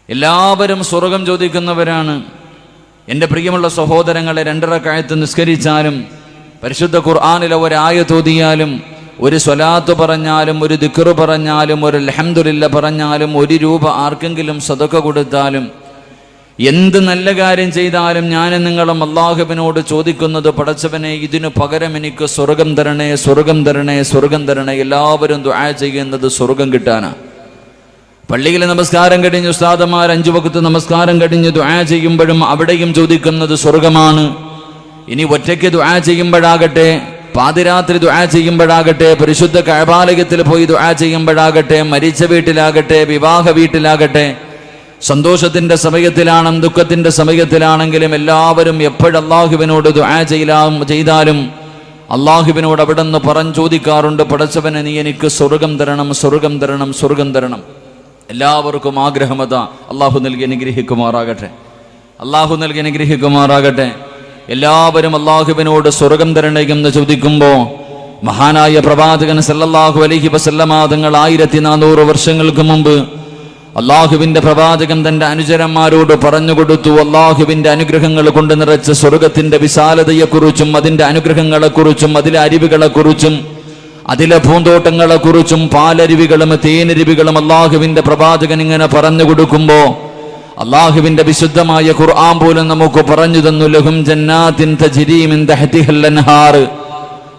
എല്ലാവരും സ്വർഗം ചോദിക്കുന്നവരാണ്. എൻ്റെ പ്രിയമുള്ള സഹോദരങ്ങളെ, 2 റക്അത്ത് നിസ്കരിച്ചാലും പരിശുദ്ധ ഖുർആനിലെ ഒരായത്ത് ഓതിയാലും ഒരു സ്വലാത്ത് പറഞ്ഞാലും ഒരു ദിക്ർ പറഞ്ഞാലും ഒരു അൽഹംദുലില്ലാ പറഞ്ഞാലും 1 രൂപ ആർക്കെങ്കിലും സദഖ കൊടുത്താലും എന്ത് നല്ല കാര്യം ചെയ്താലും ഞാനും നിങ്ങളും അല്ലാഹുവിനോട് ചോദിക്കുന്നത്, പടച്ചവനെ ഇതിനു പകരം എനിക്ക് സ്വർഗം തരണേ, സ്വർഗം തരണേ, സ്വർഗം തരണേ. എല്ലാവരും ദുആ ചെയ്യുന്നത് സ്വർഗം കിട്ടാനാണ്. പള്ളിയിലെ നമസ്കാരം കഴിഞ്ഞ് ഉസ്താദന്മാർ 5 വഖ്ത് നമസ്കാരം കഴിഞ്ഞ് ദുആ ചെയ്യുമ്പോഴും അവിടെയും ചോദിക്കുന്നത് സ്വർഗമാണ്. ഇനി ഒറ്റയ്ക്ക് ദുആ ചെയ്യുമ്പോഴാകട്ടെ, പാതിരാത്രി ദുആ ചെയ്യുമ്പോഴാകട്ടെ, പരിശുദ്ധ കഅബാലയത്തിൽ പോയി ദുആ ചെയ്യുമ്പോഴാകട്ടെ, മരിച്ച വീട്ടിലാകട്ടെ, വിവാഹ വീട്ടിലാകട്ടെ, സന്തോഷത്തിന്റെ സമയത്തിലാണെങ്കിലും ദുഃഖത്തിന്റെ സമയത്തിലാണെങ്കിലും എല്ലാവരും എപ്പോഴും അല്ലാഹുവിനോട് ദുആ ചെയ്താലും അല്ലാഹുവിനോട് അവിടെ നിന്ന് പറഞ്ഞു ചോദിക്കാറുണ്ട്, പടച്ചവനെ നീ എനിക്ക് സ്വർഗം തരണം, സ്വർഗം തരണം, സ്വർഗം തരണം. എല്ലാവർക്കും ആഗ്രഹമതാ. അല്ലാഹു നൽകി അനുഗ്രഹിക്കുമാറാകട്ടെ, അല്ലാഹു നൽകി അനുഗ്രഹിക്കുമാറാകട്ടെ. എല്ലാവരും അല്ലാഹുവിനോട് സ്വർഗം തരണേ എന്ന് ചോദിക്കുമ്പോൾ മഹാനായ പ്രവാചകൻ സല്ലല്ലാഹു അലൈഹി വസല്ലമ തങ്ങൾ 1400 വർഷങ്ങൾക്ക് മുമ്പ് അല്ലാഹുവിന്റെ പ്രവാചകൻ തന്റെ അനുചരന്മാരോട് പറഞ്ഞു കൊടുത്തു, അല്ലാഹുവിന്റെ അനുഗ്രഹങ്ങൾ കൊണ്ട് നിറച്ച സ്വർഗത്തിന്റെ വിശാലതയെക്കുറിച്ചും അതിന്റെ അനുഗ്രഹങ്ങളെക്കുറിച്ചും അതിലെ അരുവികളെക്കുറിച്ചും അതിലെ പൂന്തോട്ടങ്ങളെക്കുറിച്ചും പാലരുവികളും തേനരുവികളും അല്ലാഹുവിന്റെ പ്രവാചകൻ ഇങ്ങനെ പറഞ്ഞു കൊടുക്കുമ്പോ അല്ലാഹുവിന്റെ വിശുദ്ധമായ ഖുർആൻ പോലും നമുക്ക് പറഞ്ഞു തന്നു, ലഹും ജന്നാത്തിൻ തജ്രീ മിൻ തഹ്തിഹൽ അൻഹാർ.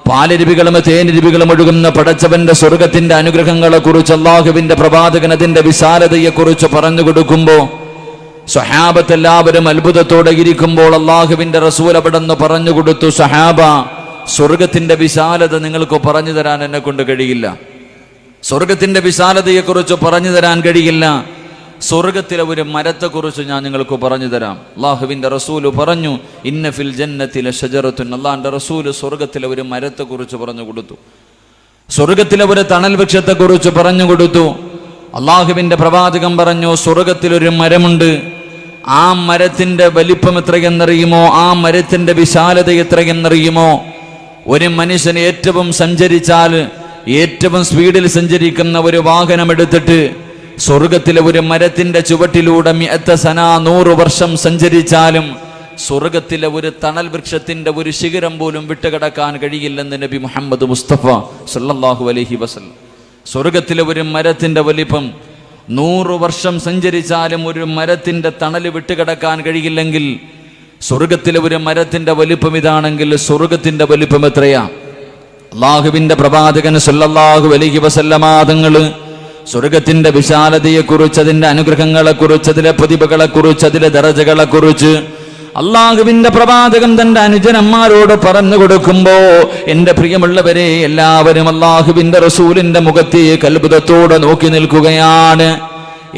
പാലരുവികളും തേനരുവികളും ഒഴുകുന്ന പടച്ചവന്റെ സ്വർഗത്തിന്റെ അനുഗ്രഹങ്ങളെ കുറിച്ച് അല്ലാഹുവിന്റെ പ്രവാചകൻ അതിന്റെ വിശാലതയെക്കുറിച്ച് പറഞ്ഞു കൊടുക്കുമ്പോ സ്വഹാബത്ത് എല്ലാവരും അത്ഭുതത്തോടെ ഇരിക്കുമ്പോൾ അല്ലാഹുവിന്റെ റസൂൽ അവിടെ നിന്ന് പറഞ്ഞു കൊടുത്തു, സ്വഹാബ, സ്വർഗത്തിന്റെ വിശാലത നിങ്ങൾക്ക് പറഞ്ഞു തരാൻ എന്നെ കൊണ്ട് കഴിയില്ല. സ്വർഗത്തിന്റെ വിശാലതയെക്കുറിച്ച് പറഞ്ഞു തരാൻ കഴിയില്ല. സ്വർഗത്തിലെ ഒരു മരത്തെക്കുറിച്ച് ഞാൻ നിങ്ങൾക്ക് പറഞ്ഞു തരാം. അല്ലാഹുവിന്റെ റസൂല് പറഞ്ഞു, ഇന്ന ഫിൽ ജന്നത്തി ലശജറത്തുൻ. അല്ലാഹുവിന്റെ റസൂല് സ്വർഗത്തിലെ ഒരു മരത്തെക്കുറിച്ച് പറഞ്ഞു കൊടുത്തു, സ്വർഗത്തിലെ ഒരു തണൽ വൃക്ഷത്തെക്കുറിച്ച് പറഞ്ഞു കൊടുത്തു. അല്ലാഹുവിന്റെ പ്രവാചകൻ പറഞ്ഞു, സ്വർഗത്തിലൊരു മരമുണ്ട്, ആ മരത്തിന്റെ വലിപ്പം എത്രയെന്നറിയുമോ? ആ മരത്തിന്റെ വിശാലത എത്രയെന്നറിയുമോ? ഒരു മനുഷ്യൻ ഏറ്റവും സഞ്ചരിച്ചാൽ ഏറ്റവും സ്പീഡിൽ സഞ്ചരിക്കുന്ന ഒരു വാഹനം എടുത്തിട്ട് സ്വർഗത്തിലെ ഒരു മരത്തിന്റെ ചുവട്ടിലൂടെ 100 വർഷം സഞ്ചരിച്ചാലും സ്വർഗത്തിലെ ഒരു തണൽ വൃക്ഷത്തിന്റെ ഒരു ശിഖരം പോലും വിട്ടുകിടക്കാൻ കഴിയില്ലെന്ന് നബി മുഹമ്മദ് മുസ്തഫ സല്ലല്ലാഹു അലൈഹി വസല്ലം. സ്വർഗത്തിലെ ഒരു മരത്തിന്റെ വലിപ്പം 100 വർഷം സഞ്ചരിച്ചാലും ഒരു മരത്തിന്റെ തണല് വിട്ടുകിടക്കാൻ കഴിയില്ലെങ്കിൽ സ്വർഗത്തിലെ ഒരു മരത്തിന്റെ വലിപ്പം ഇതാണെങ്കിൽ സ്വർഗത്തിന്റെ വലിപ്പം എത്രയാ? അല്ലാഹുവിന്റെ പ്രവാചകൻ സല്ലല്ലാഹു അലൈഹി വസല്ലമ തങ്ങള് സ്വർഗത്തിന്റെ വിശാലതയെക്കുറിച്ച്, അതിന്റെ അനുഗ്രഹങ്ങളെക്കുറിച്ച്, അതിലെ പ്രതിഭകളെക്കുറിച്ച്, അതിലെ ദറജകളെക്കുറിച്ച് അല്ലാഹുവിന്റെ പ്രവാചകൻ തന്റെ അനുജനന്മാരോട് പറഞ്ഞു കൊടുക്കുമ്പോ, എന്റെ പ്രിയമുള്ളവരെ, എല്ലാവരും അല്ലാഹുവിന്റെ റസൂലിന്റെ മുഖത്തേക്ക് അത്ഭുതത്തോടെ നോക്കി നിൽക്കുകയാണ്.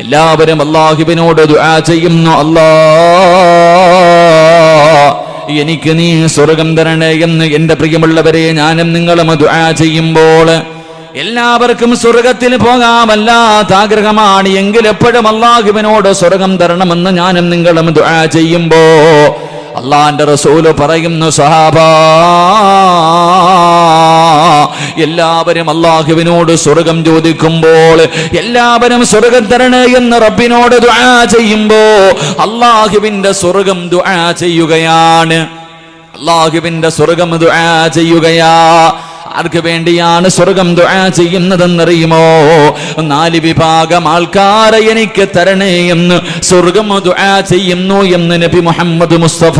എല്ലാവരും അല്ലാഹുവിനോട് ദുആ ചെയ്യുന്നു, എനിക്ക് നീ സ്വർഗം തരണേ എന്ന്. എന്റെ പ്രിയമുള്ളവരെ, ഞാനും നിങ്ങളും ദുആ ചെയ്യുമ്പോൾ എല്ലാവർക്കും സ്വർഗത്തിൽ പോകാമല്ലാത്ത ആഗ്രഹമാണ്. എങ്കിൽ എപ്പോഴും അല്ലാഹുവിനോട് സ്വർഗം തരണമെന്ന് ഞാനും നിങ്ങളും ദുആ ചെയ്യുമ്പോ അല്ലാഹുവിന്റെ റസൂല് പറയുന്നു, സഹാബാ, എല്ലാവരും അല്ലാഹുവിനോട് സ്വർഗം ചോദിക്കുമ്പോൾ, എല്ലാവരും സ്വർഗം തരണേ എന്ന് റബ്ബിനോട് ദുആ ചെയ്യുമ്പോ അല്ലാഹുവിന്റെ സ്വർഗം ദുആ ചെയ്യുകയാണ്. അല്ലാഹുവിന്റെ സ്വർഗം ദുആ ചെയ്യുകയാ. ആർക്ക് വേണ്ടിയാണ് സ്വർഗം ദുആ ചെയ്യുന്നതെന്നറിയുമോ? 4 വിഭാഗം ആൾക്കാരെ എനിക്ക് തരണേ എന്ന് സ്വർഗം ദുആ ചെയ്യുന്നു എന്ന് നബി മുഹമ്മദ് മുസ്തഫ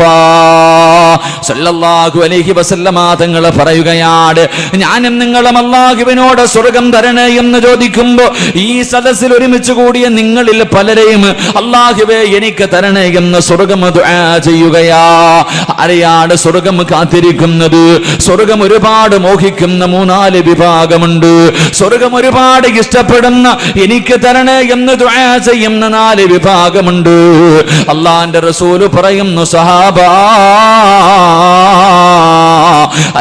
സല്ലല്ലാഹു അലൈഹി വസല്ലമ തങ്ങൾ പറയുകയാണ്. ഞാനും നിങ്ങളും അല്ലാഹുവിനോട് സ്വർഗം തരണേ എന്ന് ചോദിക്കുമ്പോൾ ഈ സദസ്സിൽ ഒരുമിച്ച് കൂടിയ നിങ്ങളിൽ പലരെയും അല്ലാഹുവേ എനിക്ക് തരണേ എന്ന് സ്വർഗം ദുആ ചെയ്യുകയാ. ആരെയാണ് സ്വർഗം കാത്തിരിക്കുന്നത്? സ്വർഗം ഒരുപാട് മോഹിക്കുന്ന 3-4 വിഭാഗമുണ്ട്. സ്വർഗം ഒരുപാട് ഇഷ്ടപ്പെടുന്ന, എനിക്ക് തരണേ എന്ന് ദുആ ചെയ്യുന്ന 4 വിഭാഗമുണ്ട്. അല്ലാഹുവിന്റെ റസൂൽ പറയുന്നു, സഹാബാ,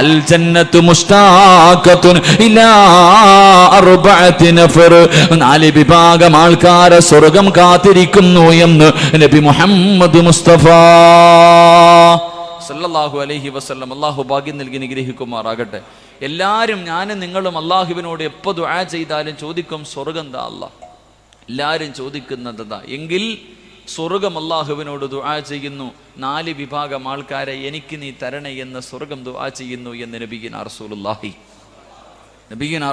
അൽ ജന്നത്തു മുസ്താഖത്തുൻ ഇലാ 4 നഫർ. 4 വിഭാഗം ആൾക്കാരെ സ്വർഗം കാത്തിരിക്കുന്നു എന്ന് നബി മുഹമ്മദ് മുസ്തഫ സല്ലല്ലാഹു അലൈഹി വസല്ലം. അല്ലാഹു ഭാഗ്യം നൽകി അനുഗ്രഹിക്കുമാറാകട്ടെ. എല്ലാവരും, ഞാനും നിങ്ങളും അല്ലാഹുവിനോട് എപ്പോൾ ദുആ ചെയ്താലും ചോദിക്കും, സ്വർഗം താ അല്ലാഹ്. എല്ലാവരും ചോദിക്കുന്നതാ. എങ്കിൽ സ്വർഗം അള്ളാഹുവിനോട് ദുആ ചെയ്യുന്നു. 4 വിഭാഗം ആൾക്കാരെ എനിക്ക് നീ തരണേ എന്ന് സ്വർഗം ദുആ ചെയ്യുന്നു എന്ന് നബിയുനാ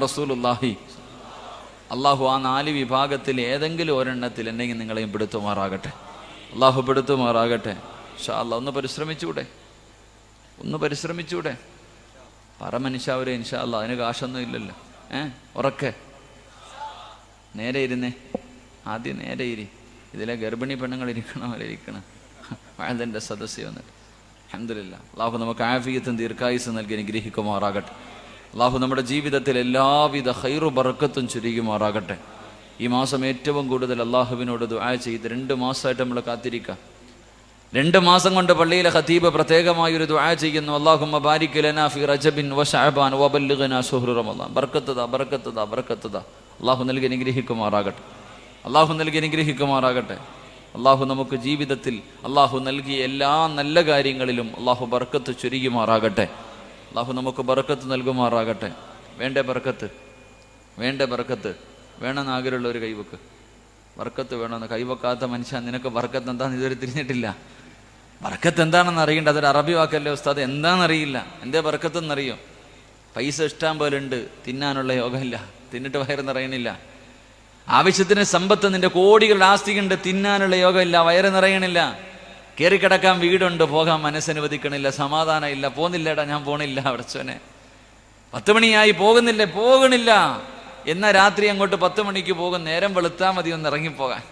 റസൂലുള്ളാഹി. അള്ളാഹു ആ 4 വിഭാഗത്തിൽ ഏതെങ്കിലും ഒരെണ്ണത്തിൽ എന്നെങ്കിൽ നിങ്ങളെയും പെടുത്തുമാറാകട്ടെ. അള്ളാഹു പെടുത്തുമാറാകട്ടെ. ഇൻഷാ അല്ലാഹ് ഒന്ന് പരിശ്രമിച്ചൂടെ പറ മനുഷ്യവരെ. ഇൻഷാ അല്ലാഹ് അതിന് കാശൊന്നും ഇല്ലല്ലോ. ഉറക്കെ നേരെ ഇരുന്നേ. ആദ്യം നേരെ ഇരി. ഇതിലെ ഗർഭിണി പെണ്ണുങ്ങൾ ഇരിക്കണം അതിൻ്റെ സദസ്യ വന്നിട്ട്. അൽഹംദുലില്ലാഹ്. അള്ളാഹു നമുക്ക് ആഫിയത്തും ദീർഘായുസ്സും നൽകി അനുഗ്രഹിക്കുമാറാകട്ടെ. അള്ളാഹു നമ്മുടെ ജീവിതത്തിൽ എല്ലാവിധ ഖൈറു ബറക്കത്തും ചുരുക്കുമാറാകട്ടെ. ഈ മാസം ഏറ്റവും കൂടുതൽ അള്ളാഹുവിനോട് ദുആ ചെയ്ത് 2 മാസമായിട്ട് നമ്മൾ കാത്തിരിക്കാം. 2 മാസം കൊണ്ട് പള്ളിയിലെ ഖതീബ് പ്രത്യേകമായൊരു ദുആ ചെയ്യുന്നു. അല്ലാഹുമ്മ ബാരിക് ലനാ ഫി റജബിൻ വ ശഅബാൻ വ ബല്ലിഗ്നാ ശുഹ്റ റമളാൻ. ബർക്കത്ത് അള്ളാഹു നൽകി അനുഗ്രഹിക്കുമാറാകട്ടെ. അള്ളാഹു നമുക്ക് ജീവിതത്തിൽ അള്ളാഹു നൽകിയ എല്ലാ നല്ല കാര്യങ്ങളിലും അള്ളാഹു ബർക്കത്ത് ചൊരിയുമാറാകട്ടെ. അള്ളാഹു നമുക്ക് ബർക്കത്ത് നൽകുമാറാകട്ടെ. വേണ്ട ബർക്കത്ത് വേണമെന്ന് ആഗ്രഹമുള്ള ഒരു കൈവക്ക്. ബർക്കത്ത് വേണമെന്ന് കൈവക്കാത്ത മനുഷ്യൻ നിനക്ക് ബർക്കത്ത് എന്താണെന്ന് ഇതുവരെ തിരിഞ്ഞിട്ടില്ല. ബർക്കത്ത് എന്താണെന്ന് അറിയണ്ട. അതൊരു അറബി വാക്കല്ലേ ഉസ്താദ്, എന്താണെന്നറിയില്ല. എന്തേ ബർക്കത്ത് എന്നറിയോ? പൈസ ഇഷ്ടം പോലെ ഉണ്ട്, തിന്നാനുള്ള യോഗമില്ല, തിന്നിട്ട് വയറ് നിറയണില്ല. ആവശ്യത്തിന് സമ്പത്ത്, നിന്റെ കോടികളുടെ ആസ്തിയുണ്ട്, തിന്നാനുള്ള യോഗമില്ല, വയറ് നിറയണില്ല. കയറിക്കിടക്കാൻ വീടുണ്ട്, പോകാൻ മനസ്സനുവദിക്കണില്ല, സമാധാനം ഇല്ല. പോന്നില്ലേടാ, ഞാൻ പോണില്ല. അടച്ചോനെ 10 മണിയായി പോകണില്ല. എന്നാൽ രാത്രി അങ്ങോട്ട് 10 മണിക്ക് പോകും. നേരം വെളുത്താൽ മതി ഒന്ന് ഇറങ്ങിപ്പോകാൻ.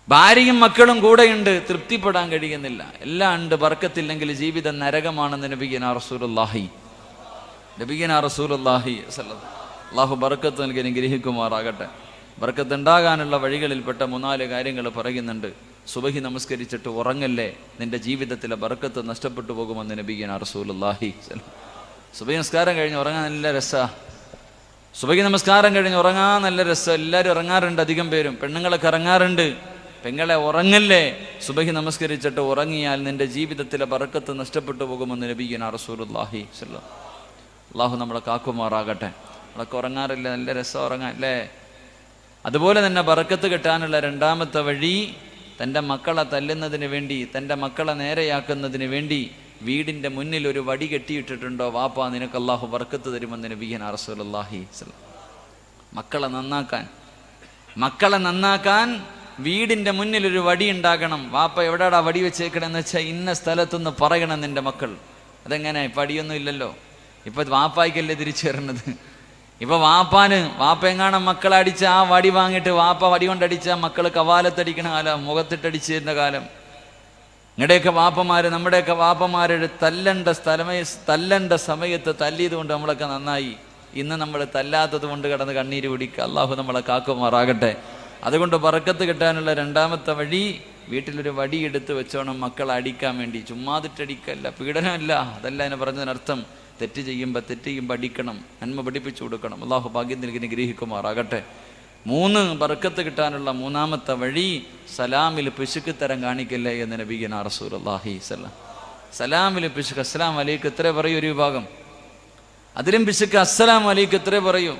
ഭാര്യയും മക്കളും കൂടെയുണ്ട്, തൃപ്തിപ്പെടാൻ കഴിയുന്നില്ല. എല്ലാം ഉണ്ട്, ബർക്കത്തില്ലെങ്കിൽ ജീവിതം നരകമാണെന്ന് നബിയുനാ റസൂലുള്ളാഹി. അള്ളാഹു ബർക്കത്ത് നൽകി അനുഗ്രഹിക്കുമാറാകട്ടെ. ബർക്കത്ത് ഉണ്ടാകാനുള്ള വഴികളിൽപ്പെട്ട 3-4 കാര്യങ്ങൾ പറയുന്നുണ്ട്. സുബഹി നമസ്കരിച്ചിട്ട് ഉറങ്ങല്ലേ, നിന്റെ ജീവിതത്തിലെ ബർക്കത്ത് നഷ്ടപ്പെട്ടു പോകുമെന്ന് നബിയുനാ റസൂലുള്ളാഹി. സുബഹി നമസ്കാരം കഴിഞ്ഞ് ഉറങ്ങാൻ നല്ല രസമാണ്. എല്ലാവരും ഇറങ്ങാറുണ്ട്, അധികം പേരും. പെണ്ണുങ്ങളൊക്കെ ഇറങ്ങാറുണ്ട്. പെങ്ങളെ ഉറങ്ങല്ലേ, സുബഹി നമസ്കരിച്ചിട്ട് ഉറങ്ങിയാൽ നിന്റെ ജീവിതത്തിലെ ബർക്കത്ത് നഷ്ടപ്പെട്ടു പോകുമെന്ന് നബിയുനാ റസൂലുള്ളാഹി. അള്ളാഹു നമ്മളെ കാക്കുമാറാകട്ടെ. നമ്മളൊക്കെ ഉറങ്ങാറില്ല, നല്ല രസം ഉറങ്ങാൻ അല്ലേ? അതുപോലെ തന്നെ ബർക്കത്ത് കിട്ടാനുള്ള 2ാമത്തെ വഴി, തൻ്റെ മക്കളെ തല്ലുന്നതിന് വേണ്ടി, തൻ്റെ മക്കളെ നേരെയാക്കുന്നതിന് വേണ്ടി വീടിൻ്റെ മുന്നിൽ ഒരു വടി കെട്ടിയിട്ടിട്ടുണ്ടോ? വാപ്പാ, നിനക്ക് അള്ളാഹു ബർക്കത്ത് തരുമെന്ന് നബിയുനാ റസൂലുള്ളാഹി. മക്കളെ നന്നാക്കാൻ വീടിൻ്റെ മുന്നിൽ ഒരു വടി ഉണ്ടാകണം. വാപ്പ എവിടെയാടാ വടി വെച്ചേക്കണമെന്ന് വെച്ചാൽ ഇന്ന സ്ഥലത്തുനിന്ന് പറയണം നിന്റെ മക്കൾ. അതെങ്ങനെ? ഇപ്പം അടിയൊന്നും ഇല്ലല്ലോ. ഇപ്പം വാപ്പായ്ക്കല്ലേ തിരിച്ചു വരുന്നത്. ഇപ്പൊ വാപ്പ എങ്ങാണം മക്കളെ അടിച്ച ആ വടി വാങ്ങിയിട്ട് വാപ്പ വടി കൊണ്ടടിച്ച മക്കൾ കവാലത്തടിക്കണ കാലം, മുഖത്തിട്ടടിച്ചിരുന്ന കാലം. നമ്മുടെയൊക്കെ വാപ്പമാര് തല്ലണ്ട സമയത്ത് തല്ലിയത് കൊണ്ട് നമ്മളൊക്കെ നന്നായി. ഇന്ന് നമ്മൾ തല്ലാത്തത് കൊണ്ട് കിടന്ന് കണ്ണീര് കുടിക്കുക. അള്ളാഹു നമ്മളെ കാക്കുമാറാകട്ടെ. അതുകൊണ്ട് ബർക്കത്ത് കിട്ടാനുള്ള 2ാമത്തെ വഴി, വീട്ടിലൊരു വടി എടുത്ത് വെച്ചോണം മക്കളെ അടിക്കാൻ വേണ്ടി. ചുമ്മാതിട്ടടിക്കല്ല, പീഡനമല്ല. അതല്ല അതിനെ പറഞ്ഞതിനർത്ഥം. തെറ്റ് ചെയ്യുമ്പോൾ അടിക്കണം, നന്മ പഠിപ്പിച്ചു കൊടുക്കണം. അള്ളാഹു ഭാഗ്യം നൽകി അനുഗ്രഹിക്കുമാറാകട്ടെ. 3 ബർക്കത്ത് കിട്ടാനുള്ള 3ാമത്തെ വഴി, സലാമിൽ പിശുക്കുത്തരം കാണിക്കല്ലേ എന്ന് നബിയുനാ റസൂലുള്ളാഹി. സലാമിൽ പിശുക്ക്. അസ്സലാമു അലൈക്കും എത്ര പറയും ഒരു വിഭാഗം? അതിലും പിശുക്ക് അസ്സലാമു അലൈക്കും എത്ര പറയൂ?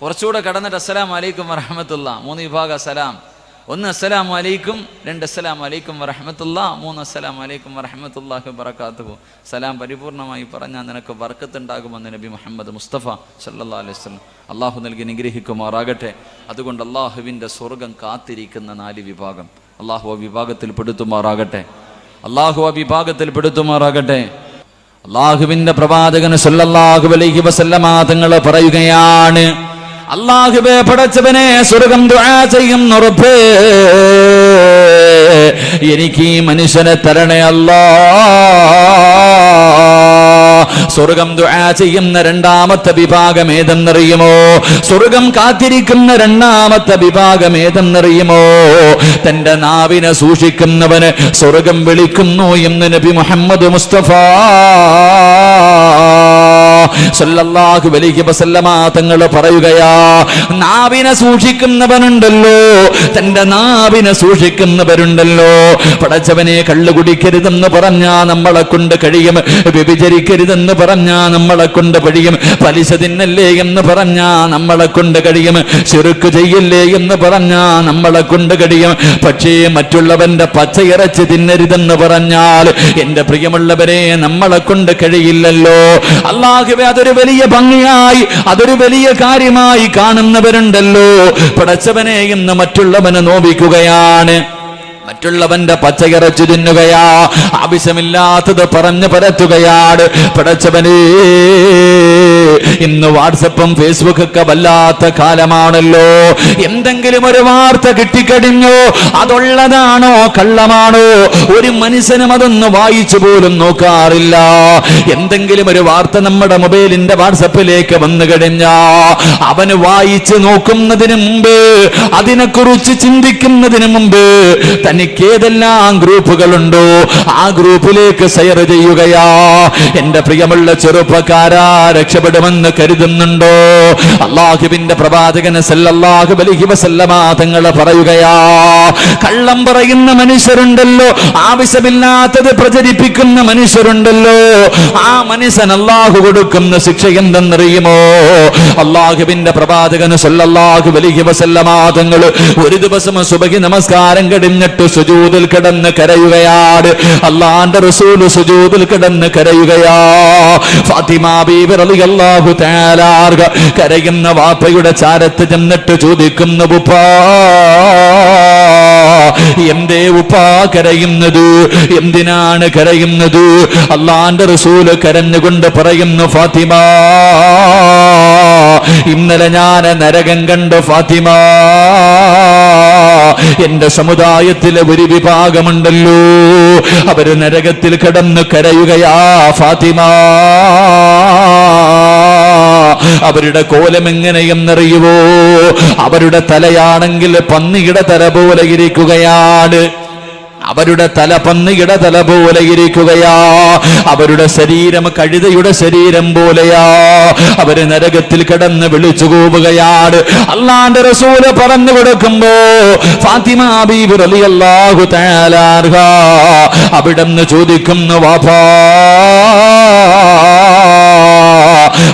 കുറച്ചുകൂടെ കടന്നിട്ട് അസ്സലാമു അലൈക്കും വറഹ്മത്തുള്ളാഹ്. 3 വിഭാഗം സലാം. 1 അസ്സലാമു അലൈക്കും, 2 അസ്സലാമു അലൈക്കും വറഹ്മത്തുള്ളാഹ്, 3 അസ്സലാമു അലൈക്കും വറഹ്മത്തുള്ളാഹി വബറകാതുഹു. സലാം പരിപൂർണമായി പറഞ്ഞാൽ നിനക്ക് ബർക്കത്ത് ഉണ്ടാകുമെന്ന് നബി മുഹമ്മദ് മുസ്തഫ സല്ലല്ലാഹു അലൈഹി വസല്ലം. അള്ളാഹു നൽകി അനുഗ്രഹിക്കുമാറാകട്ടെ. അതുകൊണ്ട് അള്ളാഹുവിൻ്റെ സ്വർഗം കാത്തിരിക്കുന്ന 4 വിഭാഗം, അള്ളാഹു ആ വിഭാഗത്തിൽ പെടുത്തുമാറാകട്ടെ. അള്ളാഹുവിന്റെ പ്രവാചകൻ സല്ലല്ലാഹു അലൈഹി വസല്ലമ തങ്ങൾ പറയുകയാണ്, അല്ലാഹുവേ പടച്ചവനെ, സ്വർഗം ദുആ ചെയ്യുന്ന റബ്ബേ, എനിക്ക് ഈ മനുഷ്യനെ തരണേ അല്ലാ. സ്വർഗം ദുആ ചെയ്യുന്ന 2ാമത്തെ വിഭാഗം ഏതെന്നറിയുമോ? സ്വർഗം കാത്തിരിക്കുന്ന 2ാമത്തെ വിഭാഗം ഏതെന്നറിയുമോ? തന്റെ നാവിനെ സൂക്ഷിക്കുന്നവന് സ്വർഗം വിളിക്കുന്നു എന്ന് നബി മുഹമ്മദ് മുസ്തഫ. സല്ലല്ലാഹു അലൈഹി വസല്ലമ തങ്ങൾ പറയുകയാ, നാവിനെ സൂക്ഷിക്കുന്നവനുണ്ടല്ലോ, തന്റെ നാവിനെ സൂക്ഷിക്കുന്നവരുണ്ടല്ലോ, പടച്ചവനെ കള്ളു കുടിക്കരുതെന്ന് പറഞ്ഞാ നമ്മളെ കൊണ്ട് കഴിയും, വ്യഭിചരിക്കരുതെന്ന് പറഞ്ഞാ നമ്മളെ കൊണ്ട് കഴിയും, പലിശ തിന്നല്ലേ എന്ന് പറഞ്ഞാ നമ്മളെ കൊണ്ട് കഴിയും, ശിർക്ക് ചെയ്യല്ലേ എന്ന് പറഞ്ഞാ നമ്മളെ കൊണ്ട് കഴിയും. പക്ഷേ മറ്റുള്ളവന്റെ പച്ചയിറച്ചി തിന്നരുതെന്ന് പറഞ്ഞാൽ എന്റെ പ്രിയമുള്ളവരെ നമ്മളെ കൊണ്ട് കഴിയില്ലല്ലോ. അല്ലാഹുവേ, അതൊരു വലിയ ഭംഗിയായി, അതൊരു വലിയ കാര്യമായി കാണുന്നവരുണ്ടല്ലോ. പടച്ചവനെ ഇന്ന് മറ്റുള്ളവനെ നോവിക്കുകയാണ്, മറ്റുള്ളവന്റെ പച്ചയിറച്ചി തിന്നുകയാ, ആവശ്യമില്ലാത്തത് പറഞ്ഞു പരത്തുകയാണ്. പടച്ചവനേ, ഇന്ന് വാട്സപ്പും ഫേസ്ബുക്കൊക്കെ വല്ലാത്ത കാലമാണല്ലോ. എന്തെങ്കിലും ഒരു വാർത്ത കിട്ടിക്കഴിഞ്ഞോ, അതുള്ളതാണോ കള്ളമാണോ ഒരു മനുഷ്യനും അതൊന്ന് വായിച്ചു പോലും നോക്കാറില്ല. എന്തെങ്കിലും ഒരു വാർത്ത നമ്മുടെ മൊബൈലിന്റെ വാട്സപ്പിലേക്ക് വന്നു കഴിഞ്ഞാ അവന് വായിച്ച് നോക്കുന്നതിന് മുമ്പ്, അതിനെക്കുറിച്ച് ചിന്തിക്കുന്നതിന് മുമ്പ് തനിക്ക് ഏതെല്ലാം ഗ്രൂപ്പുകളുണ്ടോ ആ ഗ്രൂപ്പിലേക്ക് ഷെയർ ചെയ്യുകയാ. എന്റെ പ്രിയമുള്ള ചെറുപ്പക്കാരാ, രക്ഷപ്പെടുമെന്ന് കരുതുന്നുണ്ടോ? അല്ലാഹുവിന്റെ പ്രവാചകൻ സല്ലല്ലാഹു അലൈഹി വസല്ലമ തങ്ങൾ പറയുകയാ, കള്ളം പറയുന്ന മനുഷ്യരുണ്ടല്ലോ, ആവശ്യമില്ലാത്തത് പ്രചരിപ്പിക്കുന്ന മനുഷ്യരുണ്ടല്ലോ, ആ മനുഷ്യൻ അല്ലാഹു കൊടുക്കുന്ന ശിക്ഷ എന്തെന്നറിയുമോ? അല്ലാഹുവിന്റെ പ്രവാചകൻ സല്ലല്ലാഹു അലൈഹി വസല്ലമ തങ്ങൾ ഒരു ദിവസം സുബഹി നമസ്കാരം കഴിഞ്ഞിട്ട് സുജൂദിൽ കിടന്ന് കരയുകയാണ്. അല്ലാഹുവിന്റെ റസൂൽ സുജൂദിൽ കിടന്ന് കരയുകയാ. ഫാത്തിമ ബീവി റളിയല്ലാഹു തആല കരയുന്ന വാപ്പയുടെ ചാരത്ത് ചെന്നിട്ട് ചോദിക്കുന്നു, ഉപ്പാ, എന്തേ ഉപ്പാ കരയുന്നത്? എന്തിനാണ് കരയുന്നത്? അല്ലാഹുവിന്റെ റസൂൽ കരഞ്ഞുകൊണ്ട് പറയുന്നു, ഫാത്തിമ, ഇന്നലെ ഞാൻ നരകം കണ്ടു ഫാത്തിമ. എന്റെ സമുദായത്തിലെ ഒരു വിഭാഗമുണ്ടല്ലോ, അവര് നരകത്തിൽ കിടന്ന് കരയുകയാ ഫാത്തിമ. അവരുടെ കോലം എങ്ങനെയെന്നറിയുവോ? അവരുടെ തലയാണെങ്കിൽ പന്നിയുടെ തല പോലെ ഇരിക്കുകയാണ്, അവരുടെ തല പന്നിയുടെ തല പോലെ ഇരിക്കുകയാ, അവരുടെ ശരീരം കഴുതയുടെ ശരീരം പോലെയാ. അവര് നരകത്തിൽ കിടന്ന് വിളിച്ചു കൂവുകയാണ്. അല്ലാഹുവിന്റെ റസൂൽ പറഞ്ഞു കൊടുക്കുമ്പോ ഫാത്തിമ ബീവി റളിയല്ലാഹു തആല അൻഹാ അവിടുന്ന് ചോദിക്കുന്നു, വാപ്പാ,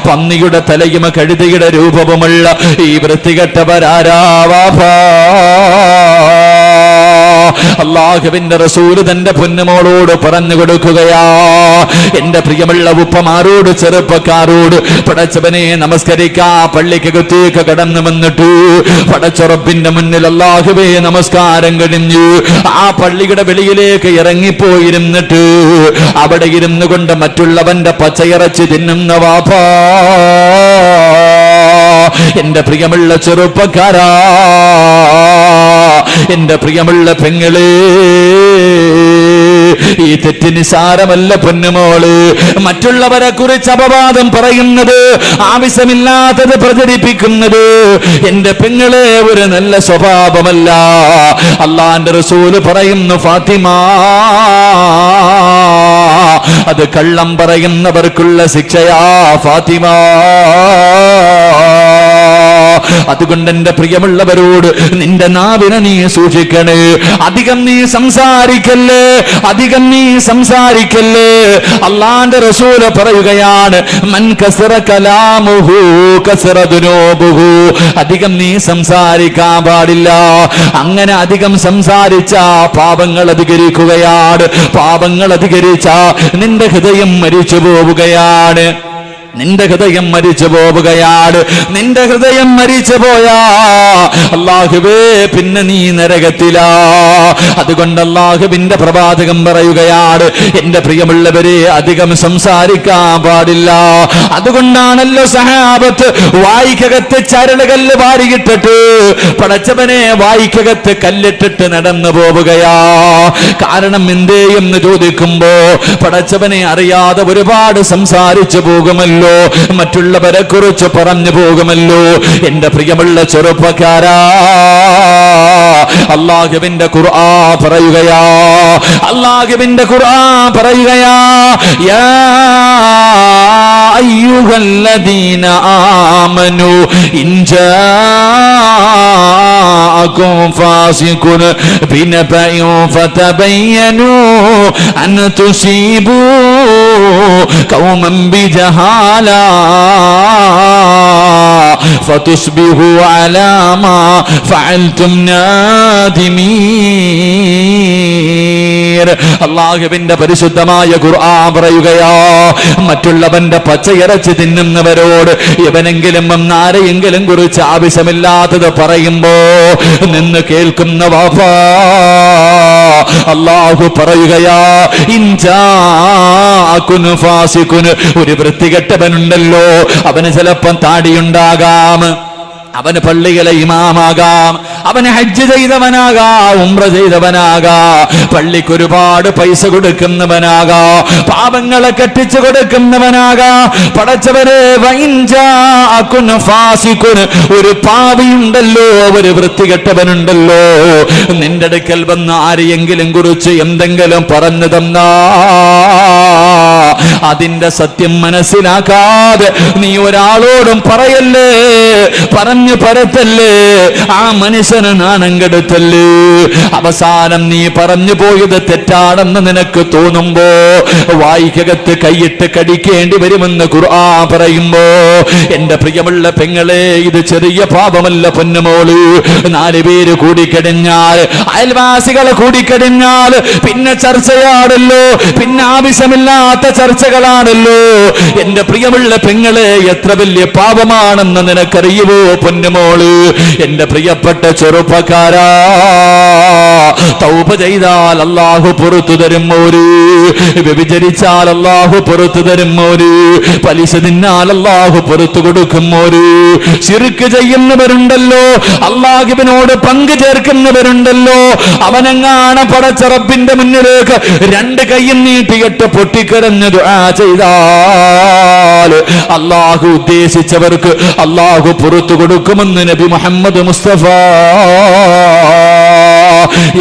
പന്നിയുടെ തലയും കഴുതയുടെ രൂപവുമുള്ള ഈ വൃത്തികെട്ടവരാരാ വാപ്പാ? അല്ലാഹുവിന്റെ റസൂൽ തന്റെ പൊന്നുമോളോട് പറഞ്ഞു കൊടുക്കുകയാ, എന്റെ പ്രിയമുള്ള ഉപ്പമാരോട്, ചെറുപ്പക്കാരോട്, പടച്ചവനെ നമസ്കരിക്കാ പള്ളിക്കകത്തേക്ക് കടന്നു വന്നിട്ട് പടച്ചുറപ്പിന്റെ മുന്നിൽ അല്ലാഹുവേ നമസ്കാരം കഴിഞ്ഞു ആ പള്ളിയുടെ വെളിയിലേക്ക് ഇറങ്ങിപ്പോയിരുന്നിട്ട് അവിടെ ഇരുന്നു കൊണ്ട് മറ്റുള്ളവന്റെ പച്ചയിറച്ചി തിന്നുന്ന വാപ്പാ, എന്റെ പ്രിയമുള്ള ചെറുപ്പക്കാരാ, എന്റെ പ്രിയമുള്ള പെങ്ങളെ, ഈ തെറ്റ് നിസാരമല്ല പൊന്നുമോള്. മറ്റുള്ളവരെ കുറിച്ച് അപവാദം പറയുന്നത്, ആവശ്യമില്ലാത്തത് പ്രചരിപ്പിക്കുന്നത് എന്റെ പെങ്ങളെ ഒരു നല്ല സ്വഭാവമല്ല. അല്ലാഹുവിന്റെ റസൂൽ പറയുന്നു, ഫാത്തിമ, അത് കള്ളം പറയുന്നവർക്കുള്ള ശിക്ഷയാ ഫാത്തിമ. അതുകൊണ്ട് എന്റെ പ്രിയമുള്ളവരോട്, നിന്റെ നാവിനെ നീ സൂക്ഷിക്കണേ, അധികം നീ സംസാരിക്കല്ലേ, അധികം നീ സംസാരിക്കല്ലേ. അല്ലാഹുവിന്റെ റസൂൽ പറയുകയാണ്, മൻ കസറ കലാമുഹു കസറ ദുനൂബുഹു. അധികം നീ സംസാരിക്കാൻ പാടില്ല. അങ്ങനെ അധികം സംസാരിച്ച പാപങ്ങൾ അധികരിക്കുകയാണ്. പാപങ്ങൾ അധികരിച്ച നിന്റെ ഹൃദയം മരിച്ചു പോവുകയാണ്, നിന്റെ ഹൃദയം മരിച്ചു പോവുകയാണ്. നിന്റെ ഹൃദയം മരിച്ചു പോയാ അല്ലാഹുവേ പിന്നെ നീ നരകത്തിലാ. അതുകൊണ്ട് അല്ലാഹുവിന്റെ പ്രവാചകൻ പറയുകയാണ്, എന്റെ പ്രിയമുള്ളവരെ, അധികം സംസാരിക്കാൻ പാടില്ല. അതുകൊണ്ടാണല്ലോ സഹാബത്ത് വായിക്കകത്ത് ചരടുകല്ല് വാരിയിട്ടിട്ട് പടച്ചവനെ വായിക്കകത്ത് കല്ലിട്ടിട്ട് നടന്നു പോവുകയാ. കാരണം എന്തേ എന്ന് ചോദിക്കുമ്പോ പടച്ചവനെ അറിയാതെ ഒരുപാട് സംസാരിച്ചു പോകുമല്ലോ, മറ്റുള്ളവരെ കുറിച്ച് പറഞ്ഞു പോകുമല്ലോ. എന്റെ പ്രിയമുള്ള ചെറുപ്പക്കാരാ, അല്ലാഹുവിന്റെ ഖുർആൻ പറയുകയാ, അല്ലാഹുവിന്റെ ഖുർആൻ പറയുകയാ, യാ അയ്യുഹല്ലദീന ആമനു ഇൻ ജാഅകും ഫാസിഖുൻ ബിനബഇൻ ഫതബയ്യനു അൻ തുസീബു ഖൗമൻ ബിജഹാല ഫതുസ്ബിഹു അലാ മാ ഫഅൽതും നാദിമീൻ. അല്ലാഹുവിന്റെ പരിശുദ്ധമായ ഖുർആൻ പറയുകയാ, മറ്റുള്ളവന്റെ പച്ചയിറച്ചി തിന്നുന്നവരോട് എവനെങ്കിലും ആരെയെങ്കിലും കുറിച്ച് ആവശ്യമില്ലാത്തത് പറയുമ്പോ നിന്ന് കേൾക്കുന്ന വാപ്പാ, അല്ലാഹു പറയുകയാ, ഇൻജാഅകുൻ ഫാസിഖുൻ, ഒരു വൃത്തികെട്ടവനുണ്ടല്ലോ, അവന് ചിലപ്പം താടിയുണ്ടാകാം, അവന് പള്ളികളെ ഇമാമാകാം, അവന് ഹജ്ജ് ചെയ്തവനാകാം, ഉംറ ചെയ്തവനാകാം, പള്ളിക്ക് ഒരുപാട് പൈസ കൊടുക്കുന്നവനാകാം, പാപങ്ങളെ കെട്ടിച്ചു കൊടുക്കുന്നവനാകാം. പടച്ചവരെ, വഇൻജാഅകുൻ ഫാസിഖുൻ, ഒരു പാപിയുണ്ടല്ലോ, ഒരു വൃത്തികെട്ടവനുണ്ടല്ലോ, നിന്റെ അടുക്കൽ വന്ന് ആരെയെങ്കിലും കുറിച്ച് എന്തെങ്കിലും പറഞ്ഞു തന്നാ അതിന്റെ സത്യം മനസ്സിലാക്കാതെ നീ ഒരാളോടും പറയല്ലേ, പറഞ്ഞു പരത്തല്ലേ, ആ മനുഷ്യന് നാണം കെടുത്തല്ലേ. അവസാനം നീ പറഞ്ഞു പോയത് തെറ്റാണെന്ന് നിനക്ക് തോന്നുമ്പോ വായിക്കകത്ത് കൈയിട്ട് കടിക്കേണ്ടി വരുമെന്ന് ഖുർആൻ പറയുമ്പോ, എന്റെ പ്രിയമുള്ള പെങ്ങളെ, ഇത് ചെറിയ പാപമല്ല പൊന്നുമോള്. 4 പേര് കൂടിക്കഴിഞ്ഞാൽ, അയൽവാസികളെ കൂടിക്കഴിഞ്ഞാൽ പിന്നെ ചർച്ചയാണല്ലോ, പിന്നെ ആവശ്യമില്ലാത്ത ചർച്ചകളാണല്ലോ. എന്റെ പ്രിയമുള്ള പെങ്ങളെ, എത്ര വലിയ പാപമാണെന്ന് നിനക്കറിയുമോ പൊന്നുമോള്? എന്റെ പ്രിയപ്പെട്ട ചെറുപ്പക്കാരാ, തൗബ ചെയ്താൽ അല്ലാഹു പുറത്തു തരും മോര്, വ്യഭിചരിച്ചാൽ അല്ലാഹു പുറത്തു തരും മോര്, പലിശ തിന്നാൽ അല്ലാഹു പുറത്തു കൊടുക്കും മോര്. ശിർക്ക് ചെയ്യുന്നവരുണ്ടല്ലോ, അല്ലാഹുവിനോട് പങ്കു ചേർക്കുന്നവരുണ്ടല്ലോ, അവനെങ്ങാണ് പടച്ച റബ്ബിന്റെ മുന്നിലേക്ക് 2 കൈയും നീട്ടിയിട്ട് പൊട്ടിക്കരഞ്ഞ് ദുആ ചെയ്താൽ അല്ലാഹു ഉദ്ദേശിച്ചവർക്ക് അല്ലാഹു പുറത്തു കൊടുക്കുമെന്ന് നബി മുഹമ്മദ് മുസ്തഫ.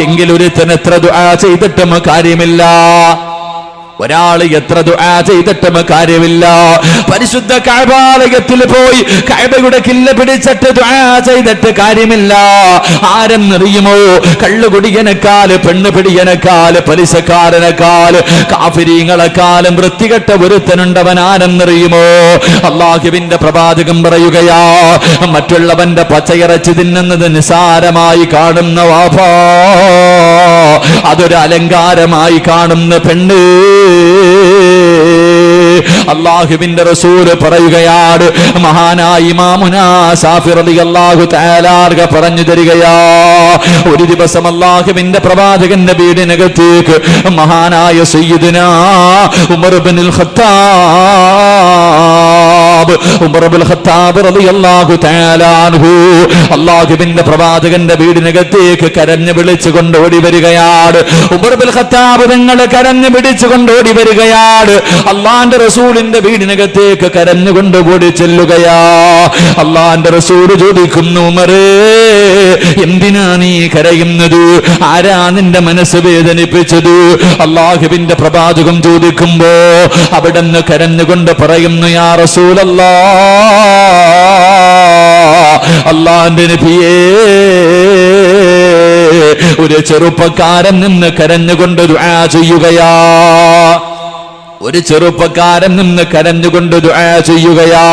എങ്കിലൊരുത്തൻ എത്ര ദുആ ചെയ്തിട്ടും കാര്യമില്ല, ഒരാൾ എത്ര ദുആ ചെയ്തിട്ടും കാര്യമില്ല. പരിശുദ്ധ കഅബാലയത്തിൽ പോയി കഅബയുടെ കില്ല പിടിച്ചിട്ട് ദുആ ചെയ്തിട്ട് കാര്യമില്ല. ആരെന്നറിയുമോ? കള്ളുകുടിയനേക്കാൾ, പെണ്ണുപിടിയനേക്കാൾ, പലിശക്കാരനേക്കാൾ, കാഫിരീങ്ങളെക്കാളും വൃത്തികെട്ട ഒരുത്തനുണ്ടവൻ ആരെന്നറിയുമോ? അല്ലാഹുവിന്റെ പ്രവാചകൻ പറയുകയാ, മറ്റുള്ളവന്റെ പച്ചയിറച്ചി തിന്നുന്നത് നിസാരമായി കാണുന്ന വാപ്പാ, അതൊരു അലങ്കാരമായി കാണുന്ന പെണ്ണ്. അല്ലാഹുവിന്റെ റസൂൽ പറയുകയാണ്, മഹാനായ ഇമാമുനാ ശാഫി റളിയല്ലാഹു തആല പറഞ്ഞു തരികയാ, ഒരു ദിവസം അല്ലാഹുവിന്റെ പ്രവാചകന്റെ വീടിനകത്തേക്ക് മഹാനായ സയ്യിദുനാ ഉമർ ഇബ്നുൽ ഖത്താബ് റളിയല്ലാഹു തആല അൻഹു അല്ലാഹുവിന്റെ പ്രവാചകന്റെ വീടിനകത്തേക്ക് കരഞ്ഞു വിളിച്ചുകൊണ്ട് ഓടി വരികയാണ്. ഉമർ ഇബ്നുൽ ഖത്താബ് തങ്ങൾ കരഞ്ഞു പിടിച്ചുകൊണ്ട് ഓടി വരികയാണ്. അല്ലാഹുവിന്റെ റസൂലിന്റെ വീടിനകത്തേക്ക് കരഞ്ഞുകൊണ്ട് ഓടി ചെല്ലുകയാ. അല്ലാഹുവിന്റെ റസൂൽ ചോദിക്കുന്നു, ഉമറേ, എന്തിനാ നീ കരയുന്നത്? ആരാ നിന്റെ മനസ്സ് വേദനിപ്പിച്ചത്? അല്ലാഹുവിന്റെ പ്രവാചകൻ ചോദിക്കുമ്പോ അവിടുന്ന് കരഞ്ഞുകൊണ്ട് പറയുന്നു, യാ റസൂലല്ലാഹ്, അല്ലാഹുവിന്റെ നബിയേ, ഒരു ചെറുപ്പക്കാരൻ നിന്ന് കരഞ്ഞുകൊണ്ട് ദുആ ചെയ്യുകയാ. ഒരു ചെറുപ്പക്കാരൻ നിന്ന് കരഞ്ഞുകൊണ്ട് ദുആ ചെയ്യുകയാ.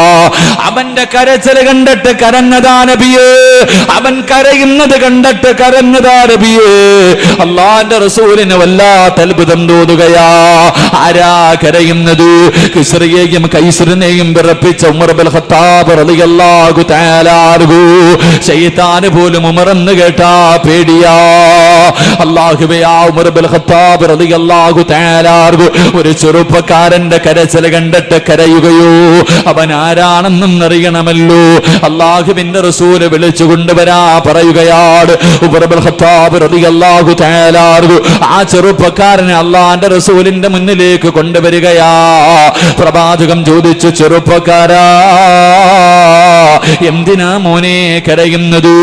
അവന്റെ കരച്ചിൽ കണ്ടിട്ട് കരഞ്ഞതാ നബിയേ, അവൻ കരയുന്നത് കണ്ടിട്ട് കരഞ്ഞതാ നബിയേ. അല്ലാഹുവിന്റെ റസൂലിന് വല്ലാത്ത അത്ഭുതം തോന്നുകയാ. ആരാ കരയുന്നത്? കിസ്റയെയും കൈസറിനെയും വിറപ്പിച്ച ഉമർ ഇബ്നുൽ ഖത്താബ് റളിയല്ലാഹു തആല അൻഹു. ശൈത്താൻ പോലും ഉമർ എന്ന് കേട്ടാ പേടിയാ. അല്ലാഹുവേ, ആ ഉമർ ഇബ്നുൽ ഖത്താബ് റളിയല്ലാഹു തആല അൻഹു ഒരു ചെറുപ്പക്കാരന്റെ കരച്ചിൽ കണ്ടിട്ട് കരയുകയോ? അവൻ ആരാണെന്നും അറിയണമല്ലോ. അല്ലാഹുവിന്റെ റസൂല് വിളിച്ചു കൊണ്ടുവരാ പറയുകയാണ്. ഉമർ ഇബ്നുൽ ഖത്താബ് റളിയല്ലാഹു തആല അൻഹു ആ ചെറുപ്പക്കാരനെ അല്ലാഹുവിന്റെ റസൂലിന്റെ മുന്നിലേക്ക് കൊണ്ടുവരികയാ. പ്രവാചകൻ ചോദിച്ചു, ചെറുപ്പക്കാരാ, എന്തിനാ മോനെ കരയുന്നത്?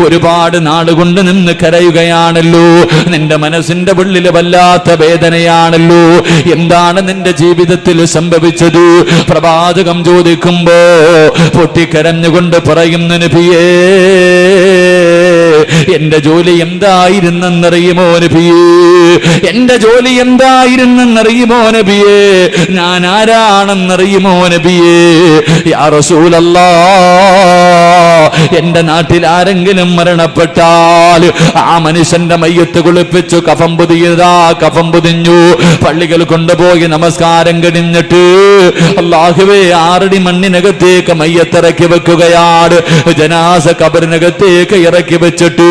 ഒരുപാട് നാളുകൊണ്ട് നിന്ന് കരയുകയാണല്ലോ, നിന്റെ മനസ്സിന്റെ ഉള്ളിൽ വല്ലാത്ത വേദനയാണല്ലോ. എന്താണ് നിന്റെ ജീവിതത്തിൽ സംഭവിച്ചത്? പ്രവാചകം ചോദിക്കുമ്പോ പൊട്ടിക്കരഞ്ഞുകൊണ്ട് പറയുന്നു, നബിയേ, എന്റെ ജോലി എന്തായിരുന്നെന്നറിയുമോ നബിയേ? എന്റെ ജോലി എന്തായിരുന്നെന്നറിയുമോ നബിയേ? ഞാൻ ആരാണെന്നറിയുമോ നബിയേ? യാ റസൂലല്ലാഹ്, എന്റെ നാട്ടിൽ ആരെങ്കിലും മരണപ്പെട്ടാൽ ആ മനുഷ്യന്റെ മയ്യത്ത് കുളിപ്പിച്ചു കഫം പുതിയതാ, കഫം പുതിഞ്ഞു, പള്ളികൾ കൊണ്ടുപോയി നമസ്കാരം കഴിഞ്ഞിട്ട് അല്ലാഹുവേ 6 അടി മണ്ണിനകത്തേക്ക് മയ്യത്തിറക്കി വെക്കുകയാണ്. ജനാസ ഖബറിനകത്തേക്ക് ഇറക്കി വെച്ചിട്ട്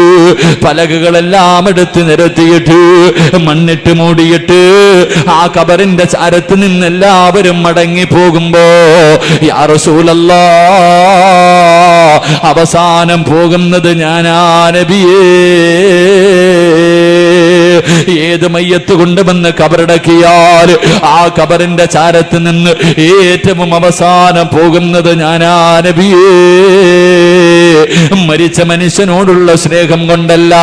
പലകകളെല്ലാം എടുത്ത് നിരത്തിയിട്ട് മണ്ണിട്ട് മൂടിയിട്ട് ആ ഖബറിന്റെ ചാരത്ത് നിന്ന് എല്ലാവരും മടങ്ങി പോകുമ്പോ യാ റസൂലല്ലാഹ്, അവസാനം പോകുന്നത് ഞാനാ നബിയേ. ഏത് മയ്യത്ത് കൊണ്ടുവന്ന് കബറടക്കിയാൽ ആ ഖബറിന്റെ ചാരത്ത് നിന്ന് ഏറ്റവും അവസാനം പോകുന്നത് ഞാനാ നബിയേ. മരിച്ച മനുഷ്യനോടുള്ള സ്നേഹം കൊണ്ടല്ല.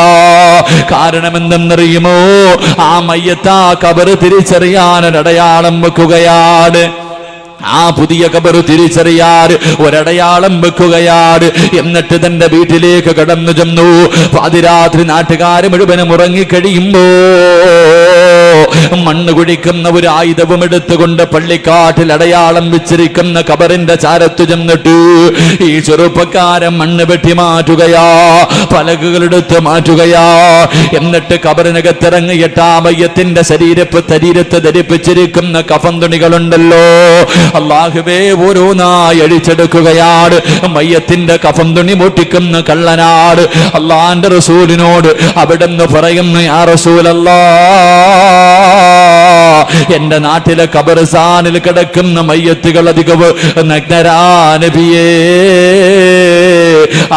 കാരണം എന്തെന്നറിയുമോ? ആ മയ്യത്ത് ആ ഖബർ തിരിച്ചറിയാൻ ഒരടയാളം വെക്കുകയാണ്. ആ പുതിയ ഖബർ തിരിച്ചറിയാൻ ഒരടയാളം വെക്കുകയാണ്. എന്നിട്ട് തന്റെ വീട്ടിലേക്ക് കടന്നു ചെന്നു. പാതിരാത്രി നാട്ടുകാർ മുഴുവനും ഉറങ്ങിക്കഴിയുമ്പോ മണ്ണ് കുഴിക്കുന്ന ഒരു ആയുധവും എടുത്തുകൊണ്ട് പള്ളിക്കാട്ടിൽ അടയാളം വെച്ചിരിക്കുന്ന ഖബറിന്റെ ചാരത്തു ചെന്നിട്ട് ഈ ചെറുപ്പക്കാരൻ മണ്ണ് വെട്ടി മാറ്റുകയാ, പലകുകളെടുത്ത് മാറ്റുകയാ. എന്നിട്ട് ഖബറിനകത്തിറങ്ങിയിട്ട് ആ മയ്യത്തിന്റെ ശരീരത്തെ ധരിപ്പിച്ചിരിക്കുന്ന കഫൻ തുണികളുണ്ടല്ലോ, അല്ലാഹുവേ, ഓരോന്നായി അഴിച്ചെടുക്കുകയാണ്. മയ്യത്തിന്റെ കഫൻ തുണി പൊട്ടിക്കുന്ന കള്ളനാട്. അല്ലാഹുവിന്റെ റസൂലിനോട് അവിടെന്ന് പറയുന്നു, യാ റസൂലല്ലാഹ്, എന്റെ നാട്ടിലെ ഖബർസ്ഥാനിൽ കിടക്കുന്ന മയ്യത്തുകൾ അധികവും നഗ്നരാ നബിയേ.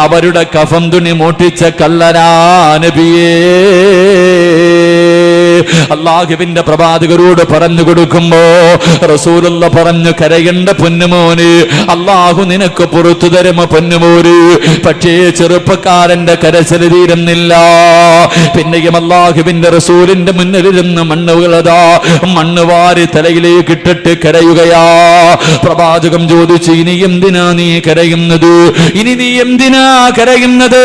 അവരുടെ കഫൻ തുണി മോട്ടിച്ച കള്ളനാ നബിയേ. അല്ലാഹുവിന്റെ പ്രവാചകരോട് പറഞ്ഞു കൊടുക്കുമ്പോ റസൂലുള്ള പറഞ്ഞു, കരയണ്ട പൊന്നുമോന്, അല്ലാഹു നിനക്ക് പുറത്തു തരുമോ പൊന്നുമോന്. പക്ഷേ ചെറുപ്പക്കാരന്റെ കരച്ചിൽ തീരുന്നില്ല. പിന്നെയും അല്ലാഹുവിന്റെ റസൂലിന്റെ മുന്നിലിരുന്ന് മണ്ണ് വാരി തലയിലേക്ക് ഇട്ടിട്ട് കരയുകയാ. പ്രവാചകം ചോദിച്ചു, ഇനി എന്തിനാ നീ കരയുന്നത്? ഇനി നീ എന്തിനാ കരയുന്നത്?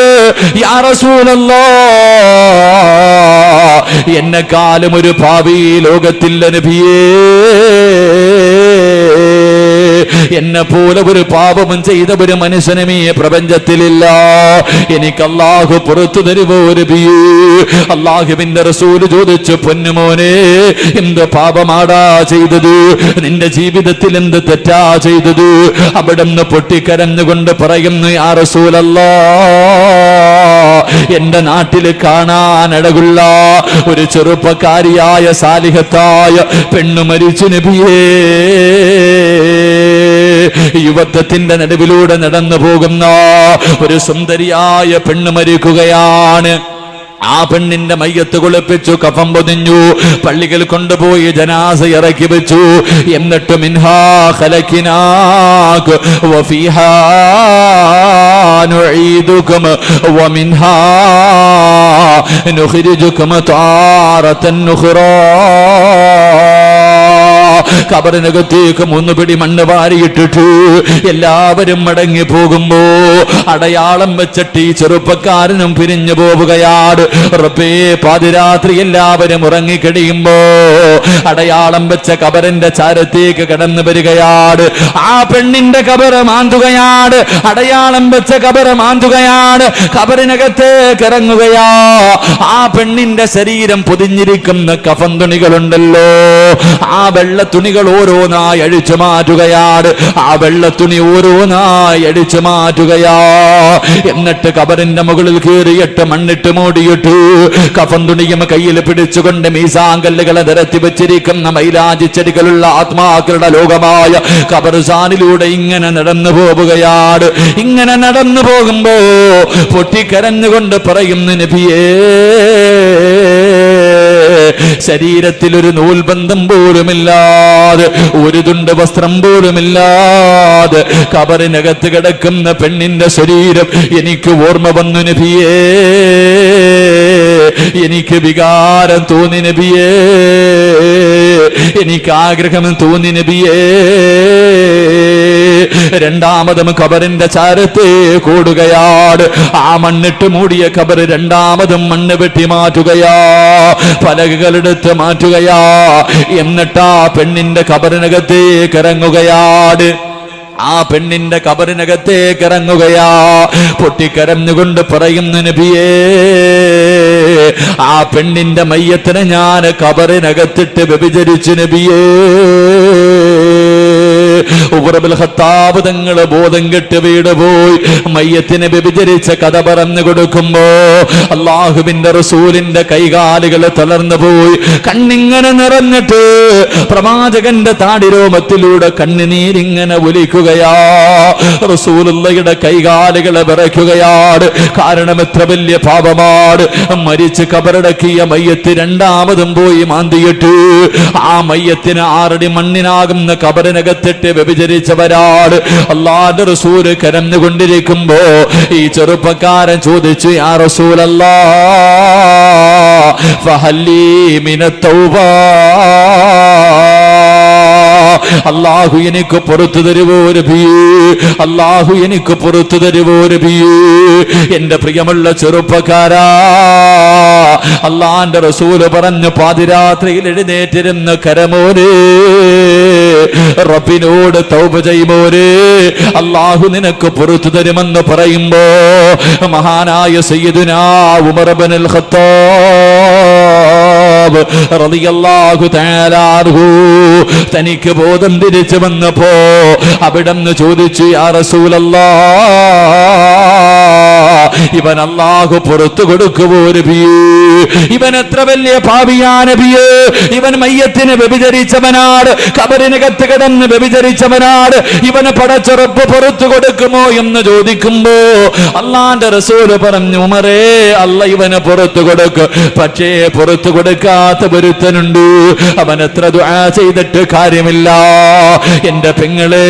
യാ റസൂലല്ലാഹ്, എന്നെക്കാളും ഒരു പാപി ലോകത്തില്ല നബിയേ. എന്നെ പോലെ ഒരു പാപവും ചെയ്ത ഒരു മനുഷ്യനും ഈ പ്രപഞ്ചത്തിലില്ല. എനിക്ക് അല്ലാഹു പുറത്തു തരുമോ നബിയേ? അല്ലാഹുവിന്റെ റസൂൽ ചോദിച്ചു, പൊന്നുമോനെ, എന്ത് പാപമാടാ ചെയ്തത്? നിന്റെ ജീവിതത്തിൽ എന്ത് തെറ്റാ ചെയ്തത്? അവിടുന്ന് പൊട്ടിക്കരഞ്ഞുകൊണ്ട് പറയുന്നു, യാ റസൂലല്ലാഹ്, എന്റെ നാട്ടിൽ കാണാനടകുള്ള ഒരു ചെറുപ്പക്കാരിയായ സാലിഹത്തായ പെണ്ണു മരിച്ചു നബിയേ. യുവത്വത്തിന്റെ നടുവിലൂടെ നടന്നു പോകുന്ന ഒരു സുന്ദരിയായ പെണ്ണ് മരിക്കുകയാണ്. ആ പെണ്ണിന്റെ മയ്യത്ത് കുളിപ്പിച്ചു, കഫം പൊതിഞ്ഞു, പള്ളികൾ കൊണ്ടുപോയി ജനാസ ഇറക്കി വെച്ചു. എന്നിട്ട് മിൻഹാ ഖലഖനാക വഫീഹാ നുഈദുകും വമിൻഹാ നുഖ്രിജുകും താറതൻ ഉഖ്റാ. ഖബറിനകത്തേക്ക് 3 പിടി മണ്ണ് വാരിയിട്ടിട്ട് എല്ലാവരും മടങ്ങി പോകുമ്പോ അടയാളം വെച്ചിട്ട് ഈ ചെറുപ്പക്കാരനും പിരിഞ്ഞു പോവുകയാണ്. റബ്ബേ, പാതിരാത്രി എല്ലാവരും ഉറങ്ങിക്കഴിയുമ്പോ അടയാളം വെച്ച ഖബറിന്റെ ചാരത്തേക്ക് കടന്നു വരികയാണ്. ആ പെണ്ണിന്റെ ഖബർ മാന്തുകയാണ്. അടയാളം വെച്ച ഖബർ മാന്തുകയാണ്. ഖബറിനകത്തേക്ക് ഇറങ്ങുകയാ. ആ പെണ്ണിന്റെ ശരീരം പൊതിഞ്ഞിരിക്കുന്ന കഫൻ തുണികളുണ്ടല്ലോ, ആ വെള്ള തുണികൾ ഓരോന്നായി അഴിച്ചു മാറ്റുകയാണ്. ആ വെള്ളത്തുണി ഓരോന്നായി അടിച്ചു മാറ്റുകയാ. എന്നിട്ട് ഖബറിന്റെ മുകളിൽ കയറിയിട്ട് മണ്ണിട്ട് മൂടിയിട്ടു കഫൻ തുണിയും കയ്യിൽ പിടിച്ചുകൊണ്ട് മീസാങ്കല്ലുകളെ നിരത്തി വെച്ചിരിക്കുന്ന മൈലാഞ്ചി ചെടികളുള്ള ആത്മാക്കളുടെ ലോകമായ ഖബർസ്ഥാനിലൂടെ ഇങ്ങനെ നടന്നു പോവുകയാണ്. ഇങ്ങനെ നടന്നു പോകുമ്പോ പൊട്ടിക്കരഞ്ഞുകൊണ്ട് പറയുന്നു, നബിയേ, ശരീരത്തിൽ ഒരു നൂൽബന്ധം പോലുമില്ലാതെ, ഒരു തുണ്ട് വസ്ത്രം പോലുമില്ലാതെ ഖബറിനകത്ത് കിടക്കുന്ന പെണ്ണിന്റെ ശരീരം എനിക്ക് ഓർമ്മ വന്നു നബിയേ. എനിക്ക് വികാരം തോന്നി നബിയേ. എനിക്ക് ആഗ്രഹം തോന്നി നബിയേ. രണ്ടാമതും ഖബറിന്റെ ചാരത്തെ കൂടുകയാണ്. ആ മണ്ണിട്ട് മൂടിയ ഖബർ രണ്ടാമതും മണ്ണ് വെട്ടി മാറ്റുകയാ, പലകകളെടുത്ത് മാറ്റുകയാ. എന്നിട്ടാ പെണ്ണിന്റെ ഖബറിനകത്തേക്ക് ഇറങ്ങുകയാണ്. ആ പെണ്ണിന്റെ ഖബറിനകത്തേക്ക് ഇറങ്ങുകയാ. പൊട്ടിക്കരഞ്ഞുകൊണ്ട് പറയുന്നു നബിയേ, ആ പെണ്ണിന്റെ മയ്യത്തിനെ ഞാൻ ഖബറിനകത്തിട്ട് വ്യഭിചരിച്ചു നബിയേ. ഉമറുൽ ഖത്താബ് തങ്ങൾ ബോധം കെട്ട് വീട് പോയി മയ്യത്തിനെ വ്യഭിചരിച്ച കഥ പറഞ്ഞു കൊടുക്കുമ്പോ അല്ലാഹുവിന്റെ റസൂലിന്റെ കൈകാലുകൾ തളർന്നു പോയി. കണ്ണിങ്ങനെ നിറഞ്ഞിട്ട് പ്രവാചകന്റെ താടിരോമത്തിലൂടെ കണ്ണുനീരിങ്ങനെ ഒലിക്കുകയാ. റസൂലുള്ളാഹിയുടെ കൈകാലുകളെ വിറയ്ക്കുകയാണ്. കാരണം എത്ര വലിയ പാപമാണ്. മരിച്ച് കബറടക്കിയ മയ്യത്ത് രണ്ടാമതും പോയി മാന്തിയിട്ട് ആ മയ്യത്തിന് 6 അടി മണ്ണിനാകുന്ന കബറിനകത്തിട്ട് വ്യഭിചരിച്ചവരാണ്. അല്ലാഹുവിന്റെ റസൂൽ കരഞ്ഞുകൊണ്ടിരിക്കുമ്പോ ഈ ചെറുപ്പക്കാരൻ ചോദിച്ചു, യാ റസൂലല്ലാഹ് ഫഹല്ലി മിനത് തൗബ, അല്ലാഹു എനിക്ക് പുറത്തു തരുവോ നബിയേ, അല്ലാഹു എനിക്ക് പുറത്തു തരുവോ നബിയേ. എന്റെ പ്രിയമുള്ള ചെറുപ്പക്കാരാ, അല്ലാഹുവിന്റെ റസൂൽ പറഞ്ഞു, പാതിരാത്രിയിൽ എഴുന്നേറ്റിരുന്ന കരമോനെ, റബ്ബിനോട് തൗബ ചെയ്യുമോനെ, അല്ലാഹു നിനക്ക് പുറത്തു തരുമെന്ന് പറയുമ്പോ മഹാനായ സയ്യിദുനാ ഉമർ ഇബ്നുൽ ഖത്താബ് റളിയല്ലാഹു തആല അൻഹു തനിക്ക് ബോധം തിരിച്ചു വന്നപ്പോ അവിടെന്ന് ചോദിച്ചു, യാ റസൂലല്ലാഹ്, ഇവൻ അല്ലാഹു പുറത്തു കൊടുക്കുമോ നബിയേ? ഇവൻ എത്ര വലിയ പാപിയാ നബിയേ? ഇവൻ മയ്യത്തിനെ വ്യഭിചരിച്ചവനാണ്, ഖബറിനകത്ത് കിടന്ന് വ്യഭിചരിച്ചവനാണ്. ഇവന് പടച്ച റബ്ബ് പുറത്തു കൊടുക്കുമോ എന്ന് ചോദിക്കുമ്പോ അല്ലാഹുവിന്റെ റസൂൽ പറഞ്ഞു, ഉമറേ, അല്ല ഇവന് പുറത്തു കൊടുക്കും. പക്ഷേ പുറത്തു കൊടുക്കാത്ത ഒരുത്തനുണ്ട്. അവൻ എത്ര ദുആ ചെയ്തിട്ട് കാര്യമില്ല. എന്റെ പെങ്ങളെ,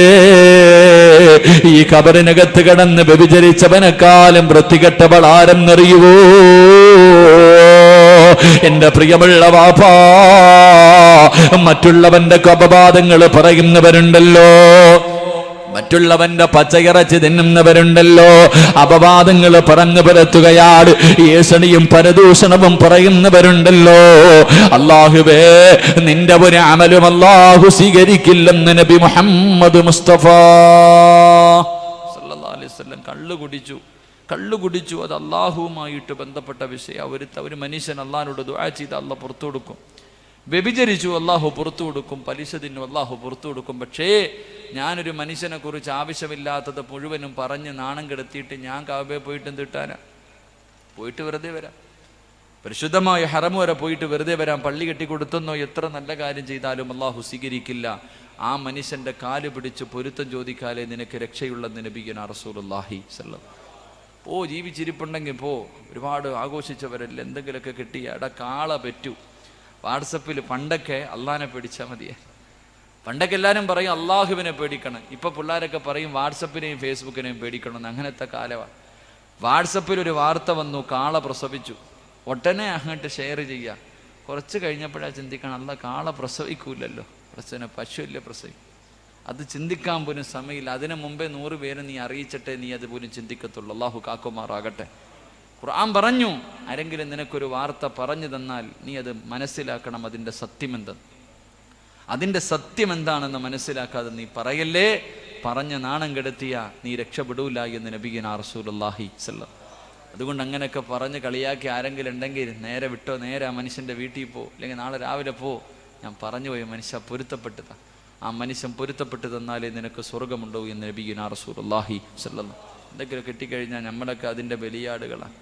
ഈ ഖബറിനകത്ത് കിടന്ന് വ്യഭിചരിച്ചവനെക്കാളും വൃത്തികെട്ടവൾ ആരെന്നറിയുവോ? എന്റെ പ്രിയമുള്ള വാപ്പാ, മറ്റുള്ളവന്റെ അപവാദങ്ങൾ പറയുന്നവരുണ്ടല്ലോ, മറ്റുള്ളവന്റെ പച്ചയിറച്ചി തിന്നുന്നവരുണ്ടല്ലോ, അപവാദങ്ങൾ പറഞ്ഞു പരത്തുകയാണ്, ഏഷണിയും പരദൂഷണവും പറയുന്നവരുണ്ടല്ലോ. അല്ലാഹുവേ, നിന്റെ ഒരു അമലും അല്ലാഹു സ്വീകരിക്കില്ലെന്ന് നബി മുഹമ്മദ് മുസ്തഫ സല്ലല്ലാഹു അലൈഹി വസല്ലം. കള്ളു കുടിച്ചു, അത് അല്ലാഹുവുമായിട്ട് ബന്ധപ്പെട്ട വിഷയം. ഒരു മനുഷ്യൻ അല്ലാഹുവിനോട് ദുആ ചെയ്ത് അല്ലാഹു പുറത്തു കൊടുക്കും. വ്യഭിചരിച്ചു, അല്ലാഹു പുറത്തു കൊടുക്കും. പലിശ തിന്നു, അല്ലാഹു പുറത്തു കൊടുക്കും. പക്ഷേ ഞാനൊരു മനുഷ്യനെ കുറിച്ച് ആവശ്യമില്ലാത്തത് മുഴുവനും പറഞ്ഞ് നാണം കെടുത്തിയിട്ട് ഞാൻ കഅബയിൽ പോയിട്ട് എന്തിട്ടാനാ? പോയിട്ട് വെറുതെ വരാം. പരിശുദ്ധമായ ഹറം വരെ പോയിട്ട് വെറുതെ വരാം. പള്ളി കെട്ടിക്കൊടുത്തെന്നോ എത്ര നല്ല കാര്യം ചെയ്താലും അല്ലാഹു സ്വീകരിക്കില്ല. ആ മനുഷ്യന്റെ കാല് പിടിച്ച് പൊരുത്തം ചോദിക്കാലേ നിനക്ക് രക്ഷയുള്ളെന്ന് നബിയുനാ റസൂലുള്ളാഹി സ്വല്ലല്ലാഹു. ഓ, ജീവിച്ചിരിപ്പുണ്ടെങ്കിൽ പോ. ഒരുപാട് ആഘോഷിച്ചവരല്ലേ, എന്തെങ്കിലുമൊക്കെ കിട്ടിയ കാള പറ്റൂ. വാട്സപ്പിൽ പണ്ടൊക്കെ അള്ളാഹിനെ പേടിച്ചാൽ മതിയെ. പണ്ടൊക്കെ എല്ലാവരും പറയും അള്ളാഹുവിനെ പേടിക്കണം. ഇപ്പൊ പിള്ളേരൊക്കെ പറയും വാട്സപ്പിനെയും ഫേസ്ബുക്കിനെയും പേടിക്കണം. അങ്ങനത്തെ കാലമാണ്. വാട്സപ്പിൽ ഒരു വാർത്ത വന്നു, കാള പ്രസവിച്ചു. ഒട്ടനെ അങ്ങോട്ട് ഷെയർ ചെയ്യുക. കുറച്ച് കഴിഞ്ഞപ്പോഴാണ് ചിന്തിക്കണം, അല്ല കാള പ്രസവിക്കൂലല്ലോ, പശുവല്ലേ പ്രസവിക്കും. അത് ചിന്തിക്കാൻ പോലും സമയമില്ല. അതിനു മുമ്പേ 100 പേരെ നീ അറിയിച്ചിട്ടേ നീ അതുപോലും ചിന്തിക്കത്തുള്ളൂ. അല്ലാഹു കാക്കുമാറാകട്ടെ. ഖുർആൻ പറഞ്ഞു, ആരെങ്കിലും നിനക്കൊരു വാർത്ത പറഞ്ഞു തന്നാൽ നീ അത് മനസ്സിലാക്കണം. അതിൻ്റെ സത്യം എന്താണെന്ന് മനസ്സിലാക്കാതെ നീ പറയല്ലേ. പറഞ്ഞ് നാണം കെടുത്തിയ നീ രക്ഷപ്പെടൂല എന്ന് നബിയുനാ റസൂലുള്ളാഹി സ്വല്ലല്ലാഹു. അതുകൊണ്ട് അങ്ങനെയൊക്കെ പറഞ്ഞ് കളിയാക്കി ആരെങ്കിലും ഉണ്ടെങ്കിൽ നേരെ വിട്ടോ, നേരെ ആ മനുഷ്യൻ്റെ വീട്ടിൽ പോ, അല്ലെങ്കിൽ നാളെ രാവിലെ പോ. ഞാൻ പറഞ്ഞു പോയി, മനുഷ്യ പൊരുത്തപ്പെട്ടതാ. ആ മനുഷ്യൻ പൊരുത്തപ്പെട്ട് തന്നാലേ നിനക്ക് സ്വർഗമുണ്ടോ എന്ന് നബിയുനാ റസൂലുള്ളാഹി സ്വല്ലല്ലാഹു. എന്തൊക്കെ കിട്ടിക്കഴിഞ്ഞാൽ നമ്മളൊക്കെ അതിൻ്റെ ബലിയാടുകളാണ്.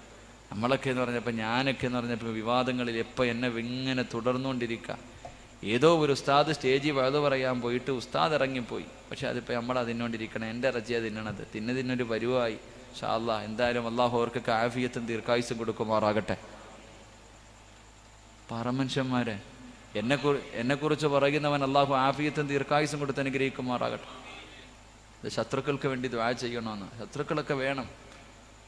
നമ്മളൊക്കെ എന്ന് പറഞ്ഞപ്പോൾ, ഞാനൊക്കെ എന്ന് പറഞ്ഞപ്പോൾ വിവാദങ്ങളിൽ എപ്പോൾ എന്നെ ഇങ്ങനെ തുടർന്നുകൊണ്ടിരിക്കുക. ഏതോ ഒരു ഉസ്താദ് സ്റ്റേജിൽ വഴുതു പറയാൻ പോയിട്ട് ഉസ്താദ് ഇറങ്ങിപ്പോയി. പക്ഷെ അതിപ്പോൾ നമ്മൾ അതിനോണ്ടിരിക്കണം. എൻ്റെ ഇറച്ചിയാണ് തിന്നണത്, തിന്നതിനൊരു പരുവായി. ഇൻഷാ അല്ലാഹ് എന്തായാലും അല്ലാഹു അവർക്കൊക്കെ ആഫിയത്തും ദീർഘായുസ്സും കൊടുക്കുമാറാകട്ടെ. പറമനുഷ്യന്മാരെ, എന്നെക്കുറിച്ച് പറയുന്നവൻ അല്ലാഹു ആഫിയത്തും ദീർഘായുസ്സും കൊടുത്ത് അനുഗ്രഹിക്കുമാറാകട്ടെ. ഇത് ശത്രുക്കൾക്ക് വേണ്ടി ദുആ ചെയ്യണമെന്ന്. ശത്രുക്കളൊക്കെ വേണം.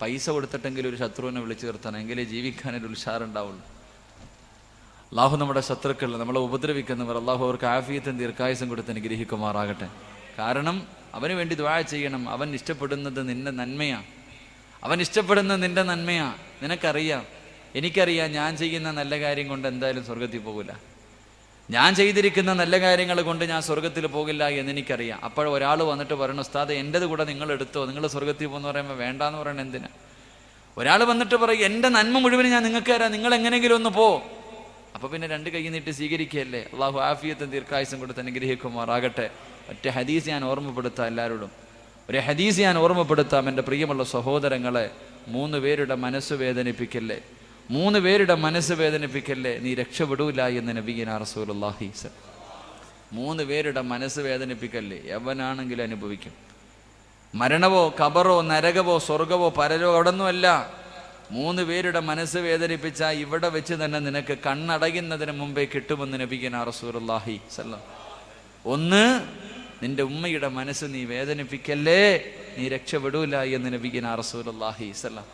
പൈസ കൊടുത്തിട്ടെങ്കിലും ഒരു ശത്രുവിനെ വിളിച്ചു നിർത്തണം, എങ്കിലേ ജീവിക്കാനൊരു ഉത്സാഹം ഉണ്ടാവുള്ളൂ. അള്ളാഹു നമ്മുടെ ശത്രുക്കൾ, നമ്മളെ ഉപദ്രവിക്കുന്നവർ, അള്ളാഹു അവർക്ക് ആഫിയത്തും ദീർഘായുസും കൊടുത്ത് അനുഗ്രഹിക്കുമാറാകട്ടെ. കാരണം അവന് വേണ്ടി ദുആ ചെയ്യണം. അവൻ ഇഷ്ടപ്പെടുന്നത് നിന്റെ നന്മയാണ്. അവൻ ഇഷ്ടപ്പെടുന്നത് നിന്റെ നന്മയാണ്. നിനക്കറിയാം, എനിക്കറിയാം, ഞാൻ ചെയ്യുന്ന നല്ല കാര്യം കൊണ്ട് എന്തായാലും സ്വർഗത്തിൽ പോകില്ല. ഞാൻ ചെയ്തിരിക്കുന്ന നല്ല കാര്യങ്ങൾ കൊണ്ട് ഞാൻ സ്വർഗത്തിൽ പോകില്ല എന്നെനിക്കറിയാം. അപ്പോൾ ഒരാൾ വന്നിട്ട് പറയണം, ഉസ്താദ് എൻ്റെത് കൂടെ നിങ്ങൾ എടുത്തോ, നിങ്ങൾ സ്വർഗത്തിൽ പോകുന്ന പറയുമ്പോൾ വേണ്ടാന്ന് പറയണം എന്തിനാ? ഒരാൾ വന്നിട്ട് പറയും എൻ്റെ നന്മ മുഴുവൻ ഞാൻ നിങ്ങൾക്ക് തരാം, നിങ്ങൾ എങ്ങനെയെങ്കിലും ഒന്ന് പോ. അപ്പോൾ പിന്നെ രണ്ട് കൈ നീട്ടി സ്വീകരിക്കുകയല്ലേ. അള്ളാഹു ആഫിയത്തും ദീർഘായുസും കൊടുത്ത് അനുഗ്രഹിക്കുമാറാകട്ടെ. ഒറ്റ ഹദീസ് ഞാൻ ഓർമ്മപ്പെടുത്താം എല്ലാവരോടും. ഒരു ഹദീസ് ഞാൻ ഓർമ്മപ്പെടുത്താം. എൻ്റെ പ്രിയമുള്ള സഹോദരങ്ങളെ, 3 പേരുടെ മനസ്സ് വേദനിപ്പിക്കല്ലേ, 3 പേരുടെ മനസ്സ് വേദനിപ്പിക്കല്ലേ, നീ രക്ഷപ്പെടൂല എന്ന് നബിയുനാ റസൂലുള്ളാഹി. 3 പേരുടെ മനസ്സ് വേദനിപ്പിക്കല്ലേ, എവനാണെങ്കിലും അനുഭവിക്കും. മരണവോ ഖബറോ നരകവോ സ്വർഗവോ പരലോ അവിടൊന്നുമല്ല. 3 പേരുടെ മനസ്സ് വേദനിപ്പിച്ചാൽ ഇവിടെ വെച്ച് തന്നെ നിനക്ക് കണ്ണടയുന്നതിന് മുമ്പേ കിട്ടുമെന്ന് നബിയുനാ റസൂലുള്ളാഹി സല്ലല്ലാഹു. ഒന്ന്, നിന്റെ ഉമ്മയുടെ മനസ്സ് നീ വേദനിപ്പിക്കല്ലേ, നീ രക്ഷപ്പെടൂല എന്ന് നബിയുനാ റസൂലുള്ളാഹി സല്ലല്ലാഹു.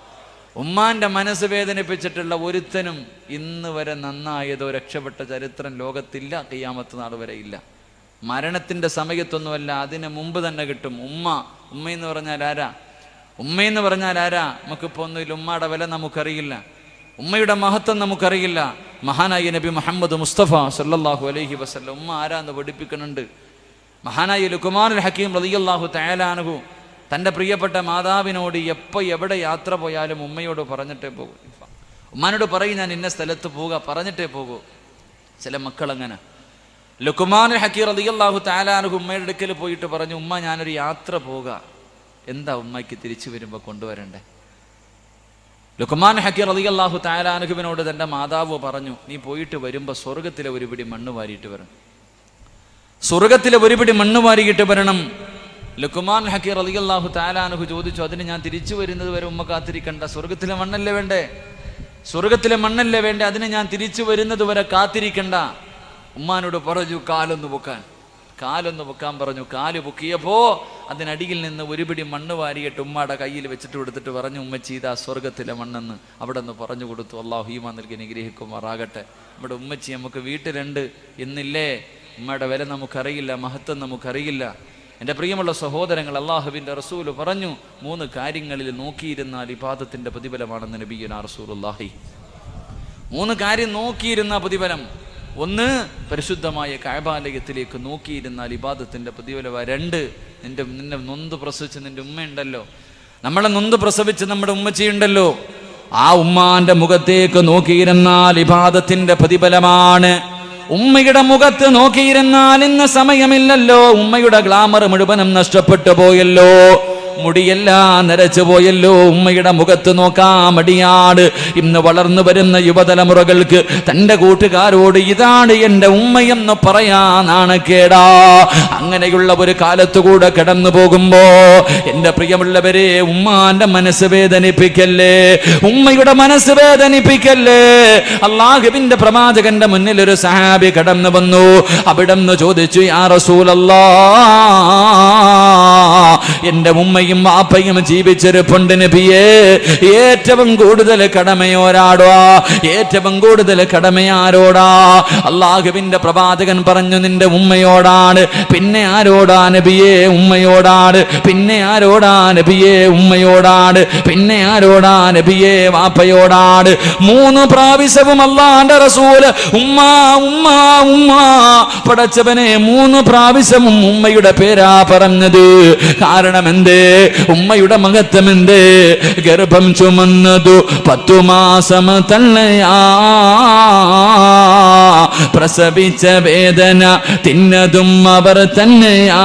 ഉമ്മാന്റെ മനസ്സ് വേദനിപ്പിച്ചിട്ടുള്ള ഒരുത്തനും ഇന്ന് വരെ നന്നായതോ രക്ഷപ്പെട്ട ചരിത്രം ലോകത്തില്ല, ഖിയാമത്ത് നാൾ വരെ ഇല്ല. മരണത്തിന്റെ സമയത്തൊന്നുമല്ല, അതിന് മുമ്പ് തന്നെ കിട്ടും. ഉമ്മയെന്ന് പറഞ്ഞാൽ ആരാ? ഉമ്മയെന്ന് പറഞ്ഞാൽ ആരാ? നമുക്കിപ്പോൾ ഒന്നുമില്ല. ഉമ്മയുടെ വില നമുക്കറിയില്ല, ഉമ്മയുടെ മഹത്വം നമുക്കറിയില്ല. മഹാനായ നബി മുഹമ്മദ് മുസ്തഫ സല്ലല്ലാഹു അലൈഹി വസല്ലം ഉമ്മ ആരാന്ന് പഠിപ്പിക്കുന്നുണ്ട്. മഹാനായ ലുഖ്മാനുൽ ഹക്കീം റളിയല്ലാഹു തആല അൻഹു തൻ്റെ പ്രിയപ്പെട്ട മാതാവിനോട് എപ്പോൾ എവിടെ യാത്ര പോയാലും ഉമ്മയോട് പറഞ്ഞിട്ടേ പോകൂ. ഉമ്മാനോട് പറയും, ഞാൻ ഇന്ന സ്ഥലത്ത് പോവുക, പറഞ്ഞിട്ടേ പോകൂ. ചില മക്കളങ്ങനെ. ലുഖ്മാനുൽ ഹക്കീം റളിയല്ലാഹു തആല അൻഹു ഉമ്മയുടെ അടുക്കൽ പോയിട്ട് പറഞ്ഞു, ഉമ്മ ഞാനൊരു യാത്ര പോവുക, എന്താ ഉമ്മയ്ക്ക് തിരിച്ചു വരുമ്പോൾ കൊണ്ടുവരണ്ടേ? ലുഖ്മാനുൽ ഹക്കീം റളിയല്ലാഹു തആല അൻഹുവിനോട് തൻ്റെ മാതാവ് പറഞ്ഞു, നീ പോയിട്ട് വരുമ്പോൾ സ്വർഗത്തിലെ ഒരു പിടി മണ്ണ് വാരിയിട്ട് വരണം, സ്വർഗത്തിലെ ഒരു പിടി മണ്ണ് വാരിയിട്ട് വരണം. ലുഖ്മാനുൽ ഹക്കീം റളിയല്ലാഹു തആല അൻഹു ചോദിച്ചു, അതിന് ഞാൻ തിരിച്ചു വരുന്നത് വരെ ഉമ്മ കാത്തിരിക്കണ്ട, സ്വർഗത്തിലെ മണ്ണല്ലേ വേണ്ടേ, സ്വർഗത്തിലെ മണ്ണല്ലേ വേണ്ടേ, അതിന് ഞാൻ തിരിച്ചു വരുന്നത് വരെ കാത്തിരിക്കണ്ട. ഉമ്മാനോട് പറഞ്ഞു കാലൊന്ന് പൊക്കാൻ പറഞ്ഞു. കാല് പൊക്കിയപ്പോ അതിനടിയിൽ നിന്ന് ഒരു പിടി മണ്ണ് വാരിയിട്ട് ഉമ്മയുടെ കയ്യിൽ വെച്ചിട്ട് കൊടുത്തിട്ട് പറഞ്ഞു, ഉമ്മച്ചി ഇതാ സ്വർഗത്തിലെ മണ്ണെന്ന് അവിടെ നിന്ന് പറഞ്ഞു കൊടുത്തു. അല്ലാഹു ഈമാൻ നൽകി അനുഗ്രഹിക്കുമാറാകട്ടെ. നമ്മുടെ ഉമ്മച്ചി നമുക്ക് വീട്ടിലുണ്ട് എന്നില്ലേ, ഉമ്മയുടെ വില നമുക്കറിയില്ല, മഹത്വം നമുക്കറിയില്ല. എൻ്റെ പ്രിയമുള്ള സഹോദരങ്ങൾ, അല്ലാഹുവിൻ്റെ റസൂൽ പറഞ്ഞു, 3 കാര്യങ്ങളിൽ നോക്കിയിരുന്നാൽ ഇബാദത്തിന്റെ പ്രതിഫലമാണെന്ന് നബിയുനാ റസൂലുള്ളാഹി. 3 കാര്യം നോക്കിയിരുന്ന പ്രതിഫലം. 1, പരിശുദ്ധമായ കഅബാലയത്തിലേക്ക് നോക്കിയിരുന്നാൽ ഇബാദത്തിന്റെ പ്രതിഫലം. 2, നിന്നെ നൊന്ത് പ്രസവിച്ച് നിന്റെ ഉമ്മയുണ്ടല്ലോ, നമ്മളെ നൊന്ത് പ്രസവിച്ച് നമ്മുടെ ഉമ്മച്ചിയുണ്ടല്ലോ, ആ ഉമ്മാന്റെ മുഖത്തേക്ക് നോക്കിയിരുന്നാൽ ഇബാദത്തിന്റെ പ്രതിഫലമാണ്. ഉമ്മയുടെ മുഖത്ത് നോക്കിയിരുന്നാൽ ഇന്ന് സമയമില്ലല്ലോ, ഉമ്മയുടെ ഗ്ലാമർ മുഴുവനും നഷ്ടപ്പെട്ടു പോയല്ലോ, മുടിയെല്ലാം നരച്ചു പോയല്ലോ, ഉമ്മയുടെ മുഖത്ത് നോക്കാൻ മടിയാണ്. ഇന്ന് വളർന്നു വരുന്ന യുവതലമുറകൾക്ക് തൻ്റെ കൂട്ടുകാരോട് ഇതാണ് എൻ്റെ ഉമ്മയെന്ന് പറയാനാണ് കേടാ. അങ്ങനെയുള്ള ഒരു കാലത്തുകൂടെ കടന്നു പോകുമ്പോ എൻ്റെ പ്രിയമുള്ളവരെ, ഉമ്മാന്റെ മനസ്സ് വേദനിപ്പിക്കല്ലേ, ഉമ്മയുടെ മനസ്സ് വേദനിപ്പിക്കല്ലേ. അല്ലാഹുവിന്റെ പ്രവാചകന്റെ മുന്നിൽ ഒരു സഹാബി കടന്നു വന്നു. അവിടെന്ന് ചോദിച്ചു, യാ റസൂലല്ലാഹ്, എൻ്റെ ഉമ്മയും വാപ്പയും ജീവിച്ചിരിപ്പുണ്ട് നബിയേ, ഏറ്റവും കൂടുതൽ കടമയോരാടാ, ഏറ്റവും കൂടുതൽ കടമയാരോടാ? അല്ലാഹുവിന്റെ പ്രവാചകൻ പറഞ്ഞു, നിന്റെ ഉമ്മയോടാണ്. പിന്നെ ആരോടാ നബിയേ? ഉമ്മയോടാണ്. പിന്നെ ആരോടാ നബിയേ? ഉമ്മയോടാണ്. പിന്നെ ആരോടാ നബിയേ? വാപ്പയോടാണ്. 3 പ്രാവശ്യവും അല്ലാഹുവിന്റെ റസൂൽ ഉമ്മ ഉമ്മ ഉമ്മ. പടച്ചവനെ, 3 പ്രാവശ്യവും ഉമ്മയുടെ പേരാ പറഞ്ഞത്. കാരണം എന്തേ? ഉമ്മയുടെ മഹത്വം എന്തേ? ഗർഭം ചുമന്നതു 10 മാസം തള്ളയാ, പ്രസവിച്ച വേദന തിന്നതും അവർ തന്നെയാ,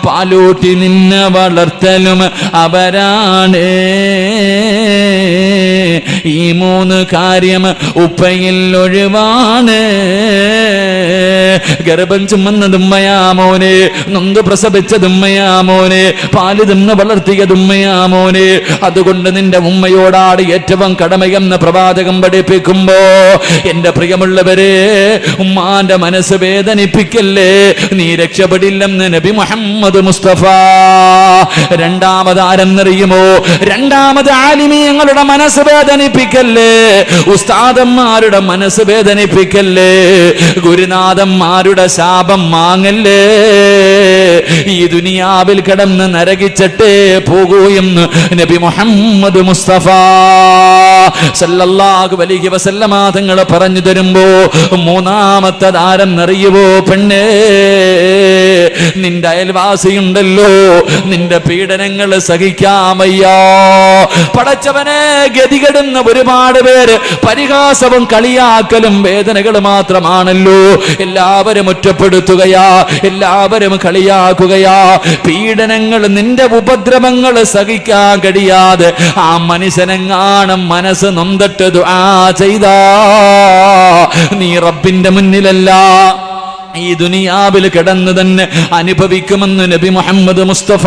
പാലൂട്ടി നിന്നെ വളർത്തലും അവരാണ്. ഈ 3 കാര്യം ഉപ്പയിൽ ഒഴിവാണ്. ഗർഭം ചുമന്നത് ഉമ്മയാ മോനെ, നൊന്ത് പ്രസവിച്ചത് ഉമ്മയാ മോനെ, പാല് തിന്ന് വളർത്തിയത് ഉമ്മയാ മോനെ. അതുകൊണ്ട് നിന്റെ ഉമ്മയോടാണ് ഏറ്റവും കടമയെന്ന് പ്രവാചകം പഠിപ്പിക്കുമ്പോ, എന്റെ പ്രിയമുള്ളവരെ, ഉമ്മാന്റെ മനസ്സ് വേദനിപ്പിക്കല്ലേ, നീ രക്ഷപ്പെടില്ലെന്ന് നബി മുഹമ്മദ് മുസ്തഫ. 2ാമത് ആരെന്നറിയുമോ? 2ാമത് ആലിമീങ്ങളുടെ മനസ്സ് വേദന വേദനിപ്പിക്കല്ലേ, ഉസ്താദന്മാരുടെ മനസ്സ് വേദനിപ്പിക്കല്ലേ, ഗുരുനാഥന്മാരുടെ ശാപം വാങ്ങല്ലേ. ഈ ദുനിയാവിൽ കിടന്ന് നരകിച്ചിട്ടേ പോകൂ എന്ന് നബി മുഹമ്മദ് മുസ്തഫ സല്ലല്ലാഹു അലൈഹി വസല്ലമ തങ്ങൾ പറഞ്ഞു തരുമ്പോ മൂന്നാമത്തെ താരം അറിയുവോ പെണ്ണേ, നിന്റെ അയൽവാസിയുണ്ടല്ലോ, നിന്റെ പീഡനങ്ങൾ സഹിക്കാമയ്യോ. പടച്ചവനെ, ഗതികെടുന്ന ഒരുപാട് പേര് പരിഹാസവും കളിയാക്കലും വേദനകൾ മാത്രമാണല്ലോ. എല്ലാവരും ഒറ്റപ്പെടുത്തുകയാ, എല്ലാവരും കളിയാക്കുകയാ. പീഡനങ്ങൾ, നിന്റെ ഉപദ്രവങ്ങൾ സഹിക്കാൻ കഴിയാതെ ആ മനുഷ്യനെങ്ങാനും മനസ്സ് നൊന്തിട്ട് ദുആ ചെയ്താ നീ റബ്ബിന്റെ മുന്നിലല്ല, ഈ ദുനിയാവിൽ കിടന്ന് തന്നെ അനുഭവിക്കുമെന്ന് നബി മുഹമ്മദ് മുസ്തഫ.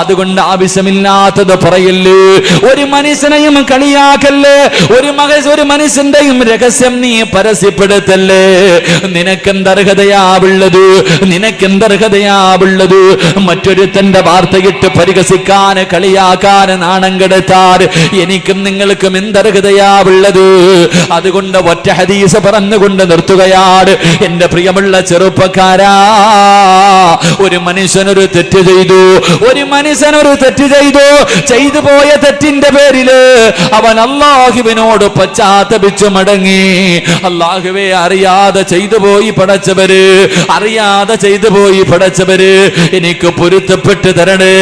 അതുകൊണ്ട് ആവശ്യമില്ലാത്തത് പറയല്ലേ, ഒരു മനുഷ്യനെയും കളിയാക്കല്ലേ, ഒരു മനുഷ്യന്റെയും രഹസ്യം നീ പരസ്യപ്പെടുത്തല്ലേ. നിനക്കെന്തർഹതയാവുള്ളത്, നിനക്കെന്തർഹതയാവുള്ളത്? മറ്റൊരുത്തന്റെ വാർത്തയിട്ട് പരിഹസിക്കാൻ, കളിയാക്കാൻ, നാണം കെടുത്താൻ എനിക്കും നിങ്ങൾക്കും എന്തർഹതയാവുള്ളത്? അതുകൊണ്ട് ഒറ്റ ഹദീസ് പറഞ്ഞുകൊണ്ട് നിർത്തുകയാണ്. എന്റെ പ്രിയമുള്ള ചെറുപ്പക്കാരാ, ഒരു മനുഷ്യനൊരു തെറ്റ് ചെയ്തു, ഒരു മനുഷ്യനൊരു തെറ്റ് ചെയ്തു, ചെയ്തു പോയ തെറ്റിന്റെ പേരില് അവൻ അല്ലാഹുവിനോട് പശ്ചാത്തപിച്ചു മടങ്ങി. അല്ലാഹുവേ, അറിയാതെ ചെയ്തു പോയി പടച്ചവര്, അറിയാതെ ചെയ്തു പോയി പടച്ചവര്, എനിക്ക് പൊരുത്തപ്പെട്ട് തരണേ,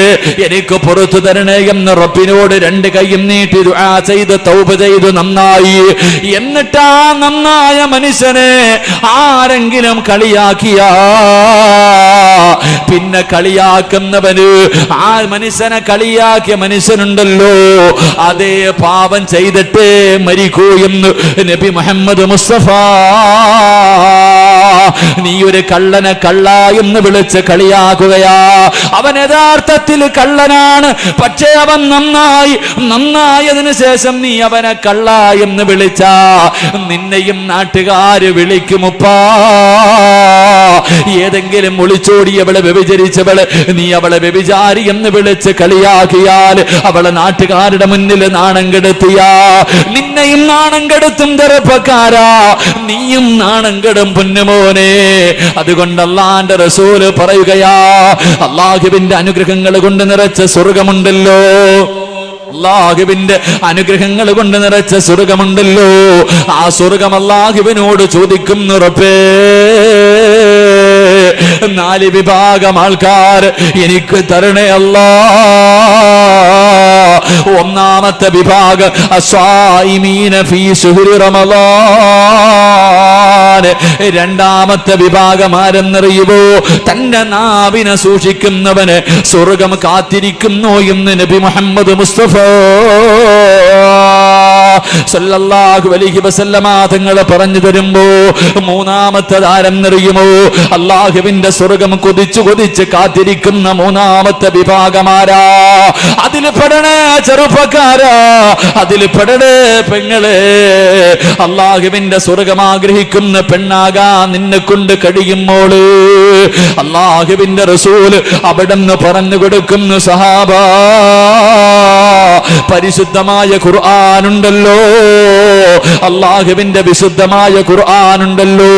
എനിക്ക് പുറത്തു തരണേ എന്ന് റബ്ബിനോട് രണ്ട് കൈയും നീട്ടി ദുആ ചെയ്ത് തൗബ ചെയ്തു നന്നായി. എന്നിട്ടാ നന്നായ മനുഷ്യനെ ആരെങ്കിലും കളിയാക്കിയാ പിന്നെ കളിയാക്കുന്നവന്, ആ മനുഷ്യനെ കളിയാക്കിയ മനുഷ്യനുണ്ടല്ലോ, അതേ പാപം ചെയ്തിട്ടേ മരിക്കൂ എന്ന് നബി മുഹമ്മദ് മുസ്തഫ. നീ ഒരു കള്ളനെ കള്ള എന്ന് വിളിച്ച് കളിയാക്കുകയാ. അവൻ യഥാർത്ഥത്തിൽ കള്ളനാണ്, പക്ഷേ അവൻ നന്നായതിനു ശേഷം നീ അവനെ കള്ള എന്ന് വിളിച്ച നിന്നെയും നാട്ടുകാര് വിളിക്കുമുപ്പാ. ഏതെങ്കിലും ഒളിച്ചോടിയവളെ വ്യഭിചരിച്ചവള് നീ അവളെ വ്യഭിചാരി എന്ന് വിളിച്ച് കളിയാക്കിയാൽ അവളെ നാട്ടുകാരുടെ മുന്നിൽ നാണം കെടുത്തിയാ നിന്നെയും നാണം കെടുത്തും ചെറുപ്പക്കാരാ, നീയും നാണം കെടും പൊന്നുമോനെ. അതുകൊണ്ട് അല്ലാഹുവിന്റെ റസൂല് പറയുകയാ, അല്ലാഹുവിന്റെ അനുഗ്രഹങ്ങൾ കൊണ്ട് നിറച്ച സ്വർഗമുണ്ടല്ലോ, അല്ലാഹുവിന്റെ അനുഗ്രഹങ്ങൾ കൊണ്ട് നിറച്ച സ്വർഗമുണ്ടല്ലോ, ആ സ്വർഗം അല്ലാഹുവിനോട് ചോദിക്കുന്നു, റബ്ബേ, 4 വിഭാഗം ആൾക്കാർ എനിക്ക് തരണേ അല്ലാ. ഒന്നാമത്തെ വിഭാഗം അസ്വായിമീന ഫീ ശുഹ്രി റമളാൻ. രണ്ടാമത്തെ വിഭാഗം ആരെന്നറിയുമോ? തന്റെ നാവിനെ സൂക്ഷിക്കുന്നവന് സ്വർഗം കാത്തിരിക്കുന്നു എന്ന് നബി മുഹമ്മദ് മുസ്തഫ സല്ലല്ലാഹു അലൈഹി വസല്ലമ തങ്ങൾ പറഞ്ഞു തരുമ്പോ മൂന്നാമത്തെ ആരെന്നറിയുമോ? അല്ലാഹുവിന്റെ സ്വർഗം കൊതിച്ചു കൊതിച്ച് കാത്തിരിക്കുന്ന മൂന്നാമത്തെ വിഭാഗമാരാ? അതിൽ പെടണേ ചെറുപ്പക്കാരാ, അതിൽ പെടണേ പെങ്ങളെ. അല്ലാഹുവിന്റെ സ്വർഗം ആഗ്രഹിക്കുന്ന പെണ്ണാകാ നിന്നെ കൊണ്ട് കഴിയുമ്പോള് അല്ലാഹുവിന്റെ റസൂല് അവിടെന്ന് പറഞ്ഞു കൊടുക്കുന്നു, സഹാബാ, പരിശുദ്ധമായ ഖുർആനുണ്ടല്ലോ, അല്ലാഹുവിന്റെ വിശുദ്ധമായ ഖുർആനുണ്ടല്ലോ,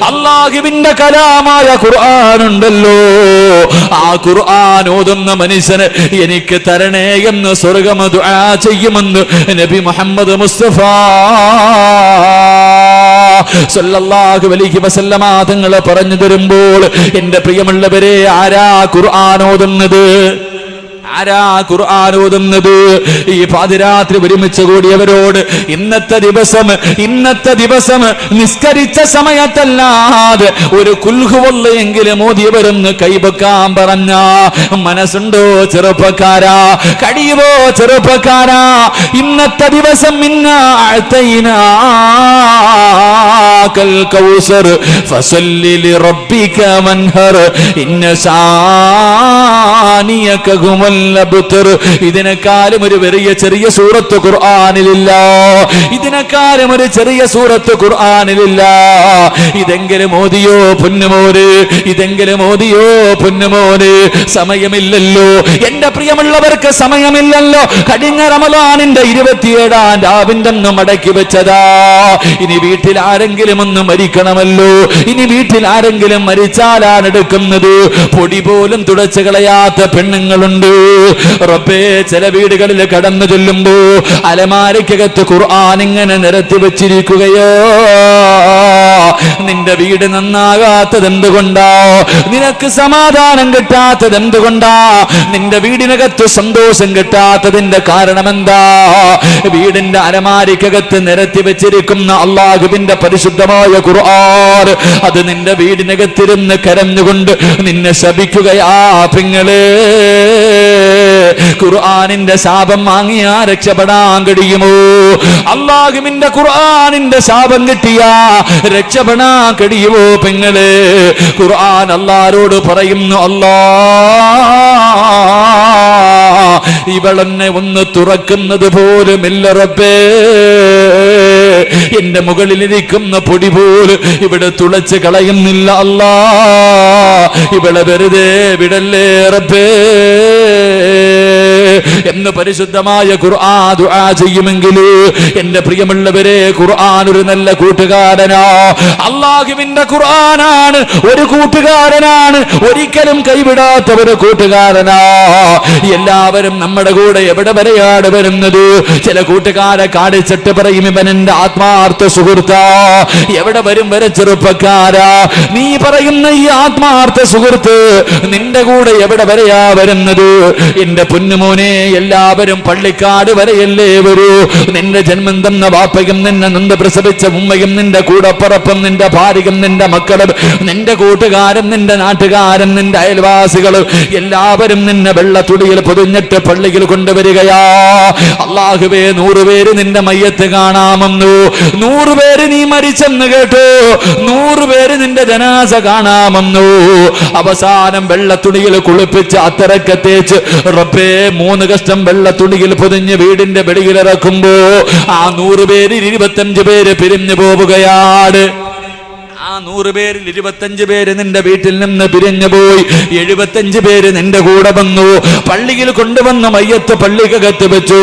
അല്ലാഹുവിന്റെ കലാമായ ഖുർആനുണ്ടല്ലോ, ആ ഖുർആൻ ഓതുന്ന മനുഷ്യന് എനിക്ക് തരണേ എന്ന് സ്വർഗ്ഗം ദുആ ചെയ്യുമെന്ന് നബി മുഹമ്മദ് മുസ്തഫ സല്ലല്ലാഹു അലൈഹി വസല്ലമ തങ്ങൾ പറഞ്ഞു തരുമ്പോൾ എന്റെ പ്രിയമുള്ളവരെ, ആരാ ഖുർആൻ ഓതുന്നത്? ആരാ ഖുർആൻ ഓതുന്നത്? ഈ പാതിരാത്രി ഒരുമിച്ച് കൂടിയവരോട് ഇന്നത്തെ ദിവസം നിസ്കരിച്ച സമയത്തല്ലാതെ ഒരു കുൽഹുവെങ്കിലും ഓതിയവരെന്ന് കൈവക്കാൻ പറഞ്ഞ മനസ്സുണ്ടോ ചെറുപ്പക്കാരാ? കഴിയുവോ ചെറുപ്പക്കാരാ? ഇന്നത്തെ ദിവസം അഅ്തൈനാകൽ കൗസർ ഫസല്ലി ലിറബ്ബിക വൻഹർ ഇന്ന ശാനിയക ഹുവൽ അബ്തർ. ഇതിനേക്കാളും ഒരു വലിയ ചെറിയ സൂറത്ത് ഖുർആനിലില്ല. ഇതിനേക്കാളും ഒരു ചെറിയ സൂറത്ത് ഖുർആനിലില്ല. ഇതെങ്കിലും ഓതിയോ പൊന്നുമോന്, ഇതെങ്കിലും ഓതിയോ പൊന്നുമോന്. സമയമില്ലല്ലോ എന്റെ പ്രിയമുള്ളവർക്ക്, സമയമില്ലല്ലോ. കഴിഞ്ഞ റമളാനിന്റെ 27-ാം രാവിന്റെ അന്ന് മടക്കി വെച്ചതാ. ഇനി വീട്ടിൽ ആരെങ്കിലും ഒന്ന് മരിക്കണമല്ലോ. ഇനി വീട്ടിൽ ആരെങ്കിലും മരിച്ചാലാണ് എടുക്കുന്നത്. പൊടി പോലും തുടച്ചു കളയാത്ത പെണ്ണുങ്ങളുണ്ട്. റബ്ബേ, ചില വീടുകളിൽ കടന്നു ചൊല്ലുമ്പോ അലമാരയ്ക്കകത്ത് ഖുർആൻ ഇങ്ങനെ നിരത്തി വെച്ചിരിക്കുകയോ. നിന്റെ വീട് നന്നാകാത്തത് എന്തുകൊണ്ടാ? നിനക്ക് സമാധാനം കിട്ടാത്തത് എന്തുകൊണ്ടാ? നിന്റെ വീടിനകത്ത് സന്തോഷം കിട്ടാത്തതിന്റെ കാരണം എന്താ? വീടിന്റെ അലമാരിക്കകത്ത് നിരത്തി വെച്ചിരിക്കുന്ന അല്ലാഹുവിന്റെ പരിശുദ്ധമായ ഖുർആൻ, അത് നിന്റെ വീടിനകത്തിരുന്ന് കരഞ്ഞുകൊണ്ട് നിന്നെ ശപിക്കുകയാ പെങ്ങളെ. ഖുർആനിന്റെ ശാപം വാങ്ങിയാ രക്ഷപ്പെടാൻ കഴിയുമോ? അല്ലാഹുവിന്റെ ഖുർആനിന്റെ ശാപം കിട്ടിയാ രക്ഷപ്പെടാൻ കഴിയുമോ പെങ്ങളെ? ഖുർആൻ അല്ലാഹുവോട് പറയുന്നു, അല്ലാ, ഇവളെന്നെ ഒന്ന് തുറക്കുന്നത് പോലുമില്ല റബ്ബേ. എന്റെ മുകളിലിരിക്കുന്ന പൊടി പോലും ഇവിടെ തുളച്ച് കളയുന്നില്ല അല്ലാ. ഇവളെ വെറുതെ വിടല്ലേ റബ്ബേ എന്ന് പരിശുദ്ധമായ ഖുർആൻ ദുആ ചെയ്യുമെങ്കിൽ എന്റെ പ്രിയമുള്ളവരെ, ഖുർആൻ ഒരു നല്ല കൂട്ടുകാരനാ. അല്ലാഹുവിന്റെ ഖുർആനാണ് ഒരു കൂട്ടുകാരനാണ്, ഒരിക്കലും കൈവിടാത്ത ഒരു കൂട്ടുകാരനാ. എല്ലാവരും നമ്മുടെ കൂടെ എവിടെ വരെയാണ് വരുന്നത്? ചില കൂട്ടുകാരെ കാണിച്ചിട്ട് പറയും, ഇവൻ എന്റെ ആത്മാർത്ഥ സുഹൃത്താ. എവിടെ വരും വരെ ചെറുപ്പക്കാരാ, നീ പറയുന്ന ഈ ആത്മാർത്ഥ സുഹൃത്ത് നിന്റെ കൂടെ എവിടെ വരെയാ വരുന്നത്? എന്റെ പൊന്നുമോനെ, എല്ലാവരും പള്ളിക്കാട് വരെയല്ലേ വരൂ. നിന്റെ ജന്മം തന്ന വാപ്പയും നിന്നെ നിന്ന് പ്രസവിച്ച ഉമ്മയും നിന്റെ കൂടപ്പറപ്പും നിന്റെ ഭാര്യയും നിന്റെ മക്കളും നിന്റെ കൂട്ടുകാരൻ നിന്റെ നാട്ടുകാരൻ നിന്റെ അയൽവാസികളും എല്ലാവരും നിന്നെ വെള്ളത്തുടിയിൽ പൊതിഞ്ഞിട്ട് പള്ളിയിൽ കൊണ്ടുവരികയാ. അല്ലാഹുവേ, 100 പേര് നിന്റെ മയ്യത്ത് കാണാമെന്നു, 100 പേര് നീ മരിച്ചെന്ന് കേട്ടു, 100 പേര് നിന്റെ ജനാസ കാണാമെന്നു. അവസാനം വെള്ളത്തുണിയിൽ കുളിപ്പിച്ച് അത്തരക്കെ തേച്ച് റബ്ബേ 3 കഷ്ടം വെള്ളത്തുണിയിൽ പൊതിഞ്ഞ് വീടിന്റെ വെളിയിലിറക്കുമ്പോ ആ 100 പേരിൽ 25 പേര് പിരിഞ്ഞു പോവുകയാണ്. ആ 100 പേരിൽ 25 പേര് നിന്റെ വീട്ടിൽ നിന്ന് പിരിഞ്ഞു പോയി. 75 പേര് നിന്റെ കൂടെ വന്നു. പള്ളിയിൽ കൊണ്ടുവന്ന് മയ്യത്ത് പള്ളിക്കകത്ത് വെച്ചു.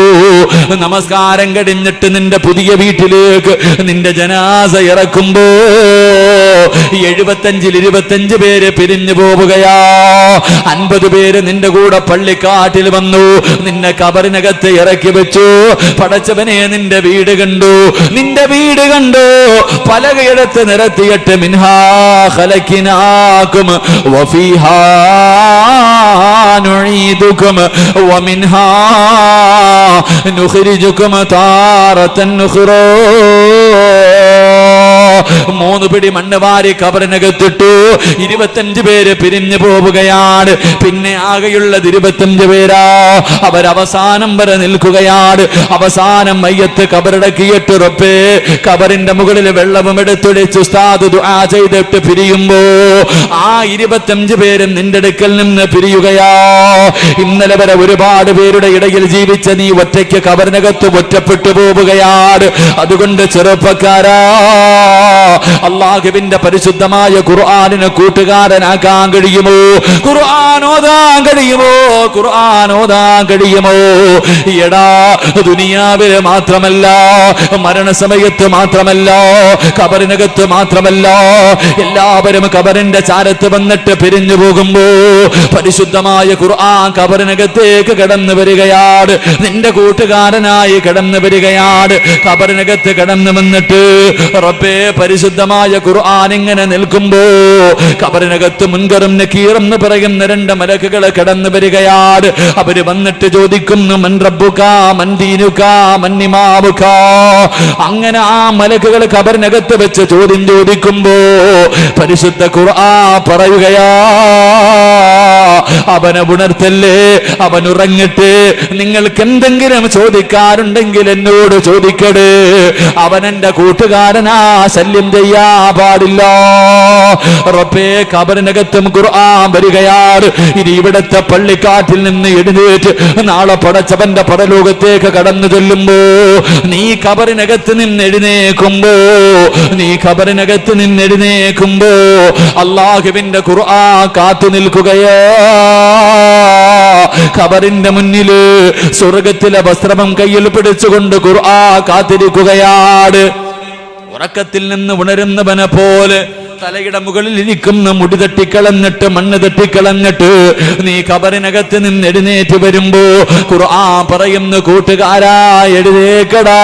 നമസ്കാരം കഴിഞ്ഞിട്ട് നിന്റെ പുതിയ വീട്ടിലേക്ക് നിന്റെ ജനാസ ഇറക്കുമ്പോ 75-ൽ 25 പേര് പിരിഞ്ഞു പോവുകയാ. 50 പേര് നിന്റെ കൂടെ പള്ളിക്കാട്ടിൽ വന്നു. നിന്നെ കബറിനകത്ത് ഇറക്കി വെച്ചു. പടച്ചവനെ, നിന്റെ വീട് കണ്ടു, നിന്റെ വീട് കണ്ടു. പലകയിടത്ത് നിരത്തിയിട്ട് മിൻഹാ ഖലഖനാകും വഫീഹാ നുഈദുകും വമിൻഹാ നുഖ്രിജുകും താറതൻ ഉഖ്റാ. 3 പിടി മണ്ണ് വാരി കബറിനകത്തിട്ടു. 25 പേര് പിരിഞ്ഞു പോവുകയാണ്. പിന്നെ ആകെയുള്ളത് 25 പേരാ. അവരവസാനം വരെ നിൽക്കുകയാണ്. അവസാനം മയ്യത്ത് കബറടക്കിയിട്ട് റബ്ബേ കബറിന്റെ മുകളിൽ വെള്ളവും എടുത്തൊഴിച്ച് ഉസ്താദ് ദുആ ചെയ്തിട്ട് പിരിയുമ്പോ ആ 25 പേരും നിന്റെ അടുക്കൽ നിന്ന് പിരിയുകയാ. ഇന്നലെ വരെ ഒരുപാട് പേരുടെ ഇടയിൽ ജീവിച്ച നീ ഒറ്റയ്ക്ക് കബറിനകത്ത് ഒറ്റപ്പെട്ടു പോവുകയാണ്. അതുകൊണ്ട് ചെറുപ്പക്കാരാ, അല്ലാഹുവിന്റെ പരിശുദ്ധമായ ഖുർആനിനെ കൂട്ടുകാരനാക്കാൻ കഴിയുമോ? ഖുർആൻ ഓതാൻ കഴിയുമോ? ഖുർആൻ ഓതാൻ കഴിയുമോ? എടാ, ദുനിയാവില് മാത്രമല്ല, മരണസമയത്ത് മാത്രമല്ല, കബറിനകത്ത് മാത്രമല്ല, എല്ലാവരും കബറിന്റെ ചാരത്ത് വന്നിട്ട് പിരിഞ്ഞു പോകുമ്പോ പരിശുദ്ധമായ ഖുർആൻ കബറിനകത്തേക്ക് കടന്നു വരികയാണ്. നിന്റെ കൂട്ടുകാരനായി കടന്നു വരികയാണ്. കബറിനകത്ത് കടന്നു വന്നിട്ട് റബ്ബേ പരിശുദ്ധമായ ഖുർആൻ ഇങ്ങനെ നിൽക്കുമ്പോ കബറിനകത്ത് മുൻകറും നക്കീറും എന്ന് പറയുന്ന 2 മലക്കുകൾ കടന്നു വരികയാണ്. അവര് വന്നിട്ട് ചോദിക്കുന്നു, മൻ റബ്ബുക മൻ ദീനുക മൻ ഇമാമുക. അങ്ങനെ ആ മലക്കുകൾ കബറിനകത്ത് വെച്ച് ചോദ്യം ചോദിക്കുമ്പോ പരിശുദ്ധ ഖുർആൻ പറയുകയാ, അവനെ ഉണർത്തല്ലേ, അവൻ ഉറങ്ങിട്ട് നിങ്ങൾക്ക് എന്തെങ്കിലും ചോദിക്കാറുണ്ടെങ്കിൽ എന്നോട് ചോദിക്കടേ. അവൻ എന്റെ കൂട്ടുകാരനാ, ശല്യം ചെയ്യാ പാടില്ല. റബ്ബേ, ഖബറിനകത്തും ഖുർആൻ വരികയാണ്. ഇനി ഇവിടത്തെ പള്ളിക്കാട്ടിൽ നിന്ന് എഴുന്നേറ്റ് നാളെ പടച്ചവന്റെ പരലോകത്തേക്ക് കടന്നു ചെല്ലുമ്പോ, നീ ഖബറിനകത്ത് നിന്ന് എഴുന്നേക്കുമ്പോ അല്ലാഹുവിന്റെ ഖുർആൻ കാത്തു നിൽക്കുകയാ. ഖബറിന്റെ മുന്നില് സ്വർഗത്തിലെ വസ്ത്രം കയ്യിൽ പിടിച്ചുകൊണ്ട് ഖുർആൻ കാത്തിരിക്കുകയാണ്. ഉറക്കത്തിൽ നിന്ന് ഉണരുന്നവനെ പോലെ തലയുടെ മുകളിൽ ഇരിക്കുന്ന മുടി തട്ടിക്കളഞ്ഞിട്ട്, മണ്ണ് തട്ടിക്കളഞ്ഞിട്ട് നീ ഖബറിനകത്ത് നിന്ന് എഴുന്നേറ്റ് വരുമ്പോ ഖുർആൻ പറയുന്നു, കൂട്ടുകാരാ എഴുന്നേക്കടാ,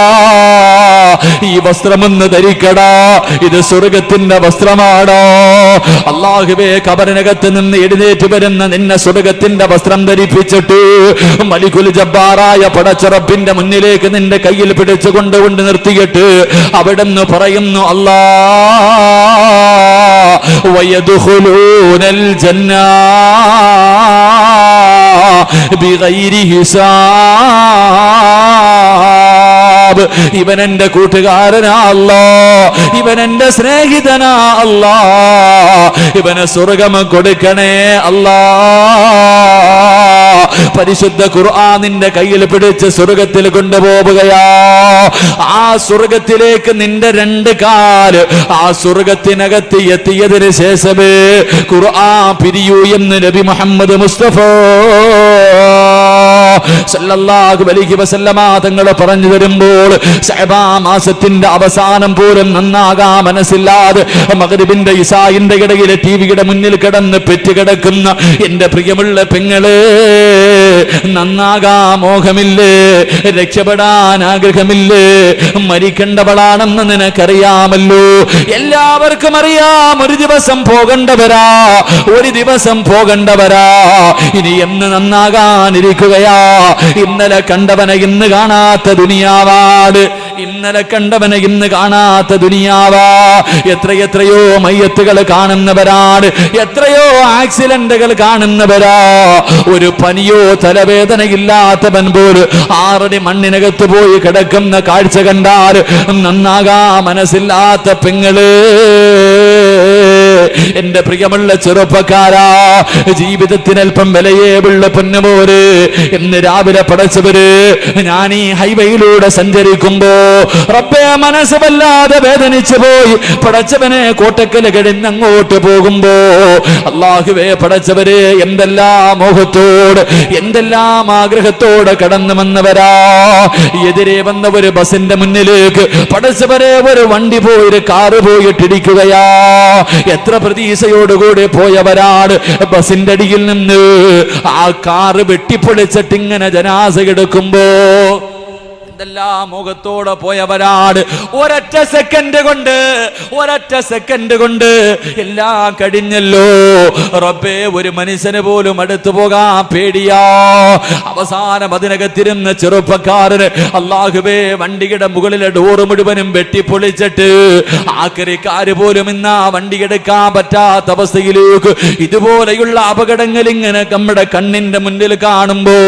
ഈ വസ്ത്രമൊന്ന് ധരിക്കടാ, ഇത് സ്വർഗത്തിന്റെ വസ്ത്രമാണോ. അല്ലാഹുവേ, ഖബറിനകത്ത് നിന്ന് എഴുന്നേറ്റ് വരുന്ന നിന്നെ സ്വർഗത്തിന്റെ വസ്ത്രം ധരിപ്പിച്ചിട്ട് മലികുൽ ജബ്ബാറായ പടച്ചറപ്പിന്റെ മുന്നിലേക്ക് നിന്റെ കയ്യിൽ പിടിച്ചു കൊണ്ടുകൊണ്ട് നിർത്തിയിട്ട് അവിടെന്ന് പറയുന്നു, അല്ലാ വയദ്ഖുലൂനൽ ജന്നാ ബിഗൈരി ഹിസാബ്. ഇവൻ എന്റെ കൂട്ടുകാരനാ അല്ലാ, ഇവൻ എന്റെ സ്നേഹിതനാ അല്ലാ, ഇവന് സ്വർഗം കൊടുക്കണേ അല്ലാ. പരിശുദ്ധ ഖുർആൻ നിന്റെ കയ്യിൽ പിടിച്ച് സ്വർഗത്തിൽ കൊണ്ടുപോവുകയാ. ആ സ്വർഗത്തിലേക്ക് നിന്റെ രണ്ട് കാല് ആ സ്വർഗത്തിനകത്ത് എത്തിയതിന് ശേഷമേ ഖുർആൻ പിരിയൂ എന്ന് നബി മുഹമ്മദ് മുസ്തഫ സല്ലല്ലാഹു അലൈഹി വസല്ലമ തങ്ങൾ പറഞ്ഞു തരുമ്പോൾ, ശഅബാൻ മാസത്തിന്റെ അവസാനം പോലും നന്നാകാ മനസ്സില്ലാതെ മഗ്രിബിന്റെ ഇശാഇന്റെ ഇടയിലെ ടിവിയുടെ മുന്നിൽ കിടന്ന് പെറ്റുകിടക്കുന്ന എന്റെ പ്രിയമുള്ള പെങ്ങളെ, നന്നാകാ മോഹമില്ലേ, രക്ഷപ്പെടാൻ ആഗ്രഹമില്ലേ, മരിക്കേണ്ടവളാണെന്ന് നിനക്കറിയാമല്ലോ. എല്ലാവർക്കും അറിയാം, ഒരു ദിവസം പോകണ്ടവരാ. ഇനി എന്ന് നന്നാകാനിരിക്കുകയാ. ഇന്നലെ കണ്ടവനെ ഇന്ന് കാണാത്ത ദുനിയാവാ. എത്രയോ മയ്യത്തുകൾ കാണുന്നവരാണ്, എത്രയോ ആക്സിഡന്റുകൾ കാണുന്നവരാ. ഒരു പനിയോ തലവേദനയില്ലാത്തവൻ പോലും 6 അടി മണ്ണിനകത്ത് പോയി കിടക്കുന്ന കാഴ്ച കണ്ടാൽ നന്നാകാ മനസ്സില്ലാത്ത പെങ്ങള്. എന്റെ പ്രിയമുള്ള ചെറുപ്പക്കാരാ, ജീവിതത്തിന് അല്പം വിലയേ ഉള്ള പൊന്നുമോര്, എന്ന് രാവിലെ പടച്ചവര് ഞാൻ ഈ ഹൈവേയിലൂടെ സഞ്ചരിക്കുമ്പോ റബ്ബേ മനസ്സ് വല്ലാതെ വേദനിച്ചു പോയി. പടച്ചവനെ കോട്ടക്കല് കഴിഞ്ഞങ്ങോട്ട് പോകുമ്പോ അല്ലാഹുവേ പടച്ചവരെ, എന്തെല്ലാം മോഹത്തോട് എന്തെല്ലാം ആഗ്രഹത്തോടെ കടന്നു വന്നവരാ. എതിരെ വന്ന ഒരു ബസിന്റെ മുന്നിലേക്ക് പടച്ചവരെ ഒരു വണ്ടി പോയി, ഒരു കാറ് പോയിട്ടിരിക്കുകയാ. എത്ര പ്രതീക്ഷയോടുകൂടി പോയവരാണ്. ബസിന്റെ അടിയിൽ നിന്ന് ആ കാറ് വെട്ടിപ്പൊളിച്ചിട്ട് ഇങ്ങനെ ജനാസ എടുക്കുമ്പോ എന്തെല്ലാം മുഖത്തോടെ പോയവരാണ്. ഒരൊറ്റ സെക്കൻഡ് കൊണ്ട് എല്ലാം കഴിഞ്ഞല്ലോ. റബ്ബേ, ഒരു മനുഷ്യന് പോലും അടുത്തു പോകാൻ പേടിയാ. അവസാനം അതിനകത്തിരുന്ന ചെറുപ്പക്കാരന് അല്ലാഹുവേ വണ്ടിയുടെ മുകളിലെ ഡോറ് മുഴുവനും വെട്ടിപ്പൊളിച്ചിട്ട് ആക്രിക്കാര് പോലും ഇന്ന് ആ വണ്ടി എടുക്കാൻ പറ്റാത്ത അവസ്ഥയിലേക്ക് ഇതുപോലെയുള്ള അപകടങ്ങൾ ഇങ്ങനെ നമ്മുടെ കണ്ണിന്റെ മുന്നിൽ കാണുമ്പോ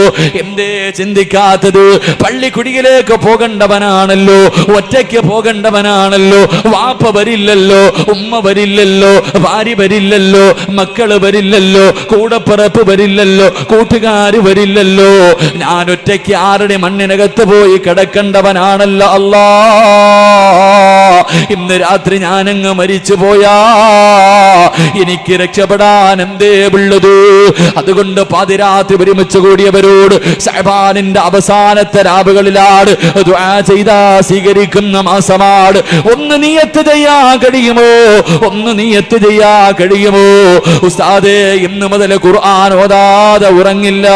എന്തേ ചിന്തിക്കാത്തത്? പള്ളിക്കുടിയിലെ പോകേണ്ടവനാണല്ലോ, ഒറ്റയ്ക്ക് പോകേണ്ടവനാണല്ലോ. വാപ്പ വരില്ലല്ലോ, ഉമ്മ വരില്ലല്ലോ, ഭാര്യ വരില്ലല്ലോ, മക്കള് വരില്ലല്ലോ, കൂടപ്പിറപ്പ് വരില്ലല്ലോ, കൂട്ടുകാര് വരില്ലല്ലോ. ഞാൻ ഒറ്റയ്ക്ക് 6 അടി മണ്ണിനകത്ത് പോയി കിടക്കേണ്ടവനാണല്ലോ. അല്ലാ, ഇന്ന് രാത്രി ഞാനങ്ങ് മരിച്ചു പോയാ എനിക്ക് രക്ഷപ്പെടാൻ എന്തേ ഉള്ളത്? അതുകൊണ്ട് പാതിരാത്രി ഒരുമിച്ച് കൂടിയവരോട് ശഅബാനിന്റെ അവസാനത്തെ രാവുകളിലാണ് ദുആ ചെയ്താ സ്വീകരിക്കുന്ന മാസമാണ്. ഒന്ന് നിയത്ത് ചെയ്യാൻ കഴിയുമോ? ഉസ്താദേ, ഇന്ന് മുതൽ ഖുർആൻ ഓതാതെ ഉറങ്ങില്ല.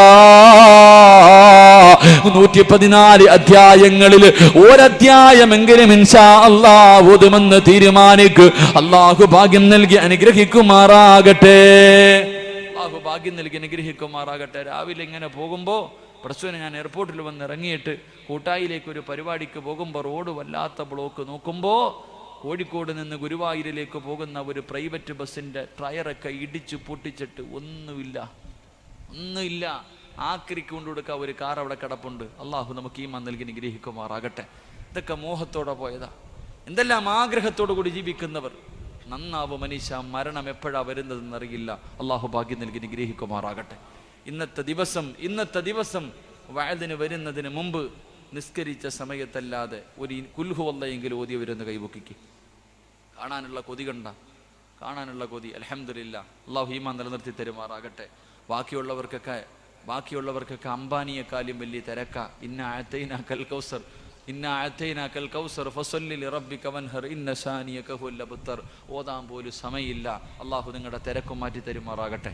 114 അധ്യായങ്ങളിൽ ഒരധ്യായമെങ്കിലും ഇൻഷാ അല്ലാഹ് ഓതുമെന്ന് തീരുമാനിക്ക്. അല്ലാഹു ഭാഗ്യം നൽകി അനുഗ്രഹിക്കുമാറാകട്ടെ. രാവിലെ ഇങ്ങനെ പോകുമ്പോ പ്രശ്നം, ഞാൻ എയർപോർട്ടിൽ വന്ന് ഇറങ്ങിയിട്ട് കൂട്ടായിലേക്ക് ഒരു പരിപാടിക്ക് പോകുമ്പോൾ റോഡ് വല്ലാത്ത ബ്ലോക്ക് നോക്കുമ്പോൾ കോഴിക്കോട് നിന്ന് ഗുരുവായൂരിലേക്ക് പോകുന്ന ഒരു പ്രൈവറ്റ് ബസ്സിൻ്റെ ടയറൊക്കെ ഇടിച്ചു പൊട്ടിച്ചിട്ട് ഒന്നുമില്ല. ആക്രിക്ക് കൊണ്ടുകൊടുക്കാൻ ഒരു കാർ അവിടെ കിടപ്പുണ്ട്. അള്ളാഹു നമുക്ക് ഈമാൻ നൽകി നിഗ്രഹിക്കുമാറാകട്ടെ. ഇതൊക്കെ മോഹത്തോടെ പോയതാ. എന്തെല്ലാം ആഗ്രഹത്തോടു കൂടി ജീവിക്കുന്നവർ. നന്നാവും മനുഷ്യ, മരണം എപ്പോഴാ വരുന്നതെന്നറിയില്ല. അള്ളാഹു ഭാഗ്യം നൽകി നിഗ്രഹിക്കുമാറാകട്ടെ. ഇന്നത്തെ ദിവസം വഅദിന് വരുന്നതിന് മുമ്പ് നിസ്കരിച്ച സമയത്തല്ലാതെ ഒരു കുൽഹു വല്ലയെങ്കിലും ഓതിയവരെന്ന് കൈപൊക്കിക്ക്. കാണാനുള്ള കൊതി കണ്ട, കാണാനുള്ള കൊതി. അൽഹംദുലില്ലാ, അള്ളാഹു ഈമാൻ നിലനിർത്തി തരുമാറാകട്ടെ. ബാക്കിയുള്ളവർക്കൊക്കെ അംബാനിയെക്കാളും വലിയ തിരക്ക. ഇന്നാ അഅതൈനാകൽ കൗസർ ഫസല്ലി ലിറബ്ബിക വൻഹർ ഇന്ന ശാനിയക ഹുവൽ അബ്തർ. ഓതാൻ പോലും സമയമില്ല. അള്ളാഹു നിങ്ങളുടെ തിരക്ക് മാറ്റി തരുമാറാകട്ടെ.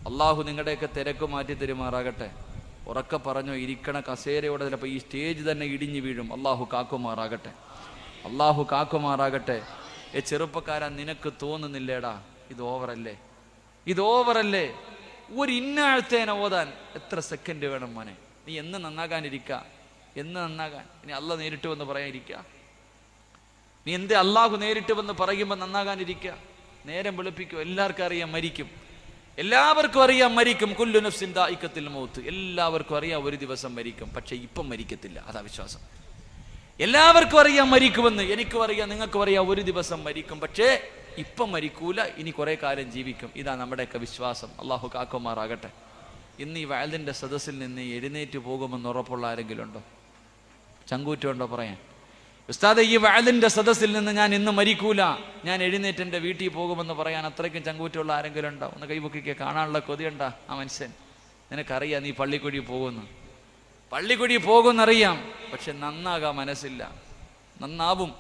അള്ളാഹു നിങ്ങളുടെയൊക്കെ തിരക്ക് മാറ്റി തരുമാറാകട്ടെ. ഉറക്കെ പറഞ്ഞോ, ഇരിക്കണ കസേരയോടെ ചിലപ്പോൾ ഈ സ്റ്റേജ് തന്നെ ഇടിഞ്ഞു വീഴും. അള്ളാഹു കാക്കുമാറാകട്ടെ. അള്ളാഹു കാക്കുമാറാകട്ടെ. ചെറുപ്പക്കാരാ, നിനക്ക് തോന്നുന്നില്ലേടാ ഇത് ഓവറല്ലേ? ഒരു ഇന്നാഴ്ത്തേനെ ഓതാൻ എത്ര സെക്കൻഡ് വേണം മോനെ? നീ എന്ന് നന്നാകാനിരിക്കുക? ഇനി അള്ളാഹ് നേരിട്ട് വന്ന് പറയാനിരിക്കുക? നീ എന്തേ അള്ളാഹു നേരിട്ട് വന്ന് പറയുമ്പോൾ നന്നാകാനിരിക്കുക? നേരം വെളുപ്പിക്കും. എല്ലാവർക്കും അറിയാം മരിക്കും. കുല്ലു നഫ്സിൻ ദാഇഖത്തുൽ മൗത്ത്. എല്ലാവർക്കും അറിയാം ഒരു ദിവസം മരിക്കും. പക്ഷെ ഇപ്പം മരിക്കത്തില്ല. അതാ വിശ്വാസം. എല്ലാവർക്കും അറിയാം മരിക്കുമെന്ന്. എനിക്കും അറിയാം, നിങ്ങൾക്കും അറിയാം ഒരു ദിവസം മരിക്കും. പക്ഷേ ഇപ്പം മരിക്കൂല, ഇനി കുറെ കാലം ജീവിക്കും. ഇതാ നമ്മുടെയൊക്കെ വിശ്വാസം. അള്ളാഹു കാക്കുമാറാകട്ടെ. ഇന്ന് ഈ വഅദിന്റെ സദസ്സിൽ നിന്ന് എഴുന്നേറ്റ് പോകുമെന്ന് ഉറപ്പുള്ള ആരെങ്കിലും ഉണ്ടോ? ചങ്കൂറ്റുണ്ടോ പറയാൻ? ഉസ്താദെ, ഈ വഅദിന്റെ സദസ്സിൽ നിന്ന് ഞാൻ ഇന്ന് മരിക്കൂല, ഞാൻ എഴുന്നേറ്റ് എൻ്റെ വീട്ടിൽ പോകുമെന്ന് പറയാൻ അത്രയ്ക്കും ചങ്കൂറ്റുള്ള ആരെങ്കിലും ഉണ്ടോ? ഒന്ന് കൈപൊക്കിക്ക്. കാണാനുള്ള കൊതിയുണ്ടാ ആ മനുഷ്യൻ? നിനക്കറിയാം നീ പള്ളിക്കുടി പോകുമെന്നറിയാം. പക്ഷെ നന്നാകാൻ മനസ്സില്ല. നന്നാകും.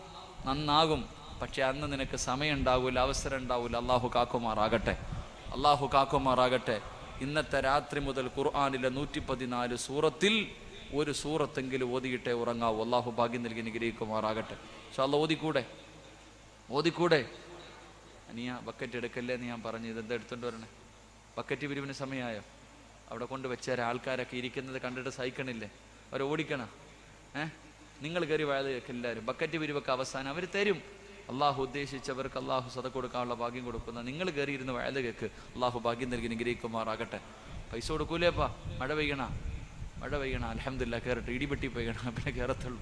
പക്ഷെ അന്ന് നിനക്ക് സമയം ഉണ്ടാവൂല, അവസരം ഉണ്ടാവൂല. അള്ളാഹു കാക്കുമാറാകട്ടെ. ഇന്നത്തെ രാത്രി മുതൽ ഖുർആനിലെ 114 സൂറത്തിൽ ഒരു സൂറത്തെങ്കിലും ഓതിയിട്ടേ ഉറങ്ങാവൂ. അള്ളാഹു ഭാഗ്യം നൽകി നിഗ്രഹിക്കുമാറാകട്ടെ. ഇൻഷാ അല്ലാഹ് ഓതിക്കൂടെ? അനിയാ ബക്കറ്റ് എടുക്കല്ലേ എന്ന് ഞാൻ പറഞ്ഞു. ഇതെന്താ എടുത്തോണ്ട് വരണേ? ബക്കറ്റ് പിരിവിന് സമയമായോ? അവിടെ കൊണ്ട് വെച്ചേരാ. ആൾക്കാരൊക്കെ ഇരിക്കുന്നത് കണ്ടിട്ട് സഹിക്കണില്ലേ? അവർ ഓടിക്കണ. നിങ്ങൾ കയറി വയലേക്ക് എല്ലാവരും. ബക്കറ്റ് പിരിവൊക്കെ അവസാനം അവർ തരും. അള്ളാഹു ഉദ്ദേശിച്ചവർക്ക് അള്ളാഹു സദ കൊടുക്കാനുള്ള ഭാഗ്യം കൊടുക്കുന്ന. നിങ്ങൾ കയറിയിരുന്ന് വയല് കേക്ക്. അള്ളാഹു ഭാഗ്യം നൽകി നിഗ്രഹിക്കുമാറാകട്ടെ. പൈസ കൊടുക്കൂലേപ്പാ? മഴ പെയ്യണ അൽഹംദുലില്ലാ. കയറട്ടെ. ഇടിവെട്ടി പെയ്യണം, പിന്നെ കയറത്തുള്ളൂ.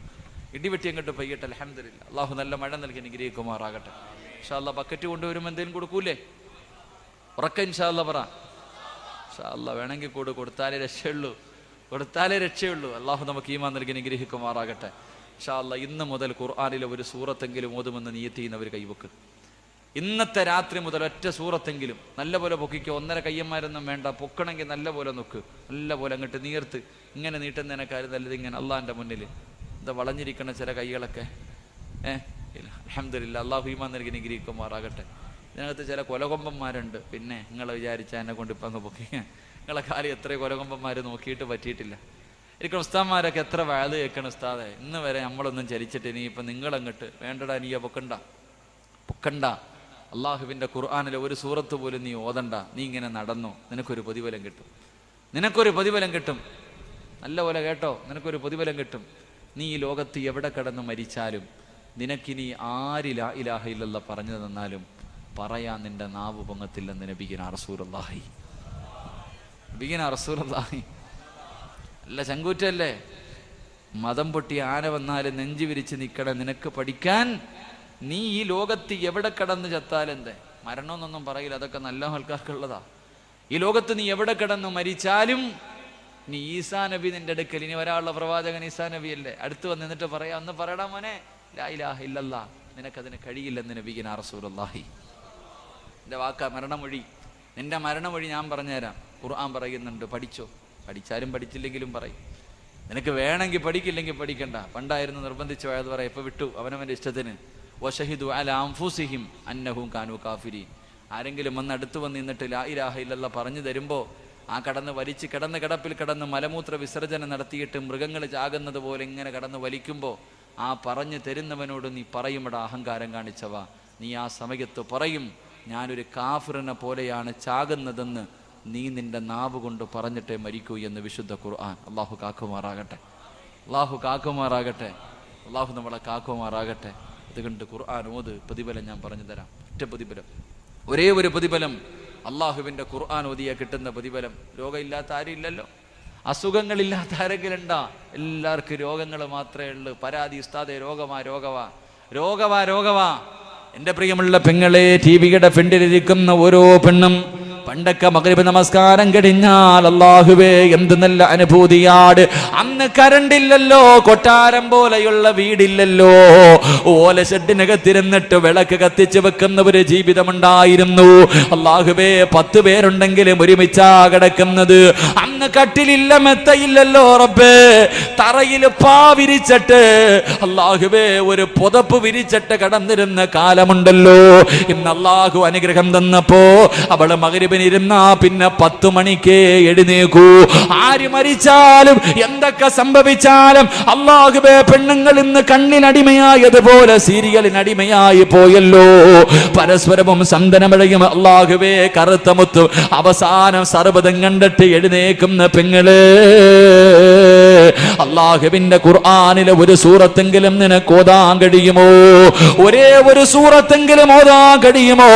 ഇടിവെട്ടി അങ്ങോട്ട് പെയ്യട്ടെ. അൽഹംദുലില്ലാ. അള്ളാഹു നല്ല മഴ നൽകി നിഗ്രഹിക്കുമാറാകട്ടെ. ഇൻഷാ അല്ലാഹ് ബക്കറ്റ് കൊണ്ടുവരുമ്പോൾ എന്തെങ്കിലും കൊടുക്കൂലേ? ഉറക്ക ഇൻഷാ അല്ലാഹ് പറ. ഇൻഷാ അല്ലാഹ് വേണമെങ്കിൽ കൊടുത്താലേ രക്ഷയുള്ളൂ. അള്ളാഹു നമുക്ക് ഈമാൻ നൽകി നിഗ്രഹിക്കുമാറാകട്ടെ. ഇൻഷാ അല്ലാഹ് ഇന്ന് മുതൽ ഖുർആനിലെ ഒരു സൂറത്തെങ്കിലും ഓതുമെന്ന് നിയ്യത്ത് ചെയ്യുന്നവർ കൈവക്ക്. ഇന്നത്തെ രാത്രി മുതൽ ഒറ്റ സൂറത്തെങ്കിലും നല്ലപോലെ പൊക്കിക്കോ. 1.5 കയ്യന്മാരൊന്നും വേണ്ട. പൊക്കണമെങ്കിൽ നല്ലപോലെ നോക്ക്, നല്ലപോലെ അങ്ങോട്ട് നീർത്ത്. ഇങ്ങനെ നീട്ടുന്നതിനേക്കാളും നല്ലത് ഇങ്ങനെ അള്ളാഹിൻ്റെ മുന്നിൽ എന്താ വളഞ്ഞിരിക്കുന്ന ചില കൈകളൊക്കെ. അൽഹംദുലില്ലാ. അള്ളാഹു ഈമാൻ നൽകി നിഗ്രഹിക്കുമാറാകട്ടെ. ഇതിനകത്ത് ചില കൊലകൊമ്പന്മാരുണ്ട്. പിന്നെ നിങ്ങൾ വിചാരിച്ച എന്നെ കൊണ്ട് ഇപ്പം അങ്ങ് പൊക്കി. നിങ്ങളെ കാര്യം എത്ര കൊലകൊമ്പന്മാർ നോക്കിയിട്ട് പറ്റിയിട്ടില്ല. എനിക്ക് ഉസ്താദ്മാരൊക്കെ എത്ര വഅദ് കേൾക്കണം ഉസ്താദെ. ഇന്ന് വരെ നമ്മളൊന്നും ചലിച്ചിട്ട് ഇനിയിപ്പം നിങ്ങളങ്ങോട്ട് വേണ്ടടാ, നീ പൊക്കണ്ട. അള്ളാഹുവിൻ്റെ ഖുർആനിലെ ഒരു സൂറത്ത് പോലും നീ ഓതണ്ട. നീ ഇങ്ങനെ നടന്നു, നിനക്കൊരു പ്രതിഫലം കിട്ടും. നല്ലപോലെ കേട്ടോ, നിനക്കൊരു പ്രതിഫലം കിട്ടും. നീ ഈ ലോകത്ത് എവിടെ കിടന്ന് മരിച്ചാലും നിനക്കിനി ആര് ലാ ഇലാഹ ഇല്ലല്ലാഹ് പറഞ്ഞു തന്നാലും പറയാൻ നിന്റെ നാവ് പൊങ്ങത്തില്ലെന്ന് നബിയിനാ റസൂലുള്ളാഹി. അല്ല ചങ്കൂറ്റല്ലേ? മതം പൊട്ടി ആന വന്നാലും നെഞ്ചു വിരിച്ച് നിൽക്കണം നിനക്ക് പഠിക്കാൻ. നീ ഈ ലോകത്ത് എവിടെ കിടന്ന് ചത്താലെന്തേ? മരണമെന്നൊന്നും പറയില്ല, അതൊക്കെ നല്ല ആൾക്കാർക്കുള്ളതാ. ഈ ലോകത്ത് നീ എവിടെ കിടന്ന് മരിച്ചാലും നീ ഈസാ നബി നിന്റെ അടുക്കൽ, ഇനി ഒരാളുടെ പ്രവാചകൻ ഈസാ നബി അല്ലേ, അടുത്ത് വന്നിട്ട് പറയാ, ഒന്ന് പറയടാ മോനെ ലാ ഇലാഹ ഇല്ലല്ലാഹ്, നിനക്കതിന് കഴിയില്ലെന്ന് നബിയിനാ റസൂലുള്ളാഹി. എൻ്റെ വാക്കാ മരണമൊഴി. നിന്റെ മരണമൊഴി ഞാൻ പറഞ്ഞുതരാം. ഖുർആൻ പറയുന്നുണ്ട്, പഠിച്ചോ. പഠിച്ചാലും പഠിച്ചില്ലെങ്കിലും പറയും. നിനക്ക് വേണമെങ്കിൽ പഠിക്കില്ലെങ്കിൽ പഠിക്കണ്ട. പണ്ടായിരുന്നു നിർബന്ധിച്ച് പോയത് പറയാം, ഇപ്പൊ വിട്ടു അവനവൻ്റെ ഇഷ്ടത്തിന്. വശഹിദു അലാ അൻഫുസിഹിം അന്നഹും കാനൂ കാഫിരീൻ. ആരെങ്കിലും വന്ന് അടുത്ത് വന്ന് നിന്നിട്ട് ലാ ഇലാഹ ഇല്ലല്ലാഹ് പറഞ്ഞു തരുമ്പോൾ ആ കിടപ്പിൽ കിടന്ന് മലമൂത്ര വിസർജനം നടത്തിയിട്ട് മൃഗങ്ങൾ ചാകുന്നത് പോലെ ഇങ്ങനെ കടന്ന് വലിക്കുമ്പോൾ ആ പറഞ്ഞു തരുന്നവനോട് നീ പറയുമെടാ അഹങ്കാരം കാണിച്ചവ, നീ ആ സമയത്ത് പറയും, ഞാനൊരു കാഫിറിനെ പോലെയാണ് ചാകുന്നതെന്ന് നീ നിന്റെ നാവ് കൊണ്ട് പറഞ്ഞിട്ടേ മരിക്കൂ എന്ന് വിശുദ്ധ ഖുർആൻ. അള്ളാഹു കാക്കുമാറാകട്ടെ. അള്ളാഹു നമ്മളെ കാക്കുമാറാകട്ടെ. അതുകൊണ്ട് ഖുർആൻ ഓത്. പ്രതിഫലം ഞാൻ പറഞ്ഞു തരാം. ഒറ്റ പ്രതിഫലം, ഒരേ ഒരു പ്രതിഫലം, അള്ളാഹുവിൻ്റെ ഖുർആൻ ഓതിയ കിട്ടുന്ന പ്രതിഫലം. രോഗമില്ലാത്ത ആരും ഇല്ലല്ലോ, അസുഖങ്ങളില്ലാത്ത ആരെങ്കിലും ഉണ്ടാ? എല്ലാവർക്കും രോഗങ്ങൾ മാത്രമേ ഉള്ളൂ. പരാതി ഉസ്താദെ രോഗമാ. രോഗവാ. എൻ്റെ പ്രിയമുള്ള പെങ്ങളെ, ടിവിയുടെ ഫ്രണ്ടിലിരിക്കുന്ന ഓരോ പെണ്ണും പണ്ടൊക്കെ മഗ്രിബ് നമസ്കാരം കഴിഞ്ഞാൽ അല്ലാഹുവേ എന്ത് നല്ല അനുഭൂതിയാണ്. അന്ന് കരണ്ടില്ലല്ലോ, കൊട്ടാരം പോലെയുള്ള വീടില്ലല്ലോ, ഓല ഷെഡിനകത്തിരുന്നിട്ട് വിളക്ക് കത്തിച്ച് വെക്കുന്ന ഒരു ജീവിതമുണ്ടായിരുന്നു. അല്ലാഹുവേ 10 പേരുണ്ടെങ്കിലും ഒരുമിച്ചാ കിടക്കുന്നത്. അന്ന് കട്ടിലില്ല, മെത്തയില്ലല്ലോ റബ്ബേ, തറയിൽ പാ വിരിച്ചിട്ട് അല്ലാഹുവേ ഒരു പുതപ്പ് വിരിച്ചിട്ട് കിടന്നിരുന്ന കാലമുണ്ടല്ലോ. ഇന്ന് അല്ലാഹു അനുഗ്രഹം തന്നപ്പോ അവള് മഗ്രിബിന് ഇരുന്നാ പിന്നെ 10 മണിക്ക് എഴുന്നേക്കൂ. ആര് മരിച്ചാലും എന്തൊക്കെ സംഭവിച്ചാലും അല്ലാഹുവേ, പെണ്ണുങ്ങൾ ഇന്ന് കണ്ണിനടിമയായതുപോലെ സീരിയലിനടിമയായി പോയല്ലോ. പരസ്പരവും സന്തനമഴയും അല്ലാഹുവേ കറുത്ത മുത്തും അവസാനം സർവ്വതം കണ്ടിട്ട് എഴുന്നേക്കുന്ന പെങ്ങള്. അല്ലാഹുവിന്റെ ഖുർആനിലെ ഒരു സൂറത്തെങ്കിലും നിനക്ക് ഓതാൻ കഴിയുമോ? ഒരേ ഒരു സൂറത്തെങ്കിലും ഓതാൻ കഴിയുമോ?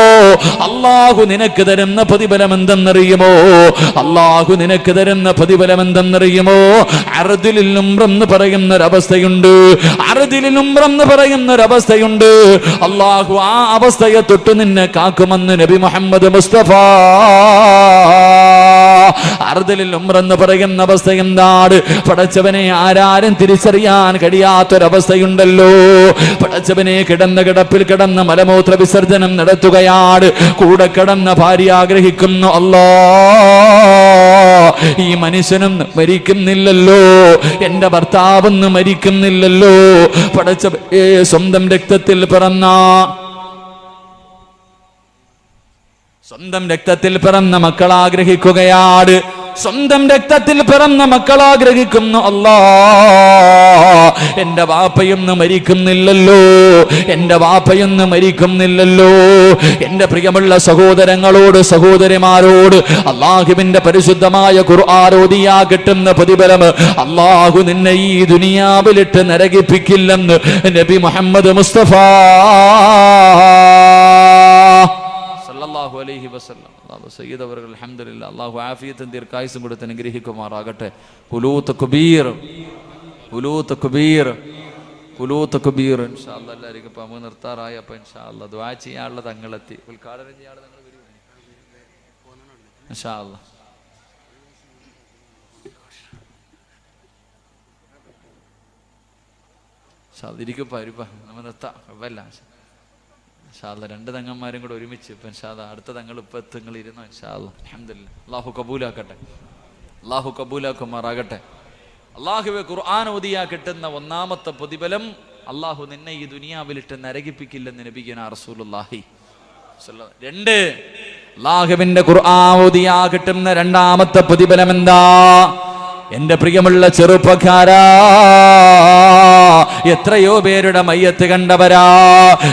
അല്ലാഹു നിനക്ക് തരുന്ന പ്രതിഫലം എന്തെന്നറിയുമോ? അല്ലാഹു നിനക്ക് തരുന്ന പ്രതിഫലം എന്തെന്നറിയുമോ? അർദിലിൽ ഉംറ എന്ന് പറയുന്ന ഒരവസ്ഥയുണ്ട്. അർദിലിൽ ഉംറ എന്ന് പറയുന്ന ഒരവസ്ഥയുണ്ട്. അല്ലാഹു ആ അവസ്ഥയെ തൊട്ട് നിന്നെ കാക്കുമെന്ന് നബി മുഹമ്മദ് മുസ്തഫ. അർദിലിൽ ഉംറ എന്ന് പറയുന്ന അവസ്ഥ എന്താണ്? പടച്ചവനെ ആരാരും തിരിച്ചറിയാൻ കഴിയാത്തൊരവസ്ഥയുണ്ടല്ലോ. പടച്ചവനെ കിടന്ന കിടപ്പിൽ കിടന്ന മലമൂത്ര വിസർജനം നടത്തുകയാണ്. കൂടെ കിടന്ന ഭാര്യ ആഗ്രഹിക്കുന്നു, അല്ലാ ഈ മനുഷ്യനും മരിക്കുന്നില്ലല്ലോ, എന്റെ ഭർത്താവൊന്നും മരിക്കുന്നില്ലല്ലോ. പടച്ചവനെ സ്വന്തം രക്തത്തിൽ പിറന്ന മക്കൾ ആഗ്രഹിക്കുകയാണ്. സ്വന്തം രക്തത്തിൽ പിറന്ന മക്കൾ ആഗ്രഹിക്കുന്നു, അല്ലാ എന്റെ വാപ്പയൊന്നും മരിക്കുന്നില്ലല്ലോ, എന്റെ വാപ്പയൊന്നും മരിക്കുന്നില്ലല്ലോ. എന്റെ പ്രിയമുള്ള സഹോദരങ്ങളോട് സഹോദരിമാരോട് അല്ലാഹുവിന്റെ പരിശുദ്ധമായ ഖുർആൻ ഓതിയാ കിട്ടുന്ന പ്രതിഫലം അല്ലാഹു നിന്നെ ഈ ദുനിയാവിലിട്ട് നരകിപ്പിക്കില്ലെന്ന് നബി മുഹമ്മദ് മുസ്തഫ സല്ലല്ലാഹു അലൈഹി വസല്ലം. സയ്യിദ് അവർ അൽഹംദുലില്ലാ, അല്ലാഹു ആഫിയത്തും ദീർഘായുസ്സും കൊടുത്ത് അനുഗ്രഹിക്കുമാറാകട്ടെ. ഖുലൂത്ത് കബീർ ഇൻഷാ അല്ലാഹ്. എല്ലാവർക്കും ഇപ്പം നമുക്ക് നിർത്താറായി. അപ്പം ഇൻഷാ അല്ലാഹ് ദുആ ചെയ്യാനുള്ള തങ്ങളെത്തി, ഉദ്ഘാടനം ചെയ്യാനുള്ള തങ്ങൾ വരും ഇൻഷാ അല്ലാഹ്. ഇരിക്കും നമ്മൾ നിർത്താം, കുഴപ്പമില്ല. ഇൻഷാല്ലാ 2 തങ്ങന്മാരും കൂടെ ഒരുമിച്ച് ഇപ്പം ഇൻഷാല്ലാ അടുത്ത തങ്ങൾ ഇപ്പം നിങ്ങൾ ഇരുന്നോ ഇൻഷാല്ലാ. അൽഹംദുലില്ലാ, അല്ലാഹു കബൂലാക്കട്ടെ, അല്ലാഹു കബൂലാക്കുമാറാകട്ടെ. അല്ലാഹുവേ, ഖുർആൻ ഓതിയാ കിട്ടുന്ന ഒന്നാമത്തെ പ്രതിഫലം അല്ലാഹു നിന്നെ ഈ ദുനിയാവിലിട്ട് നരകിപ്പിക്കില്ലെന്ന് നബിയുനാ റസൂലുള്ളാഹി. 2 അല്ലാഹുവിന്റെ ഖുർആൻ ഓതിയാ കിട്ടുന്ന രണ്ടാമത്തെ പ്രതിഫലം എന്താ? എന്റെ പ്രിയമുള്ള ചെറുപ്പക്കാരാ, എത്രയോ പേരുടെ മയ്യത്ത് കണ്ടവരാ.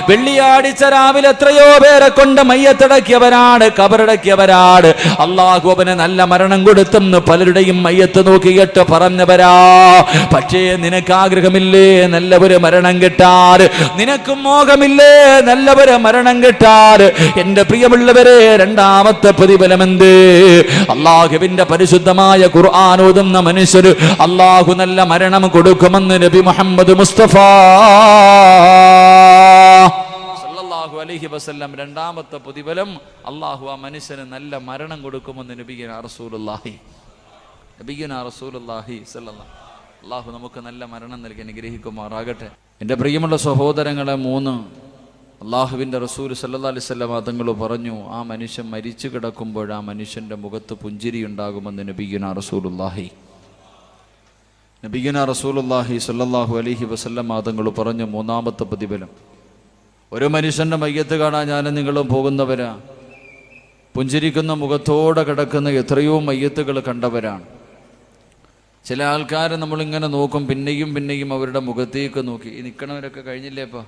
വെള്ളിയാഴ്ച രാവിലെ എത്രയോ പേരെ കൊണ്ട് മയ്യത്തടക്കിയവരാണ്, കബറടക്കിയവരാണ്. അല്ലാഹു അവന് നല്ല മരണം കൊടുത്തെന്ന് പലരുടെയും മയ്യത്ത് നോക്കിയിട്ട് പറഞ്ഞവരാ. പക്ഷേ നിനക്ക് ആഗ്രഹമില്ലേ നല്ല ഒരു മരണം കിട്ടാറ്? നിനക്കും മോഹമില്ലേ നല്ല ഒരു മരണം കിട്ടാറ്? എന്റെ പ്രിയമുള്ളവരെ, രണ്ടാമത്തെ പ്രതിഫലം എന്ത്? അല്ലാഹുവിന്റെ പരിശുദ്ധമായ ഖുർആൻ ഓതുന്ന മനുഷ്യര് അല്ലാഹു നല്ല മരണം കൊടുക്കുമെന്ന് നബി മുഹമ്മദ് മുസ്തഫ സല്ലല്ലാഹു അലൈഹി വസല്ലം. രണ്ടാമത്തെ പ്രതിഫലം അല്ലാഹു ആ മനുഷ്യന് നല്ല മരണം കൊടുക്കുമെന്ന് നബിയുനാ റസൂലുള്ളാഹി സല്ലല്ലാഹു. അല്ലാഹു നമുക്ക് നല്ല മരണം നൽകി അനുഗ്രഹിക്കുമാറാകട്ടെ. എൻ്റെ പ്രിയമുള്ള സഹോദരങ്ങളെ, 3 അല്ലാഹുവിൻ്റെ റസൂൽ സല്ലല്ലാഹു അലൈഹി വസല്ലം തങ്ങൾ പറഞ്ഞു, ആ മനുഷ്യൻ മരിച്ചു കിടക്കുമ്പോൾ ആ മനുഷ്യൻ്റെ മുഖത്ത് പുഞ്ചിരി ഉണ്ടാകുമെന്ന് നബിയുനാ റസൂലുള്ളാഹി സല്ലല്ലാഹു അലൈഹി വസല്ലം തങ്ങൾ പറഞ്ഞു. 3ാമത്തെ പ്രതിഫലം, ഒരു മനുഷ്യൻ്റെ മയ്യത്ത് കാണാൻ ഞാനും നിങ്ങളും പോകുന്നവരാ. പുഞ്ചിരിക്കുന്ന മുഖത്തോടെ കിടക്കുന്ന എത്രയോ മയ്യത്തുകൾ കണ്ടവരാണ്. ചില ആൾക്കാർ നമ്മളിങ്ങനെ നോക്കും, പിന്നെയും അവരുടെ മുഖത്തേക്ക് നോക്കി. ഈ നിൽക്കണവരൊക്കെ കഴിഞ്ഞില്ലേപ്പാ,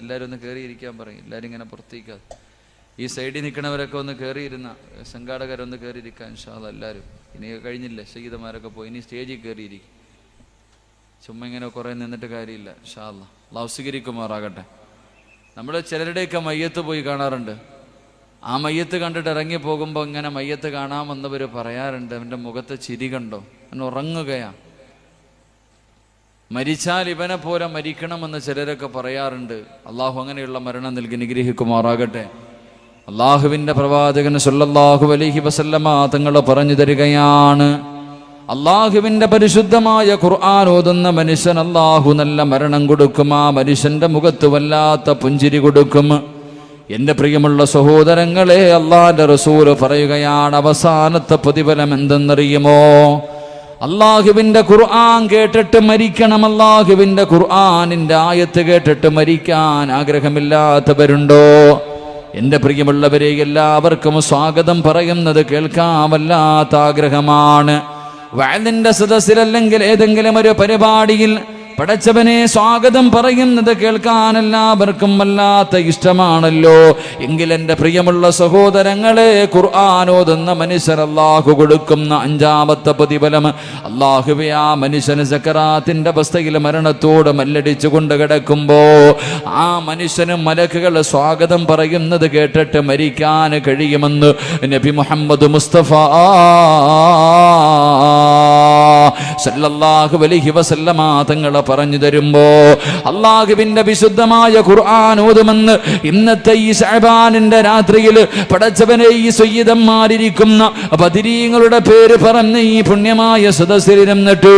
എല്ലാവരും ഒന്ന് കയറിയിരിക്കാൻ പറയും. എല്ലാവരും ഇങ്ങനെ പുറത്തേക്കാതെ ഈ സൈഡിൽ നിൽക്കണവരൊക്കെ ഒന്ന് കയറിയിരുന്ന, സംഘാടകരൊന്ന് കയറിയിരിക്കാൻ ഇൻഷാ അല്ലാഹ്. എല്ലാവരും ഇനി കഴിഞ്ഞില്ലേ, സയ്യിദന്മാരൊക്കെ പോയി, ഇനി സ്റ്റേജിൽ കയറിയിരിക്കും. ചുമ്മാ ഇങ്ങനെ കുറേ നിന്നിട്ട് കാര്യമില്ല. ഇൻഷാ അല്ലാഹ്, അല്ലാഹു സ്വീകരിക്കുമാറാകട്ടെ. നമ്മൾ ചിലരുടെയൊക്കെ മയ്യത്ത് പോയി കാണാറുണ്ട്. ആ മയ്യത്ത് കണ്ടിട്ട് ഇറങ്ങി പോകുമ്പോൾ ഇങ്ങനെ മയ്യത്ത് കാണാൻ വന്നവർ പറയാറുണ്ട്, അവൻ്റെ മുഖത്തെ ചിരി കണ്ടോ, അവൻ ഉറങ്ങുകയാണ്. മരിച്ചാൽ ഇവനെ പോലെ മരിക്കണമെന്ന് ചിലരൊക്കെ പറയാറുണ്ട്. അള്ളാഹു അങ്ങനെയുള്ള മരണം നൽകി നിഗ്രഹിക്കുമാറാകട്ടെ. അള്ളാഹുവിൻ്റെ പ്രവാചകൻ സല്ലല്ലാഹു അലൈഹി വസല്ലമ തങ്ങൾ പറഞ്ഞു തരികയാണ്, അള്ളാഹുവിൻ്റെ പരിശുദ്ധമായ ഖുർആൻ ഓതുന്ന മനുഷ്യൻ അള്ളാഹു നല്ല മരണം കൊടുക്കും. ആ മനുഷ്യൻ്റെ മുഖത്ത് വല്ലാത്ത പുഞ്ചിരി കൊടുക്കും. എൻ്റെ പ്രിയമുള്ള സഹോദരങ്ങളെ, അള്ളാഹിൻ്റെ റസൂല് പറയുകയാണ്, അവസാനത്തെ പ്രതിഫലം എന്തെന്നറിയുമോ? അള്ളാഹുവിൻ്റെ ഖുർആൻ കേട്ടിട്ട് മരിക്കണം. അള്ളാഹുവിൻ്റെ ഖുർആനിൻ്റെ ആയത്ത് കേട്ടിട്ട് മരിക്കാൻ ആഗ്രഹമില്ലാത്തവരുണ്ടോ? എൻ്റെ പ്രിയമുള്ളവരെ, എല്ലാവർക്കും സ്വാഗതം പറയുന്നത് കേൾക്കാൻ വല്ലാത്ത ആഗ്രഹമാണ്. വഅദിന്റെ സദസ്സിലല്ലെങ്കിൽ ഏതെങ്കിലും ഒരു പരിപാടിയിൽ പടച്ചവനെ സ്വാഗതം പറയുന്നത് കേൾക്കാൻ എല്ലാവർക്കും വല്ലാത്ത ഇഷ്ടമാണല്ലോ. എങ്കിൽ എൻ്റെ പ്രിയമുള്ള സഹോദരങ്ങളെ, ഖുർആൻ ഓതുന്ന മനുഷ്യർ അല്ലാഹു കൊടുക്കുന്ന അഞ്ചാമത്തെ പ്രതിഫലം, അല്ലാഹുവേ ആ മനുഷ്യന് സക്കറാത്തിന്റെ അവസ്ഥയിൽ മരണത്തോട് മല്ലടിച്ചു കൊണ്ട് കിടക്കുമ്പോ ആ മനുഷ്യന് മലക്കുകൾ സ്വാഗതം പറയുന്നത് കേട്ടിട്ട് മരിക്കാൻ കഴിയുമെന്ന് നബി മുഹമ്മദ് മുസ്തഫ സല്ലല്ലാഹു അലൈഹി വസല്ലമ തങ്ങൾ പറഞ്ഞു തരുമ്പോ, അള്ളാഹുവിന്റെ വിശുദ്ധമായ ഖുർആൻ ഓതുമെന്ന് ഇന്നത്തെ ഈ ശഅബാനിന്റെ രാത്രിയിൽ പടച്ചവനെ ഈ സയ്യിദന്മാരിരിക്കുന്ന ബദരീങ്ങളുടെ പേര് പറഞ്ഞ് ഈ പുണ്യമായ സദസ്സിലിരുന്നിട്ട്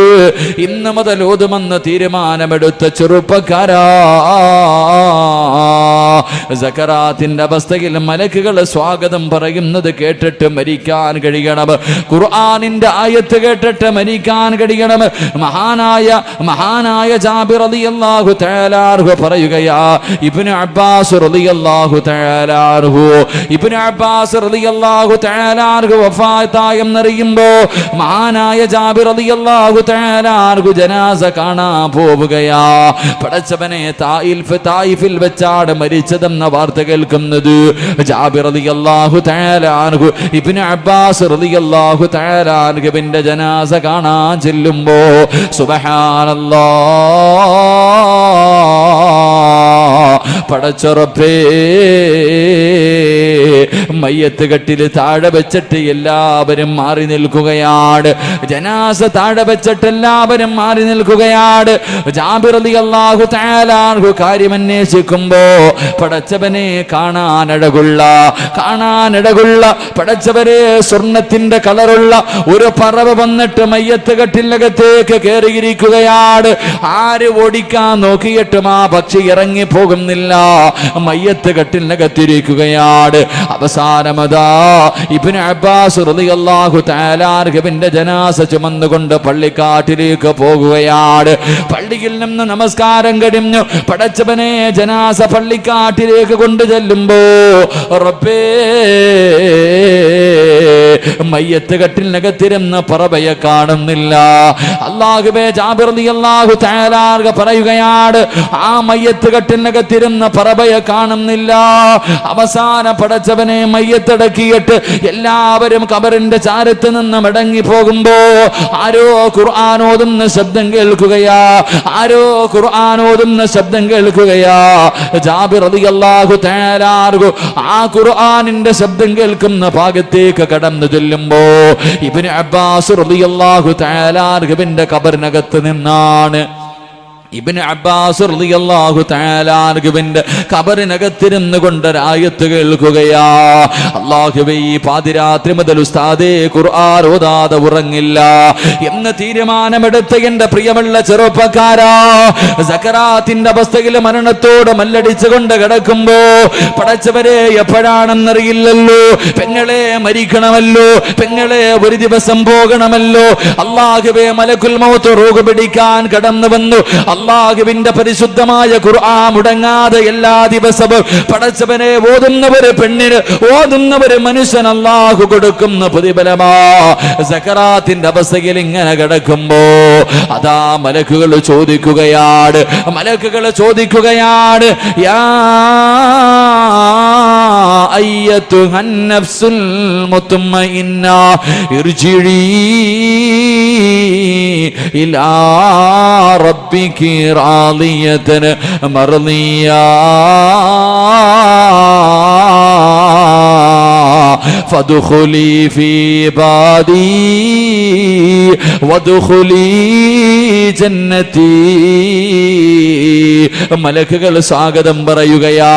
ഇന്ന് മുതൽ ഓതുമെന്ന് തീരുമാനമെടുത്ത ചെറുപ്പക്കാരാ, സക്കറാത്തിന്റെ അവസ്ഥയിൽ മലക്കുകൾ സ്വാഗതം പറയുന്നത് കേട്ടിട്ട് മരിക്കാൻ കഴിയണം. ഖുർആനിന്റെ ആയത്ത് കേട്ടിട്ട് മരിക്കാൻ കഴിയണം. മഹാനായ ജാബിർ റളിയല്ലാഹു തആല അൻഹു പറയുകയാ, ഇബ്നു അബ്ബാസ് റളിയല്ലാഹു തആല അൻഹു വഫാത്തായെന്നറിയുമ്പോ മഹാനായ ജാബിർ റളിയല്ലാഹു തആല അൻഹു ജനാസ കാണാൻ പോവുകയാ. പടച്ചവനെ, തായിഫിൽ വെച്ചാണ് മരിച്ചതെന്ന വാർത്ത കേൾക്കുന്നത്. ജാബിർ റളിയല്ലാഹു തആല അൻഹു ഇബ്നു അബ്ബാസ് റളിയല്ലാഹു തആല അൻഹുവിന്റെ ജനാസ കാണാൻ ചെല്ലുമ്പോ പടച്ചറപ്പേ, മയ്യത്ത് കെട്ടിൽ താഴെ വെച്ചിട്ട് എല്ലാവരും മാറി നിൽക്കുകയാണ്. ജനാസ താഴെ വെച്ചിട്ട് എല്ലാവരും മാറി നിൽക്കുകയാണ്. ജാബിർ റളിയല്ലാഹു തആല അൻഹു കാര്യം അന്വേഷിക്കുമ്പോ പടച്ചവനെ കാണാനഴകുള്ള പടച്ചവരെ സ്വർണത്തിന്റെ കളറുള്ള ഒരു പറവ വന്നിട്ട് മയ്യത്ത് കെട്ടിലകത്തേക്ക് കയറിയിരിക്കുകയാണ്. ആര് ഓടിക്കാൻ നോക്കിയിട്ടും ആ പക്ഷി ഇറങ്ങി പോകുന്നില്ല. മയ്യത്ത് കെട്ടിനകത്തിരിക്കുകയാണ്. അവസാനമതാ ഇബ്നു അബ്ബാസ് റളിയല്ലാഹു തആല അൻഹുവിന്റെ ജനാസ ചുമന്നുകൊണ്ട് പള്ളിക്കാട്ടിലേക്ക് പോകുകയാണ്. പള്ളിയിൽ നിന്ന് നമസ്കാരം കഴിഞ്ഞു പടച്ചവനെ ജനാസ പള്ളിക്കാട്ടിലേക്ക് കൊണ്ടു ചെല്ലുമ്പോ റബ്ബേ, മയ്യത്ത് കെട്ടിനകത്തിരുന്ന പറവയെ കാണുന്നില്ല. അല്ലാഹുവേ, ജാബിർ റളിയല്ലാഹു തആല അൻഹു പറയുകയാണ്, ആ മയ്യത്ത് കെട്ടിനകത്തിരുന്ന പറവയെ കാണുന്നില്ല. അവസാന പടച്ചവനെ മയ്യത്തടക്കിയിട്ട് എല്ലാവരും ഖബറിന്റെ ചാരത്ത് നിന്ന് മടങ്ങി പോകുമ്പോ ആരോ ഖുർആൻ ഓതുന്ന ശബ്ദം കേൾക്കുകയാ. ജാബിർ റളിയല്ലാഹു തആല അൻഹു ആ ഖുർആനിന്റെ ശബ്ദം കേൾക്കുന്ന ഭാഗത്തേക്ക് കടന്നു ചെല്ലുമ്പോ ഇബ്നു അബ്ബാസ് റളിയല്ലാഹു തആല അൻഹുവിന്റെ ഖബറിനകത്ത് നിന്നാണ് ഇബ്നു അബ്ബാസ് റളിയല്ലാഹു തആല അൻഹുവിന്റെ ഖബറിനകത്തിരുന്നു കൊണ്ട് ആയത്ത് കേൾക്കുകയാ. അല്ലാഹുവേ, ഈ പാതിരാത്രി മുതൽ ഉസ്താദേ ഖുർആൻ ഓതാതെ ഉറങ്ങില്ല എന്ന് തീരുമാനമെടുത്ത എന്റെ പ്രിയമുള്ള ചെറുപ്പക്കാരാ, സക്കറാത്തിന്റെ അവസ്ഥയിൽ മരണത്തോട് മല്ലടിച്ചുകൊണ്ട് കിടക്കുമ്പോ പടച്ചവരെ എപ്പോഴാണെന്നറിയില്ലല്ലോ. പെങ്ങളെ മരിക്കണമല്ലോ, പെങ്ങളെ ഒരു ദിവസം പോകണമല്ലോ. അല്ലാഹുവേ, മലക്കുൽ മൗത്ത് റൂഹ് പിടിക്കാൻ കടന്നു വന്നു. അല്ലാഹുവിന്റെ പരിശുദ്ധമായ ഖുർആൻ മുടങ്ങാതെ എല്ലാ ദിവസവും പടച്ചവനെ ഓതുന്നവര് പെണ്ണിന്, ഓതുന്നവര് മനുഷ്യൻ അല്ലാഹു കൊടുക്കുന്ന പ്രതിഫലമാ. സക്കറാത്തിന്റെ അവസ്ഥയിൽ ഇങ്ങനെ കിടക്കുമ്പോ അതാ മലക്കുകൾ ചോദിക്കുകയാണ്, യാ അയ്യത്തുഹൻ നഫ്സുൽ മുത്മഇന്ന ഇർജിഇ ഇലാ റബ്ബികി റാളിയതൻ മർളിയാ ഫദ്ഖുലി ഫീ ബാദി വദ്ഖുലി ജന്നതി. മലക്കുകൾ സ്വാഗതം പറയുകയാ,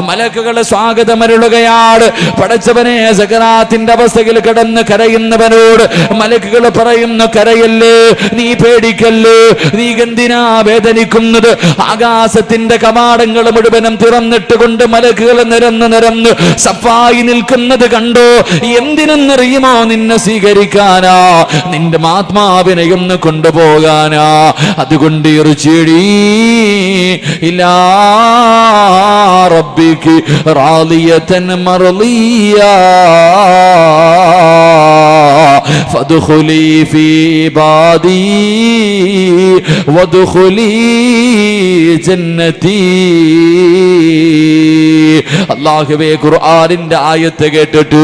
മലക്കുകൾ സ്വാഗതമരുളുകയാണ്. പടച്ചവനെ, സകറാത്തിന്റെ അവസ്ഥയിൽ കിടന്ന് കരയുന്നവനോട് മലക്കുകൾ പറയുന്നു, കരയല്ലേ, നീ പേടിക്കല്ലേ, നീ എന്തിനാ വേദനിക്കുന്നത്? ആകാശത്തിന്റെ കവാടങ്ങൾ മുഴുവനും തുറന്നിട്ട് കൊണ്ട് മലക്കുകൾ നിരന്ന് സഫായി നിൽക്കുന്നത് കണ്ടോ? എന്തിനെന്നറിയുമോ? നിന്നെ സ്വീകരിക്കാനാ, നിന്റെ ആത്മാവിനെ ഒന്ന് കൊണ്ടുപോകാനാ. അതുകൊണ്ട് ഇർജിഇ ഇലാ റബ്ബികി റാളിയതൻ മർളിയ ഫദ്ഖുലി ഫീ ബാദി വദ്ഖുലി ജന്നതി. അല്ലാഹുവേ, ഖുർആനിന്റെ ആയത്ത് കേട്ടിട്ട്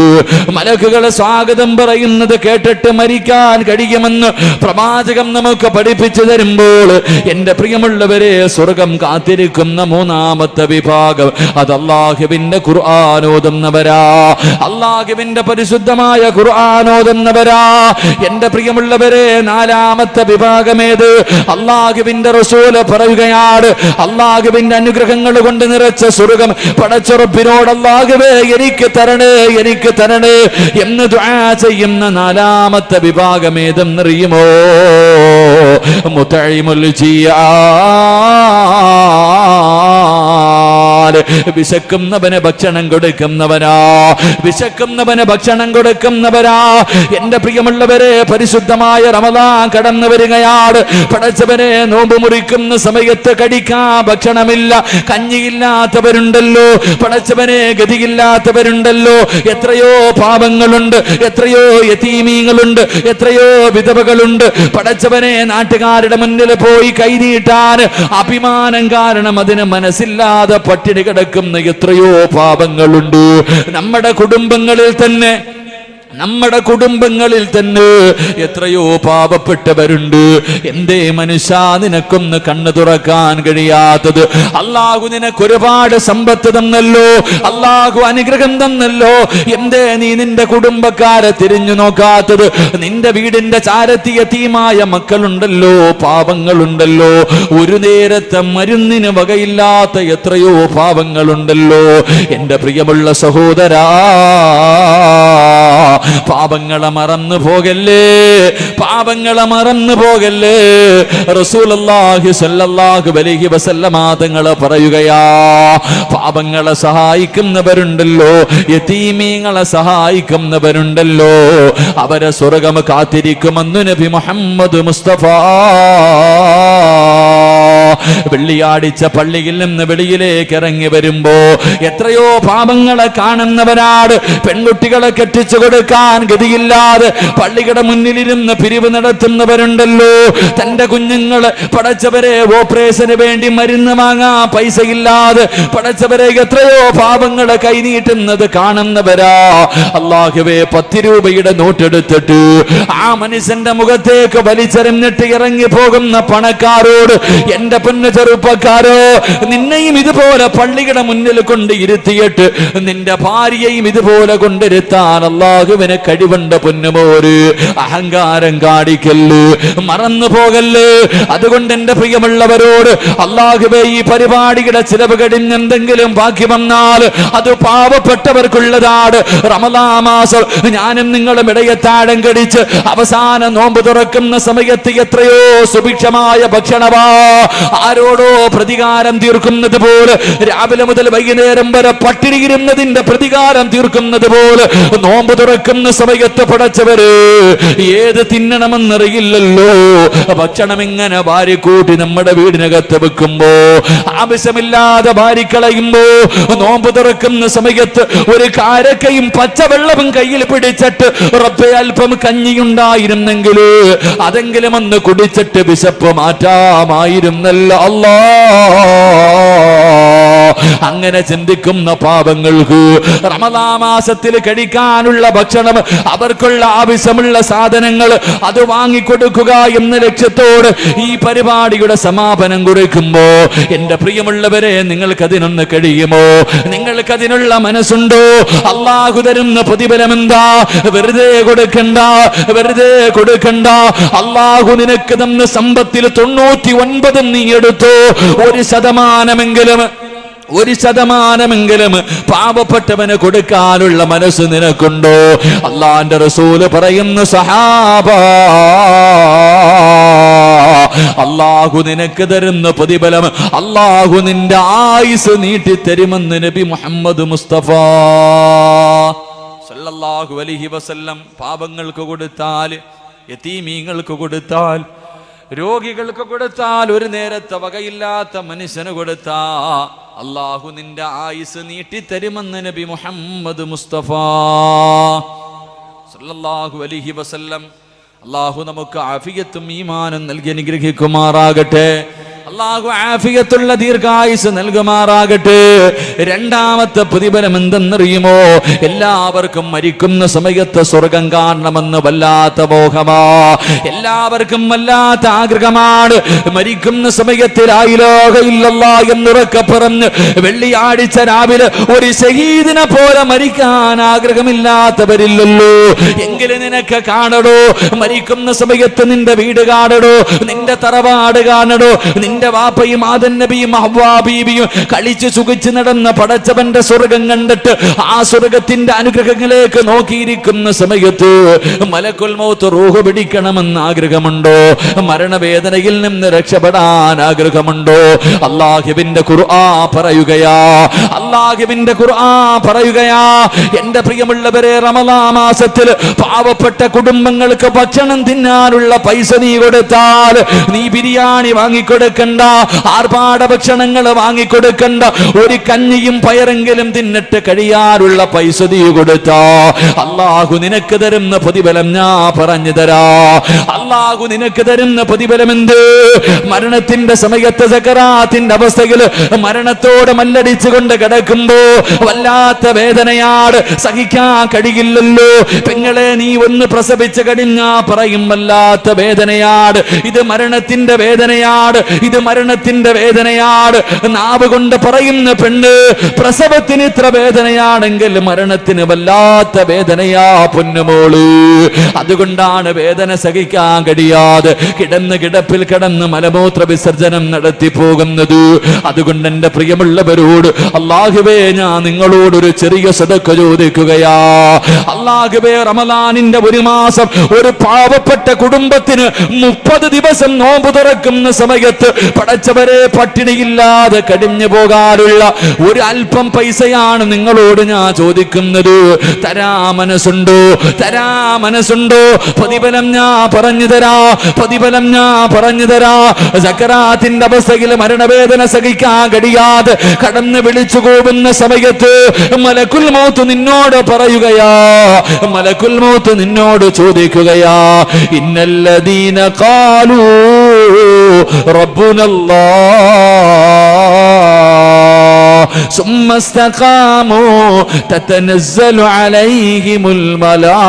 മലക്കുകളെ സ്വാഗതം പറയുന്നത് കേട്ടിട്ട് മരിക്കാൻ കഴിയുമെന്ന് പ്രവാചകൻ നമുക്ക് പഠിപ്പിച്ചു തരുമ്പോൾ, എന്റെ പ്രിയമുള്ളവരെ, സ്വർഗം കാത്തിരിക്കുന്ന മൂന്നാമത്തെ വിഭാഗം അത് അല്ലാഹുവിന്റെ ഖുർആൻ ഓതുന്നവരാ, അല്ലാഹുവിന്റെ പരിശുദ്ധമായ ഖുർആൻ ഓതുന്നവരാ. എന്റെ പ്രിയമുള്ളവരെ, നാലാമത്തെ വിഭാഗമേത്? അല്ലാഹുവിന്റെ റസൂൽ പറയുകയാണ്, അല്ലാഹുവിന്റെ അനുഗ്രഹങ്ങൾ കൊണ്ട് നിറച്ച സ്വർഗം പടച്ചുറപ്പിനോട് അല്ലാഹുവേ എനിക്ക് തരണേ, എനിക്ക് തരണേ എന്ന് ദുആ ചെയ്യുന്ന നാലാമത്തെ വിഭാഗം ഏതെന്നറിയുമോ? മുതഇമുൽ ജിയാൽ, വിശക്കുന്നവന് ഭക്ഷണം കൊടുക്കുന്നവനാ, വിശക്കുന്നവന് ഭക്ഷണം കൊടുക്കുന്നവരാ. എന്റെ പ്രിയമുള്ളവരെ, പരിശുദ്ധമായ റമദാൻ കടന്നു വരികയാണ്. പടച്ചവനെ, നോമ്പ് മുറിക്കുന്ന സമയത്ത് കഴിക്കാൻ ഭക്ഷണമില്ല, കഞ്ഞിയില്ലാത്തവരുണ്ടല്ലോ, പടച്ചവനെ, ഗതിയില്ലാത്തവരുണ്ടല്ലോ. എത്രയോ പാപങ്ങളുണ്ട്, എത്രയോ യതീമീങ്ങളുണ്ട്, എത്രയോ വിധവകളുണ്ട്. പടച്ചവനെ, നാട്ടുകാരുടെ മുന്നിൽ പോയി കൈനീട്ടാൻ അഭിമാനം കാരണം അതിന് മനസ്സില്ലാതെ പട്ടിണി കിടക്കുന്ന എത്രയോ പാപങ്ങളുണ്ട്. നമ്മുടെ കുടുംബങ്ങളിൽ തന്നെ എത്രയോ പാപപ്പെട്ടവരുണ്ട്. എന്തേ മനുഷ്യ നിനക്കൊന്ന് കണ്ണു തുറക്കാൻ കഴിയാത്തത്? അല്ലാഹു നിനക്ക് ഒരുപാട് സമ്പത്ത് തന്നല്ലോ, അല്ലാഹു അനുഗ്രഹം തന്നല്ലോ. എന്തേ നീ നിന്റെ കുടുംബക്കാരെ തിരിഞ്ഞു നോക്കാത്തത്? നിന്റെ വീടിന്റെ ചാരത്തി യതീമായ മക്കളുണ്ടല്ലോ, പാവങ്ങളുണ്ടല്ലോ, ഒരു നേരത്തെ മരുന്നിന് വകയില്ലാത്ത എത്രയോ പാവങ്ങളുണ്ടല്ലോ. എന്റെ പ്രിയമുള്ള സഹോദരാ, പാപങ്ങളെ മറന്നു പോകല്ലേ, പാപങ്ങളെ മറന്നു പോകല്ലേ. റസൂലുള്ളാഹി സ്വല്ലല്ലാഹു അലൈഹി വസല്ലമ തങ്ങൾ പറയുകയാ, പാപങ്ങളെ സഹായിക്കുന്നവരുണ്ടല്ലോ, യതീമീങ്ങളെ സഹായിക്കുന്നവരുണ്ടല്ലോ, അവരെ സ്വർഗ്ഗം കാത്തിരിക്കുമെന്ന് നബി മുഹമ്മദ് മുസ്തഫ. വെള്ളിയാഴ്ച പള്ളിയിൽ നിന്ന് വെളിയിലേക്ക് ഇറങ്ങി വരുമ്പോ എത്രയോ പാപങ്ങളെ കാണുന്നവരാണ്. പെൺകുട്ടികളെ കെട്ടിച്ചു കൊടുക്കാൻ ഗതിയില്ലാതെ പള്ളിയുടെ മുന്നിലിരുന്ന് പിരിവ് നടത്തുന്നവരുണ്ടല്ലോ. തന്റെ കുഞ്ഞുങ്ങള് പടച്ചവരെ ഓപ്പറേഷന് വേണ്ടി മരുന്ന് വാങ്ങാൻ പൈസയില്ലാതെ പടച്ചവരെ എത്രയോ പാപങ്ങളെ കൈനീട്ടുന്നത് കാണുന്നവരാ. അല്ലാഹുവേ, 10 രൂപയുടെ നോട്ടെടുത്തിട്ട് ആ മനുഷ്യന്റെ മുഖത്തേക്ക് വലിച്ചെറിഞ്ഞിട്ട് ഇറങ്ങി പോകുന്ന പണക്കാരോട്, എന്റെ പൊന്നു ചെറുപ്പക്കാരോ, നിന്നെയും ഇതുപോലെ പള്ളിയുടെ മുന്നിൽ കൊണ്ട് ഇരുത്തിയിട്ട് നിന്റെ ഭാര്യയും ഇതുപോലെ കൊണ്ടിരുത്താൻ അല്ലാഹുവിനെ കഴിവുണ്ട്. പൊന്നുമോര്, അഹങ്കാരം കാണിക്കല്ല്, മറന്നു പോകല്ല്. അതുകൊണ്ട് എന്റെ പ്രിയമുള്ളവരോട്, അല്ലാഹുവേ, ഈ പരിപാടിയുടെ ചിലവ് കഴിഞ്ഞെന്തെങ്കിലും ബാക്കി വന്നാൽ അത് പാവപ്പെട്ടവർക്കുള്ളതാണ്. റമദാൻ മാസം ഞാനും നിങ്ങളും ഇടയത്താഴം കടിച്ച് അവസാന നോമ്പ് തുറക്കുന്ന സമയത്ത് എത്രയോ സുഭിക്ഷമായ ഭക്ഷണമാ. ആരോടോ പ്രതികാരം തീർക്കുന്നത് പോലെ, രാവിലെ മുതൽ വൈകുന്നേരം വരെ പട്ടിണിയിരുന്നതിന്റെ പ്രതികാരം തീർക്കുന്നത് പോലെ നോമ്പ് തുറക്കുന്ന സമയത്ത് പടച്ചവര് ഏത് തിന്നണമെന്നറിയില്ലല്ലോ. ഭക്ഷണം ഇങ്ങനെ വാരിക്കൂട്ടി നമ്മുടെ വീടിനകത്ത് വെക്കുമ്പോ, ആവശ്യമില്ലാതെ വാരിക്കളയുമ്പോ, നോമ്പ് തുറക്കുന്ന സമയത്ത് ഒരു കാരക്കയും പച്ചവെള്ളവും കയ്യിൽ പിടിച്ചിട്ട് റബ്ബേ അല്പം കഞ്ഞിയുണ്ടായിരുന്നെങ്കിൽ അതെങ്കിലും ഒന്ന് കുടിച്ചിട്ട് വിശപ്പ് മാറ്റാമായിരുന്നല്ലോ. അല്ലാ, അങ്ങനെ ചിന്തിക്കുന്ന പാപങ്ങൾക്ക് റമദാൻ മാസത്തിൽ കഴിക്കാനുള്ള ഭക്ഷണം, അവർക്കുള്ള ആവശ്യമുള്ള സാധനങ്ങൾ അത് വാങ്ങിക്കൊടുക്കുക എന്ന ലക്ഷ്യത്തോട് ഈ പരിപാടിയുടെ സമാപനം കുറിക്കുമ്പോ എന്റെ പ്രിയമുള്ളവരെ, നിങ്ങൾക്കതിനൊന്ന് കഴിയുമോ? നിങ്ങൾക്കതിനുള്ള മനസ്സുണ്ടോ? അള്ളാഹു തരുന്ന പ്രതിഫലം എന്താ? വെറുതെ കൊടുക്കണ്ട, വെറുതെ കൊടുക്കണ്ട. അള്ളാഹു നിനക്ക് തന്ന സമ്പത്തിൽ 99 നീ എടുത്തോ. 1% പാവപ്പെട്ടവന് കൊടുക്കാനുള്ള മനസ്സ് നിനക്കുണ്ടോ? അള്ളാന്റെ റസൂല് പറയുന്നു, സഹാബ, അള്ളാഹു നിനക്ക് തരുന്ന പ്രതിഫലം അള്ളാഹു നിന്റെ ആയുസ് നീട്ടിത്തരുമെന്ന് നബി മുഹമ്മദ് മുസ്തഫ സല്ലല്ലാഹു അലൈഹി വസല്ലം. പാപങ്ങൾക്ക് കൊടുത്താൽ, യതീമീങ്ങൾക്ക് കൊടുത്താൽ, രോഗികൾക്ക് കൊടുത്താൽ, ഒരു നേരത്തെ വകയില്ലാത്ത മനുഷ്യന് കൊടുത്താ അള്ളാഹു നിന്റെ ആയുസ് നീട്ടിത്തരുമെന്ന് നബി മുഹമ്മദ് മുസ്തഫ സല്ലല്ലാഹു അലൈഹി വസല്ലം. അള്ളാഹു നമുക്ക് ആഫിയത്തും ഈമാനും നൽകി അനുഗ്രഹിക്കുമാറാകട്ടെ. അള്ളാഹു ആഫിയത്തുള്ള ദീർഘായുസ് നൽകുമാറാകട്ടെ. രണ്ടാമത്തെ പ്രതിഫലം എന്തെന്നറിയുമോ? എല്ലാവർക്കും മരിക്കുന്ന സമയത്ത് സ്വർഗം കാണണമെന്ന് വല്ലാത്ത മോഹമാ, എല്ലാവർക്കും വല്ലാത്ത ആഗ്രഹമാണ്. മരിക്കുന്ന സമയത്ത് ലാ ഇലാഹ ഇല്ലല്ലാഹ് എന്നുറക്കെ പറഞ്ഞ് വെള്ളിയാഴ്ച രാവിലെ ഒരു ശഹീദിനെ പോലെ മരിക്കാൻ ആഗ്രഹമില്ലാത്തവരില്ലല്ലോ. എങ്കിലും നിനക്ക് കാണടോ, മരിക്കുന്ന സമയത്ത് നിന്റെ വീട് കാണടോ, നിന്റെ തറവാട് കാണടോ, നിന്റെ വാപ്പയും ആദം നബിയും ഹവ്വാ ബീവിയും കളിച്ചു സുഖിച്ചു നടന്ന പടച്ചവന്റെ സ്വർഗം കണ്ടിട്ട് ആ സ്വർഗത്തിന്റെ അനുഗ്രഹങ്ങളിലേക്ക് നോക്കിയിരിക്കുന്ന സമയത്ത് മലക്കുൽ മൗത്ത് റൂഹ് പിടിക്കണമെന്ന് ആഗ്രഹമുണ്ടോ? മരണവേദനയിൽ നിന്ന് രക്ഷപ്പെടാൻ ആഗ്രഹമുണ്ടോ? അല്ലാഹുവിന്റെ ഖുർആൻ പറയുകയാ, അല്ലാഹുവിന്റെ ഖുർആൻ പറയുകയാ, എന്റെ പ്രിയമുള്ളവരെ, റമദാൻ മാസത്തിൽ പാവപ്പെട്ട കുടുംബങ്ങൾക്ക് ഭക്ഷണം തിന്നാനുള്ള പൈസ നീ കൊടുത്താൽ, നീ ബിരിയാണി വാങ്ങിക്കൊടുക്കണ്ട, ആർഭാട ഭക്ഷണങ്ങൾ വാങ്ങിക്കൊടുക്കണ്ട, ഒരു കഞ്ഞിയും പയറെങ്കിലും തിന്നിട്ട് കഴിയാറുള്ള പൈസ നീ കൊടുത്താ അള്ളാഹു നിനക്ക് തരുന്ന പ്രതിഫലം ഞാൻ പറഞ്ഞു തരാ. അള്ളാഹു നിനക്ക് തരുന്ന പ്രതിഫലം എന്ത്? മരണത്തിന്റെ സമയത്ത് സക്കറാത്തിന്റെ അവസ്ഥയിൽ മരണത്തോട് മല്ലടിച്ചുകൊണ്ട് കിടക്കുമ്പോ വല്ലാത്ത വേദനയാണ്, സഹിക്കാൻ കഴിയില്ലല്ലോ. പെങ്ങളെ, നീ ഒന്ന് പ്രസവിച്ചു കഴിഞ്ഞാ പറയും വല്ലാത്ത വേദനയാണ്, ഇത് മരണത്തിന്റെ വേദനയാണ്, ഇത് മരണത്തിന്റെ വേദനയാണ്. നാവ് കൊണ്ട് പറയുന്ന പെണ്ണ്, പ്രസവത്തിന് ഇത്ര വേദനയാണെങ്കിൽ മരണത്തിന് വല്ലാത്ത വേദനയാ പൊന്നുമോള്. അതുകൊണ്ടാണ് വേദന സഹിക്കാൻ കഴിയാതെ കിടപ്പിൽ കിടന്ന് മലമൂത്ര വിസർജനം നടത്തി പോകുന്നത്. അതുകൊണ്ട് എന്റെ പ്രിയമുള്ളവരോട്, അല്ലാഹുവേ, ഞാൻ നിങ്ങളോടൊരു ചെറിയ സദഖ ചോദിക്കുകയാ. അല്ലാഹുവേ, റമദാനിന്റെ ഒരു മാസം ഒരു പാവപ്പെട്ട കുടുംബത്തിന് 30 ദിവസം നോമ്പ് തുറക്കുന്ന സമയത്ത് പടച്ചവരെ പട്ടിണിയില്ലാതെ കഴിഞ്ഞു പോകാനുള്ള ഒരു അല്പം പൈസയാണ് നിങ്ങളോട് ഞാൻ ചോദിക്കുന്നത്. തരാ മനസ്സുണ്ടോ? തരാ മനസ്സുണ്ടോ? പ്രതിഫലം ഞാൻ പറഞ്ഞു തരാ, പ്രതിഫലം ഞാൻ പറഞ്ഞു തരാ. സക്കറാത്തിന്റെ അവസ്ഥയിൽ മരണവേദന സഹിക്കാൻ കഴിയാതെ കടന്ന് വിളിച്ചു പോകുന്ന സമയത്ത് മലക്കുൽ മൗത്ത് നിന്നോട് പറയുകയാ, മലക്കുൽ മൗത്ത് നിന്നോട് ചോദിക്കുകയാ, ഇന്നല്ലദീന ഖാലൂ റബ്ബുനല്ലാഹ് ثم استقاموا تتنزل عليهم الملائكة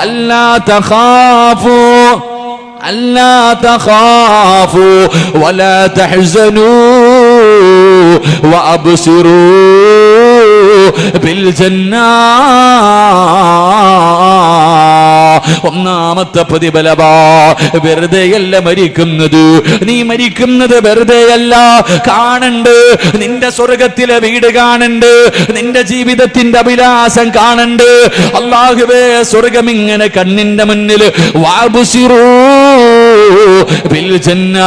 ألا تخافوا ولا تحزنوا وأبصروا بالجنة. ഒന്നാമത്തെ പ്രതിഫലമാ, വെറുതെയല്ല മരിക്കുന്നത്. നീ മരിക്കുന്നത് വെറുതെയല്ല. കാണണ്ട്, നിന്റെ സ്വർഗത്തിലെ വീട് കാണണ്ട്, നിന്റെ ജീവിതത്തിന്റെ അഭിലാഷം കാണണ്ട്. അല്ലാഹുവേ, സ്വർഗം ഇങ്ങനെ കണ്ണിന്റെ മുന്നിൽ വഅബ്സിറൂ ബിൽ ജന്ന,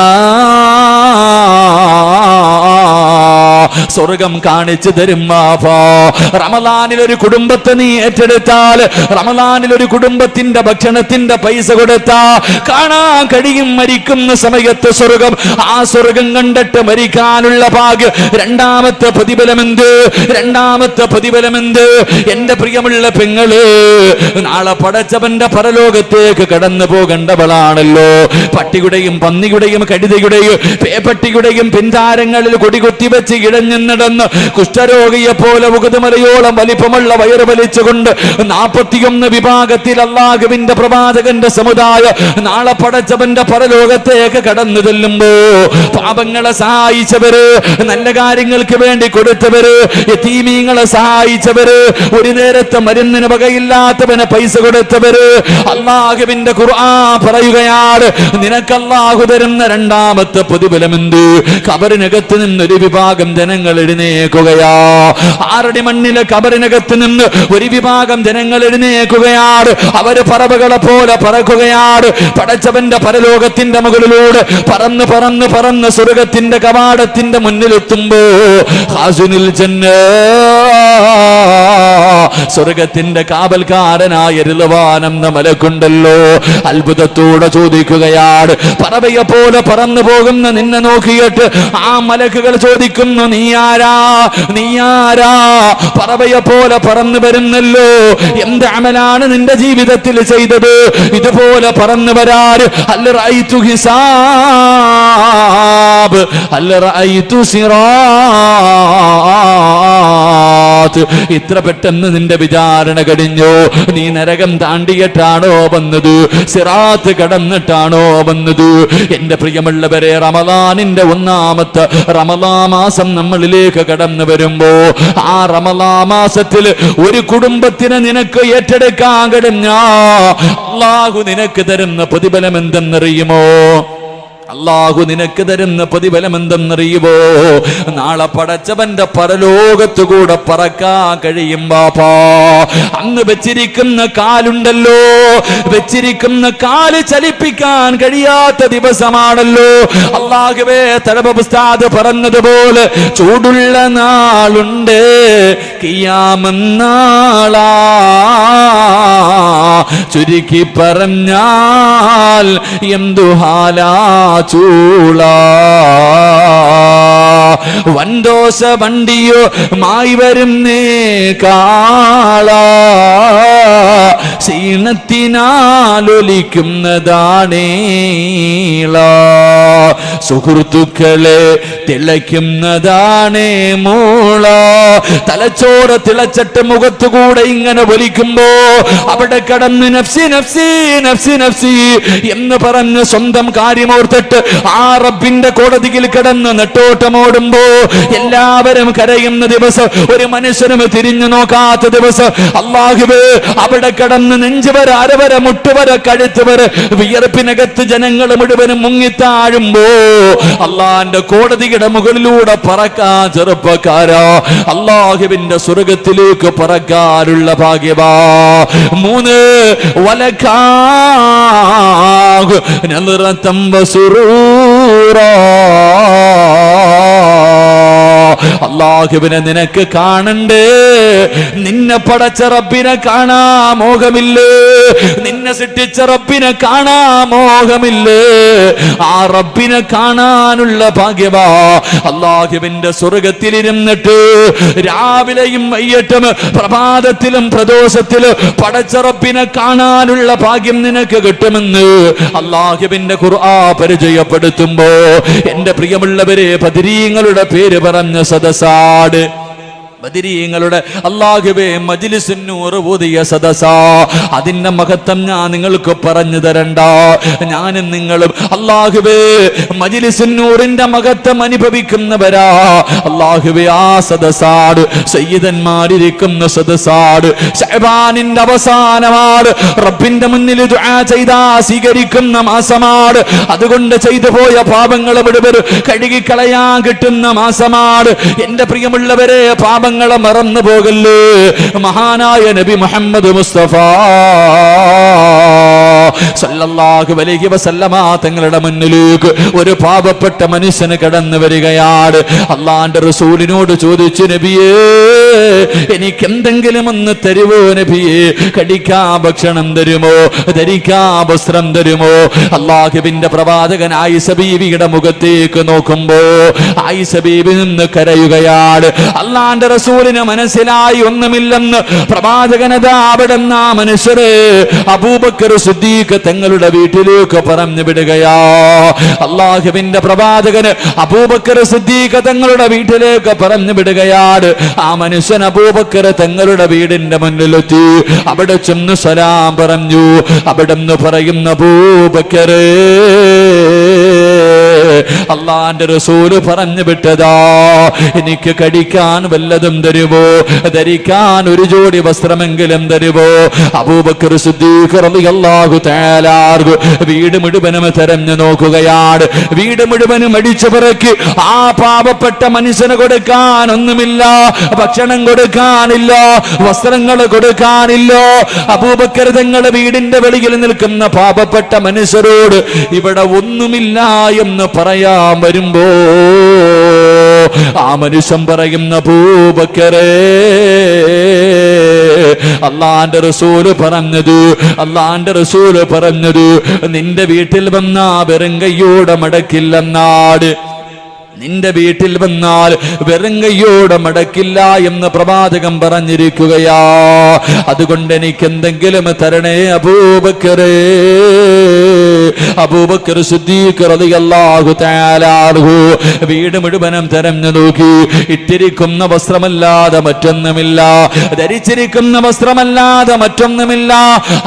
സ്വർഗം കാണിച്ചു തരും വാപ്പാ. റമദാനിൽ ഒരു കുടുംബത്തെ നീ ഏറ്റെടുത്താൽ, റമദാനിൽ ഒരു കുടുംബത്തിന്റെ ഭക്ഷണത്തിന്റെ പൈസ കൊടുത്താ കാണാൻ കഴിയും മരിക്കുന്ന സമയത്ത് സ്വർഗം. ആ സ്വർഗം കണ്ടിട്ട് മരിക്കാനുള്ള ഭാഗ്യം. രണ്ടാമത്തെ പ്രതിഫലമെന്ത്? രണ്ടാമത്തെ പ്രതിഫലമെന്ത്? എന്റെ പ്രിയമുള്ള പെങ്ങള്, നാളെ പടച്ചവന്റെ പരലോകത്തേക്ക് കടന്നു പോകേണ്ടവളാണല്ലോ. പട്ടിയുടെയും പന്നിയുടെയും കഴുതയുടെയും പേപ്പട്ടിയുടെയും പിൻതാരങ്ങളിൽ കൊടികുത്തി വെച്ച് ഇഴഞ്ഞു നടന്ന് കുഷ്ഠരോഗിയെ പോലെ മുഖതുമലയോളം വലിപ്പമുള്ള വയറ് വലിച്ചുകൊണ്ട് 41 വിഭാഗത്തിൽ അല്ലാഹുവിന്റെ പ്രവാചകന്റെ സമുദായം നാളെ പടച്ചവന്റെ പരലോകത്തേക്ക് കടന്നു ചെല്ലുമ്പോ പാപങ്ങളെ സഹായിച്ചവര്, നല്ല കാര്യങ്ങൾക്ക് വേണ്ടി കൊടുത്തവര്, യതീമീങ്ങളെ സഹായിച്ചവര്, ഒരു നേരത്തെ മരുന്നിന് വകയില്ലാത്തവന് പൈസ കൊടുത്തവര്, അല്ലാഹുവിന്റെ ഖുർആൻ പറയുകയാണ്, നിനക്ക് അല്ലാഹു തരുന്ന രണ്ടാമത്തെ പ്രതിഫലമെന്ത്? ഖബറിനകത്ത് നിന്നൊരു വിഭാഗം ജനങ്ങൾ എഴുന്നേൽക്കുകയാ. 6 അടി മണ്ണിലെ ഖബറിനകത്ത് നിന്ന് ഒരു വിഭാഗം ജനങ്ങൾ എഴുന്നേൽക്കുകയാണ്. അവര് പറവകളെ പോലെ പറക്കുകയാണ്. പടച്ചവന്റെ പരലോകത്തിന്റെ മുകളിലൂടെ പറന്ന് പറന്ന് പറന്ന് സ്വർഗത്തിന്റെ കവാടത്തിന്റെ മുന്നിലെത്തുമ്പോ ഖാസിനുൽ ജന്ന, സ്വർഗത്തിന്റെ കാവൽക്കാരനായ റിളവാൻ എന്ന മലക്കുണ്ടല്ലോ, അത്ഭുതത്തോടെ ചോദിക്കുകയാണ്. പറവയെ പോലെ പറന്നു പോകുന്ന നിന്നെ നോക്കിയിട്ട് ആ മലക്കുകൾ ചോദിക്കുന്നു, നീ ആരാ? നീ ആരാ? പറവയെ പോലെ പറന്നു വരുന്നല്ലോ, എന്ത് അമലാണ് നിന്റെ ജീവിതത്തിൽ ചെയ്തത് ഇതുപോലെ പറന്നു വരാറ്? അല്ല റഅയ്തു ഹിസാബ്, അല്ല റഅയ്തു സിറാത്ത്. ഇത്ര പെട്ടെന്ന് നിന്റെ വിചാരണ കഴിഞ്ഞോ? നീ നരകം താണ്ടിയിട്ടാണോ വന്നത്? സിറാത്ത് കടന്നിട്ടാണോ വന്നത്? എന്റെ പ്രിയമുള്ളവരെ, റമദാനിന്റെ ഒന്നാമത്തെ റമദാൻ മാസം നമ്മളിലേക്ക് കടന്നു വരുമ്പോ ആ റമദാൻ മാസത്തിൽ ഒരു കുടുംബത്തിനെ നിനക്ക് ഏറ്റെടുക്കാൻ കഴിഞ്ഞാ അല്ലാഹു നിനക്ക് തരുന്ന പ്രതിഫലം എന്തെന്നറിയുമോ? അല്ലാഹു നിനക്ക് തരുന്ന പ്രതിഫലം എന്തെന്നറിയുമോ? നാളെ പടച്ചവന്റെ പരലോകത്തു കൂടെ പറക്കാൻ കഴിയും ബാപ്പാ. അന്ന് വെച്ചിരിക്കുന്ന കാലുണ്ടല്ലോ, വെച്ചിരിക്കുന്ന കാല് ചലിപ്പിക്കാൻ കഴിയാത്ത ദിവസമാണല്ലോ. അല്ലാഹുവേ, തലബ ഉസ്താദ് പറഞ്ഞതുപോലെ ചൂടുള്ള നാളുണ്ട്, ഖിയാമന്നാളാ. ചുരുക്കി പറഞ്ഞാൽ എന്തു ഹാലാ ചൂള. വൻദോശ വണ്ടിയോ മായി വരുന്നേ കാള, ക്ഷീണത്തിനാലൊലിക്കുന്നതാണേള. സുഹൃത്തുക്കളെ തിളയ്ക്കുന്നതാണേ മൂള. തലച്ചോറ് തിളച്ചിട്ട് മുഖത്തുകൂടെ ഇങ്ങനെ വലിക്കുമ്പോ അവിടെ കടന്ന് നഫ്സി നഫ്സി നഫ്സി നഫ്സി എന്ന് പറഞ്ഞ് സ്വന്തം കാര്യമോർത്തിട്ട് ആ റബ്ബിന്റെ കോടതിയിൽ കിടന്ന് നെട്ടോട്ടമോടുമ്പോ എല്ലാവരും കരയുന്ന ദിവസം, ഒരു മനുഷ്യനും തിരിഞ്ഞു നോക്കാത്ത ദിവസം, അല്ലാഹുവേ അവിടെ കിടന്ന് നെഞ്ചുവര, അരവര, മുട്ടുവര, കഴുത്തുവര വിയർപ്പിനകത്ത് ജനങ്ങൾ മുഴുവനും മുങ്ങിത്താഴുമ്പോ അള്ളാന്റെ കോടതിയുടെ മുകളിലൂടെ പറക്കാൻ ചെറുപ്പക്കാരാ അല്ലാഹുവിന്റെ സ്വർഗത്തിലേക്ക് പറക്കാനുള്ള ഭാഗ്യവാ. 3 വലകാഹു നളറതം വസുറൂറാ. അല്ലാഹുവിനെ നിനക്ക് കാണണ്ടേ? നിന്നെ പടച്ച റബ്ബിനെ കാണാ മോഹമില്ലേ? നിന്നെ സൃഷ്ടിച്ച റബ്ബിനെ കാണാ മോഹമില്ലേ? ആ റബ്ബിനെ കാണാനുള്ള ഭാഗ്യവാ. അല്ലാഹുവിന്റെ സ്വർഗത്തിലിരുന്നിട്ട് രാവിലെയും വൈകിട്ടും പ്രഭാതത്തിലും പ്രദോഷത്തിലും പടച്ച റബ്ബിനെ കാണാനുള്ള ഭാഗ്യം നിനക്ക് കിട്ടുമെന്ന് അല്ലാഹുവിന്റെ ഖുർആൻ പരിചയപ്പെടുത്തുമ്പോ എന്റെ പ്രിയമുള്ളവരെ, ബദരീങ്ങളുടെ പേര് പറഞ്ഞ സദസാട്. ബദരീങ്ങളുടെ അല്ലാഹുവേ മജ്ലിസുൻ നൂർ ഓതിയ സദസാ. അതിന്റെ മഹത്വം ഞാൻ നിങ്ങൾക്ക് പറഞ്ഞു തരണ്ട. ഞാനും നിങ്ങളും അല്ലാഹുവേ മജ്ലിസുൻ നൂറിന്റെ മഹത്വം അനുഭവിക്കുന്നവരാ. അല്ലാഹുവേ, ആ സദസാട് സയ്യിദന്മാരിരിക്കുന്ന സദസാട്. ശഅബാനിന്റെ അവസാനമാണ്. റബ്ബിന്റെ മുന്നിൽ ദുആ ചെയ്താ സ്വീകരിക്കുന്ന മാസമാണ്. അതുകൊണ്ട് ചെയ്തു പോയ പാപങ്ങൾ മുഴുവൻ കഴുകിക്കളയാൻ കിട്ടുന്ന മാസമാണ്. എന്റെ പ്രിയമുള്ളവരെ, പാപ പാപങ്ങളെ മറന്നു പോകല്ലേ. മഹാനായ നബി മുഹമ്മദ് മുസ്തഫ സല്ലല്ലാഹു അലൈഹി വസല്ലമ തങ്ങളുടെ മുന്നിലേക്ക് ഒരു പാപപ്പെട്ട മനുഷ്യന് കടന്നു വരികയാണ്. അള്ളാന്റെ റസൂലിനോട് ചോദിച്ചു, നബിയേ എനിക്ക് എന്തെങ്കിലും ഒന്ന് തരുമോ നബിയേ? കടിക്കാ ഭക്ഷണം തരുമോ? ധരിക്കാ വസ്ത്രം തരുമോ? അള്ളാഹുവിന്റെ പ്രവാചകൻ ആയിഷ ബീവിയുടെ മുഖത്തേക്ക് നോക്കുമ്പോ ആയിഷ ബീവി നിന്ന് കരയുകയാണ്. അള്ളാന്റെ റസൂലിന് മനസ്സിലായി ഒന്നുമില്ലെന്ന്. പ്രവാചകനതാ അവിടെ ആ മനുഷ്യരെ അബൂബക്കർ സിദ്ദീഖ് തങ്ങളുടെ വീട്ടിലേക്ക് പറഞ്ഞു വിടുകയാ. അള്ളാഹുവിന്റെ പ്രവാചകന് അബൂബക്കർ സിദ്ദീഖ് തങ്ങളുടെ വീട്ടിലേക്ക് പറഞ്ഞു വിടുകയാണ്. ആ മനുഷ്യൻ അബൂബക്കർ തങ്ങളുടെ വീടിന്റെ മുന്നിലെത്തി. അവിടെ ചെന്ന് സലാം പറഞ്ഞു. അവിടെ നിന്ന് പറയുന്ന അബൂബക്കറേ, അള്ളാന്റെ റസൂല് പറഞ്ഞു വിട്ടതാ, എനിക്ക് കടിക്കാൻ വല്ലതും തരുമോ? ധരിക്കാൻ ഒരു ജോഡി വസ്ത്രമെങ്കിലും തരുമോ? അബൂബക്കർ സിദ്ദീഖ് റളിയല്ലാഹു തആല വീട് മുഴുവനും തെരഞ്ഞു നോക്കുകയാണ്. വീട് മുഴുവനും അടിച്ചു പിറക്കി. ആ പാവപ്പെട്ട മനുഷ്യന് കൊടുക്കാൻ ഒന്നുമില്ല. ഭക്ഷണം കൊടുക്കാനില്ല, വസ്ത്രങ്ങൾ കൊടുക്കാനില്ല. അബൂബക്കർ തങ്ങളുടെ വീടിന്റെ വെളിയിൽ നിൽക്കുന്ന പാവപ്പെട്ട മനുഷ്യരോട് ഇവിടെ ഒന്നുമില്ല എന്ന് പറയാൻ വരുമ്പോ ആ മനുഷ്യൻ പറയുന്ന, അബൂബക്കറേ, അള്ളാന്റെ റസൂല് പറഞ്ഞത് നിന്റെ വീട്ടിൽ വന്ന വെറും കയ്യോടെ മടക്കില്ലെന്നാട്. നിന്റെ വീട്ടിൽ വന്നാൽ വെറും കയ്യോടെ മടക്കില്ല എന്ന് പ്രവാചകൻ പറഞ്ഞിരിക്കുകയാ. അതുകൊണ്ട് എനിക്ക് എന്തെങ്കിലും തരണേ അബൂബക്കറേ. അബൂബക്കർ സിദ്ദീഖ് റളിയല്ലാഹു തആല അൻഹു വീട് മുഴുവനും തെരഞ്ഞു നോക്കി. ഇട്ടിരിക്കുന്ന വസ്ത്രമല്ലാതെ മറ്റൊന്നുമില്ല, ധരിച്ചിരിക്കുന്ന വസ്ത്രമല്ലാതെ മറ്റൊന്നുമില്ല.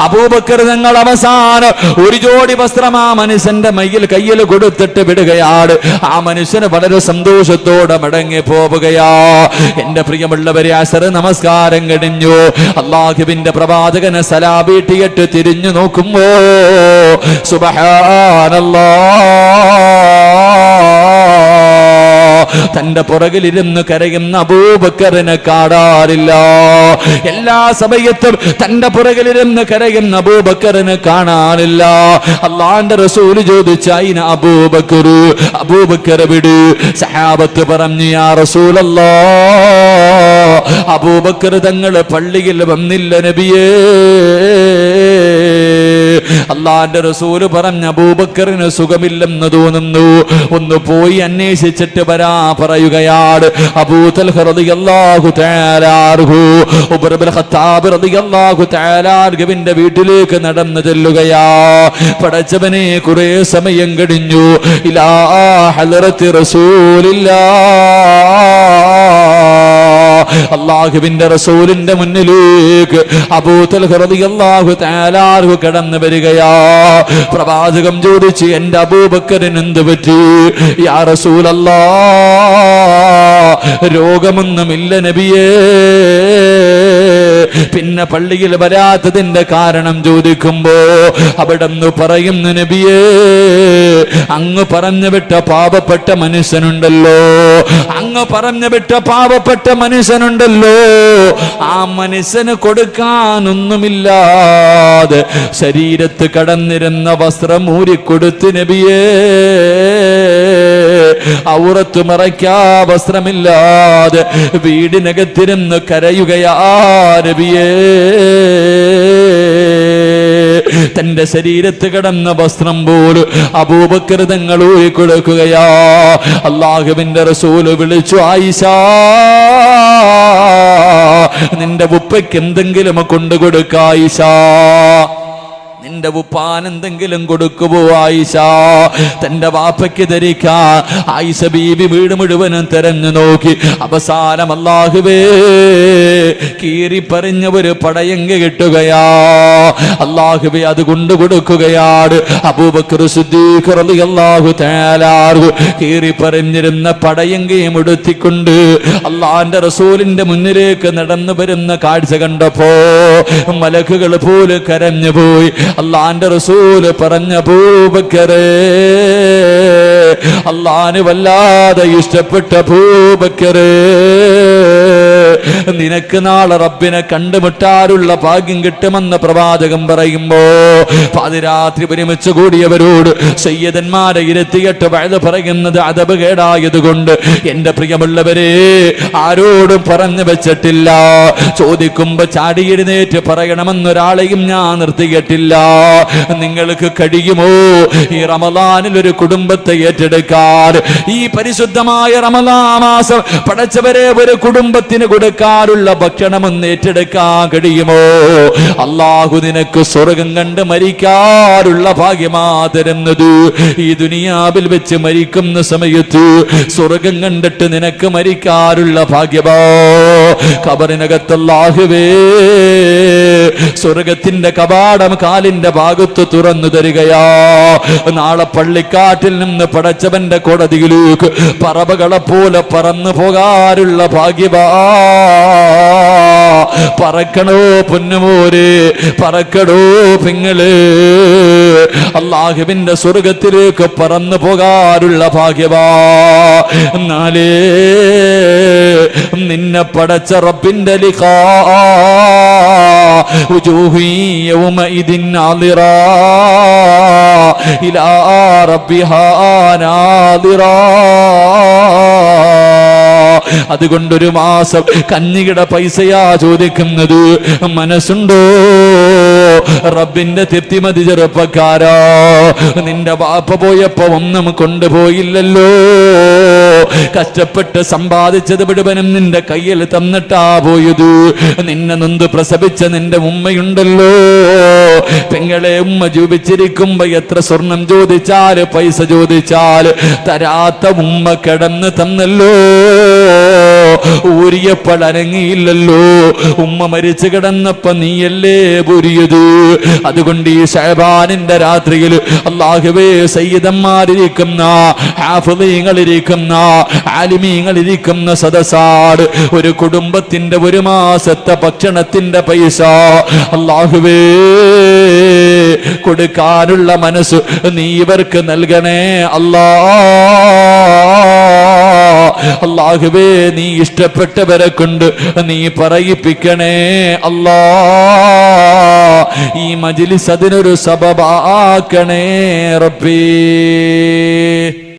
അബൂബക്കർ തങ്ങൾ അവസാനം ഒരു ജോഡി വസ്ത്രം ആ മനുഷ്യന്റെ കയ്യിൽ കൊടുത്തിട്ട് വിടുകയാണ്. ആ മനുഷ്യന് വളരെ സന്തോഷത്തോടെ മടങ്ങി പോവുകയാ. എന്റെ പ്രിയമുള്ളവരെ, അസർ നമസ്കാരം കഴിഞ്ഞു. അല്ലാഹുവിന്റെ പ്രവാചകനെ സലാം വീട്ടിയിട്ട് തിരിഞ്ഞു നോക്കുമ്പോ സുബ്ഹാനല്ലാഹ്, തന്റെ പുറകിലിരുന്ന് കരയുന്ന അബൂബക്കറിനെ കാണാറില്ല. എല്ലാ സമയത്തും തന്റെ പുറകിലിരുന്ന് കരയുന്ന അബൂബക്കറിനെ കാണാനില്ല. അള്ളാന്റെ റസൂല് ചോദിച്ചു, അയിന അബൂബക്കർ, അബൂബക്കർ വിട്. സഹാബത്ത് പറഞ്ഞു, യാ റസൂലല്ലാഹ്, അബൂബക്കർ തങ്ങള് പള്ളിയിൽ വന്നില്ല നബിയേ. അള്ളാന്റെ റസൂല് പറഞ്ഞ, അബൂബക്കറിന് സുഖമില്ലെന്ന് തോന്നുന്നു, ഒന്ന് പോയി അന്വേഷിച്ചിട്ട് വരാ പറയുകയാണ്. അബൂ തൽഹ റളിയല്ലാഹു തആല അൻഹു ഉമർ ഇബ്നു ഖത്താബ് റളിയല്ലാഹു തആല അൻഹുവിന്റെ വീട്ടിലേക്ക് നടന്നു ചെല്ലുകയാ. പടച്ചവനെ, കുറെ സമയം കഴിഞ്ഞു. ഇലാ ഹളറത്തി റസൂലില്ലാഹ്, അല്ലാഹുവിന്റെ റസൂലിന്റെ മുന്നിലേക്ക് അബൂ തൽഹ റളിയല്ലാഹു തആല അൻഹു കടന്നു വരികയാ. പ്രവാചകം ചോദിച്ചു, എന്റെ അബൂബക്കറിന് എന്ത് പറ്റി? യാ റസൂലല്ലാഹ്, രോഗമൊന്നുമില്ല നബിയേ. പിന്നെ പള്ളിയിൽ വരാത്തതിന്റെ കാരണം ചോദിക്കുമ്പോ അവിടെന്ന് പറയുന്നു, നബിയേ, അങ്ങ് പറഞ്ഞു വിട്ട പാപപ്പെട്ട മനുഷ്യനുണ്ടല്ലോ, അങ്ങ് പറഞ്ഞു വിട്ട പാവപ്പെട്ട മനുഷ്യനുണ്ടല്ലോ, ആ മനുഷ്യന് കൊടുക്കാനൊന്നുമില്ലാതെ ശരീരത്ത് കടന്നിരുന്ന വസ്ത്രം ഊരിക്കൊടുത്ത് നബിയേ, ഔറത്ത് മറയ്ക്കാ വസ്ത്രമില്ലാതെ വീടിനകത്തിരുന്ന് കരയുകയാ നബിയേ. തന്റെ ശരീരത്ത് കിടന്ന വസ്ത്രം പോലും അബൂബക്കർ തങ്ങൾ ഊരി കൊടുക്കുകയാ. അല്ലാഹുവിന്റെ റസൂല് വിളിച്ചു, ആയിഷ, നിന്റെ ഉപ്പയ്ക്ക് എന്തെങ്കിലും കൊണ്ടുകൊടുക്ക ആയിഷ. നിന്റെ ഉപ്പാൻ എന്തെങ്കിലും കൊടുക്കുവോ ആയിഷ? തന്റെ വാപ്പയ്ക്ക് ധരിക്കാൻ ആയിഷ ബീബി വീട് മുഴുവനും തെരഞ്ഞു നോക്കി. അവസാനം അല്ലാഹുവേ, കീറിപ്പറിഞ്ഞ ഒരു പടയങ്കി കിട്ടുകയാ. അല്ലാഹുവേ, അത് കൊണ്ടു കൊടുക്കുകയാണ്. അബൂബക്കർ സിദ്ദീഖ് റളിയല്ലാഹു തആല കീറിപ്പറിഞ്ഞിരുന്ന പടയങ്കിയും ഉടുത്തിക്കൊണ്ട് അള്ളാന്റെ റസൂലിന്റെ മുന്നിലേക്ക് നടന്നു വരുന്ന കാഴ്ച കണ്ടപ്പോ മലക്കുകൾ പോലും കരഞ്ഞുപോയി. അള്ളാന്റെ റസൂല് പറഞ്ഞ, അബൂബക്കറേ, അള്ളാന് വല്ലാതെ ഇഷ്ടപ്പെട്ട അബൂബക്കറേ, നിനക്ക് നാളെ റബ്ബിനെ കണ്ടുമുട്ടാനുള്ള ഭാഗ്യം കിട്ടുമെന്ന് പ്രവാചകൻ പറയുമ്പോ പാതിരാത്രി ഒരുമിച്ച് കൂടിയവരോട് സയ്യിദന്മാരെ ഇരുത്തിയിട്ട് വയത് പറയുന്നത് അദബ് കേടായതുകൊണ്ട് എന്റെ പ്രിയമുള്ളവരെ ആരോടും പറഞ്ഞു വെച്ചിട്ടില്ല. ചോദിക്കുമ്പോ ചാടി എഴുന്നേറ്റ് പറയണമെന്നൊരാളെയും ഞാൻ നിർത്തിയിട്ടില്ല. നിങ്ങൾക്ക് കഴിയുമോ ഈ റമദാനിൽ ഒരു കുടുംബത്തെ ഏറ്റെടുക്കാൻ? ഈ പരിശുദ്ധമായ റമദാൻ മാസം പടച്ചവരെ ഒരു കുടുംബത്തിന് കൊടുക്കാനുള്ള ഭക്ഷണമൊന്ന് ഏറ്റെടുക്കാൻ കഴിയുമോ? അല്ലാഹു നിനക്ക് സ്വർഗം കണ്ട് മരിക്കാനുള്ള ഭാഗ്യമാ തരുന്നത്. ഈ ദുനിയാവിൽ വെച്ച് മരിക്കുന്ന സമയത്ത് സ്വർഗം കണ്ടിട്ട് നിനക്ക് മരിക്കാനുള്ള ഭാഗ്യമാ. ഖബറിനകത്ത് അല്ലാഹുവേ സ്വർഗത്തിന്റെ കവാടം കാലിന്റെ ഭാഗത്ത് തുറന്നു തരികയാ. നാളെ പള്ളിക്കാട്ടിൽ നിന്ന് പടച്ചവന്റെ കോടതിയിലേക്ക് പറവകളെ പോലെ പറന്നു പോകാനുള്ള ഭാഗ്യമാ. പറക്കണോ പൊന്നുമോരെ, പറക്കണോ പെങ്ങള്, അല്ലാഹുവിന്റെ സ്വർഗത്തിലേക്ക് പറന്നു പോകാനുള്ള ഭാഗ്യമാ. എന്നാലേ നിന്നെ പടച്ച റബ്ബിന്റെ ലിഖാ വജൂഹു യൗമഇദിൻ നാദിറാ ഇലാ റബ്ബിഹാ നാദിറാ. അതുകൊണ്ടൊരു മാസം കഞ്ഞിയുടെ പൈസയാ ചോദിക്കുന്നത്. മനസ്സുണ്ടോ? റബ്ബിന്റെ തെറ്റിമതി ചെറുപ്പക്കാരാ. നിന്റെ വാപ്പ പോയപ്പോ ഒന്നും കൊണ്ടുപോയില്ലല്ലോ. കഷ്ടപ്പെട്ട് സമ്പാദിച്ചത് മുഴുവനും നിന്റെ കയ്യിൽ തന്നിട്ടാ പോയത്. നിന്നെ നൊന്ത് പ്രസവിച്ച നിന്റെ ഉമ്മയുണ്ടല്ലോ. പെങ്ങളെ, ഉമ്മ ജീവിച്ചിരിക്കുമ്പോ എത്ര സ്വർണം ചോദിച്ചാല് പൈസ ചോദിച്ചാല് തരാത്ത ഉമ്മ കിടന്ന് തന്നല്ലോ. ഊരിയപ്പോൾ അനങ്ങിയില്ലല്ലോ. ഉമ്മ മരിച്ചു കിടന്നപ്പോ നീയല്ലേ ഊരിയത്. അതുകൊണ്ട് ഈ ശഅബാനിന്റെ രാത്രിയിൽ അല്ലാഹുവേ സയ്യിദന്മാരിരിക്കുന്ന ഹാഫിളീങ്ങളിരിക്കുന്ന ആലിമീങ്ങളിരിക്കുന്ന സദസാട് ഒരു കുടുംബത്തിന്റെ ഒരു മാസത്തെ ഭക്ഷണത്തിന്റെ പൈസ അല്ലാഹുവേ കൊടുക്കാനുള്ള മനസ്സ് നീ ഇവർക്ക് നൽകണേ അല്ലാ. അല്ലാഹുവേ നീ ഇഷ്ടപ്പെട്ടവരെ കൊണ്ട് നീ പറയിപ്പിക്കണേ അല്ലാ. ഈ മജ്ലിസ് അതിനൊരു സബബാക്കണേ റബ്ബേ.